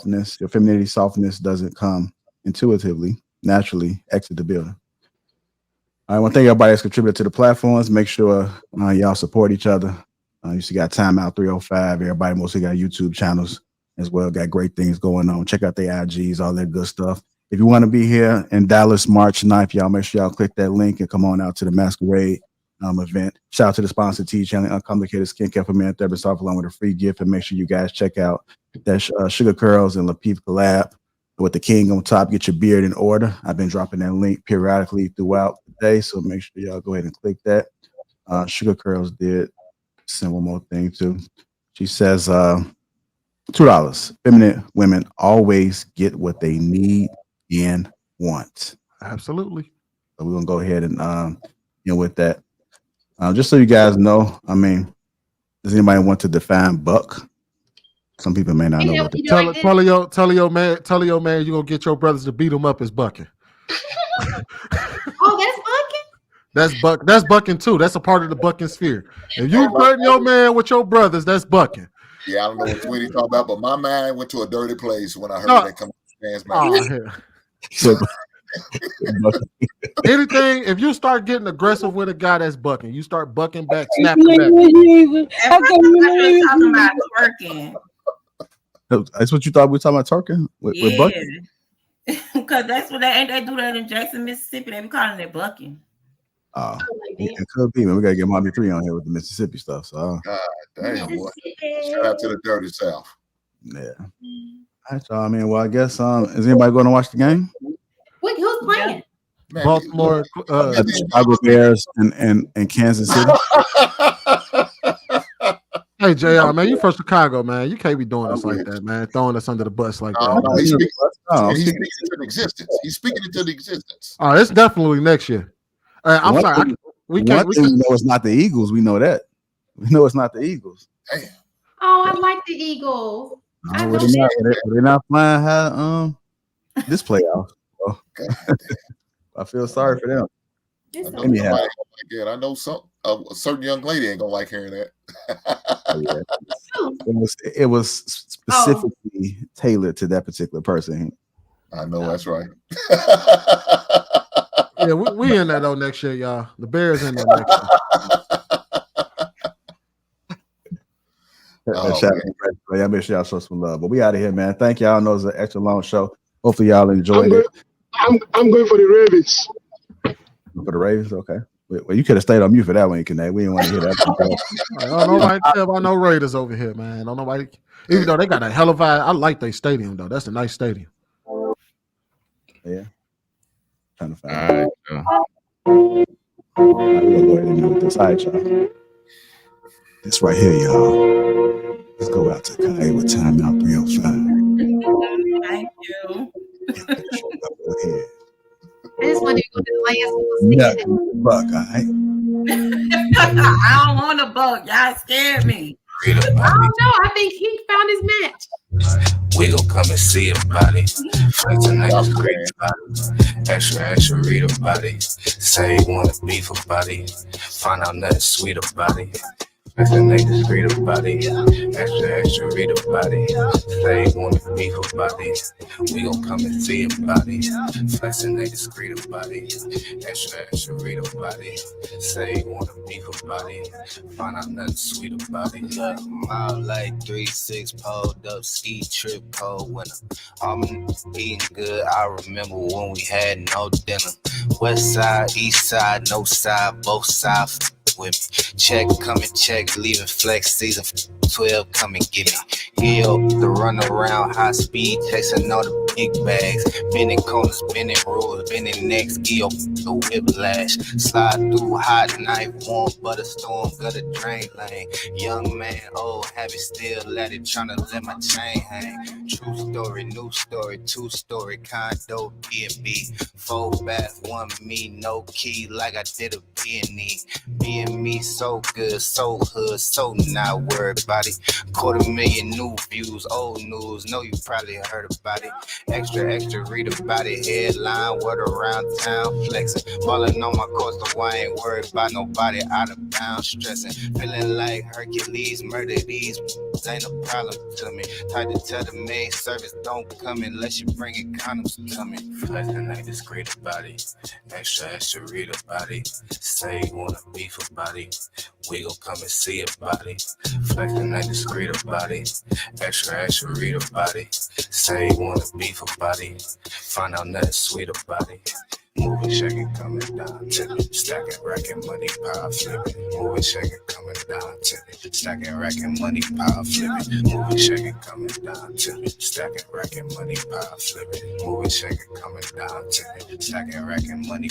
femininity softness doesn't come intuitively, naturally, exit the building. I want to thank everybody that's contributed to the platforms. Make sure y'all support each other. You see, got Timeout 305. Everybody mostly got YouTube channels as well. Got great things going on. Check out their IGs, all that good stuff. If you want to be here in Dallas, March 9th, y'all make sure y'all click that link and come on out to the Masquerade event. Shout out to the sponsor, T-Channel, Uncomplicated Skincare for Men, Therapist, along with a free gift. And make sure you guys check out that Sugar Curls and Lapeef collab with the king on top. Get your beard in order. I've been dropping that link periodically throughout the day, so make sure y'all go ahead and click that. Sugar Curls did send one more thing too. She says $2. Feminine women always get what they need and want. Absolutely. So we're gonna go ahead and with that. Just so you guys know, I mean, does anybody want to define buck? Some people may not know what the tell your man you're gonna get your brothers to beat them up as bucking. Oh, that's bucking? That's bucking too. That's a part of the bucking sphere. If you hurting your man with your brothers, that's bucking. Yeah, I don't know what Tweety talking about, but my mind went to a dirty place when I heard that come from anything, if you start getting aggressive with a guy that's bucking, you start bucking back, snapping back. Talking about twerking. That's what you thought we were talking about, twerking with bucking? Because that's what they do that in Jackson, Mississippi. They be calling it bucking. It could be, man. We gotta get Mommy 3 on here with the Mississippi stuff. So God damn, boy. Shout out to the dirty South. Yeah. All right, y'all. I mean, well, I guess is anybody going to watch the game? Wait, who's playing? Baltimore, Chicago Bears and Kansas City. Hey, JR, man, you from Chicago, man. You can't be doing us like that, man. Throwing us under the bus like that. No, he's speaking into existence. He's speaking into the existence. Oh, it's definitely next year. I'm sorry. We know it's not the Eagles. We know that. We know it's not the Eagles. Damn. Oh, I like the Eagles. They're not flying high this playoff. So. I feel sorry for them. I know a certain young lady ain't gonna like hearing that. It was specifically tailored to that particular person. I know that's right. Yeah, we in that though next year, y'all. The Bears in there next year. Y'all make sure y'all show some love. But we out of here, man. Thank y'all. I know it's an extra long show. Hopefully y'all enjoyed it. I'm going for the Ravens. For the Ravens, okay. Well, you could have stayed on mute for that one, Connect. We didn't want to hear that. I don't nobody tell about no Raiders over here, man. Don't nobody, even though they got a hell of a. I like their stadium though. That's a nice stadium. Yeah. Trying to find. We're gonna go ahead and do this. All right, y'all. This right here, y'all. Let's go out to Kai with Timeout 305. Thank you. I just want to go to the last one. Buck, all right? I don't want a buck. Y'all scared me. I don't know. I think he found his match. We gon' come and see about it. Fight tonight is great about it. Extra, read about it. Say you wanna beef about it. Find out nothing sweet about it. Flexing they discreet about it. Extra read about it. Say wanna beef about it. We gon' come and see about it. Flexing they discreet about it. Extra read about it. Say wanna beef about it. Find out nothing sweet about it. Look, I'm out like 3-6 pulled up, ski trip cold winter. I'm eating good. I remember when we had no dinner. West side, east side, no side, both sides with me. Check, come and check, leaving flex season 12, come and get me. Hill, the run around, high speed, chasing all the big bags. Bending corners, bending rules, bending necks, Gil, the whiplash. Slide through hot night, warm butter storm, gutter drain lane. Young man, old habit, still let it, tryna let my chain hang. True story, new story, 2-story condo, B&B. 4 bath, 1 me, no key, like I did a B&E. Me so good, so hood, so not worried about it. 250,000 new views, old news, know you probably heard about it. Extra read about it. Headline, word around town, flexing. Ballin' on my course, so I ain't worried about nobody out of bounds, stressing. Feeling like Hercules, murder these ain't a problem to me. Tried to tell the maid service don't come unless you bring it condoms to me. Flexing they discreet about it. Extra read about it. Say you wanna beef about it. We gon' come and see about it. Flexing they discreet about it. Extra read about it. Say you wanna beef about it. Find out nothing sweet about it. Moving, shaking, coming down, tipping, stacking, racking, money, power, flipping. Moving, shaking, coming down, tipping, stacking, racking, money, power, flipping. Moving, shaking, coming down, tipping, stacking, racking, money, power, flipping. Moving, shaking, coming down, tipping, stacking, racking, money.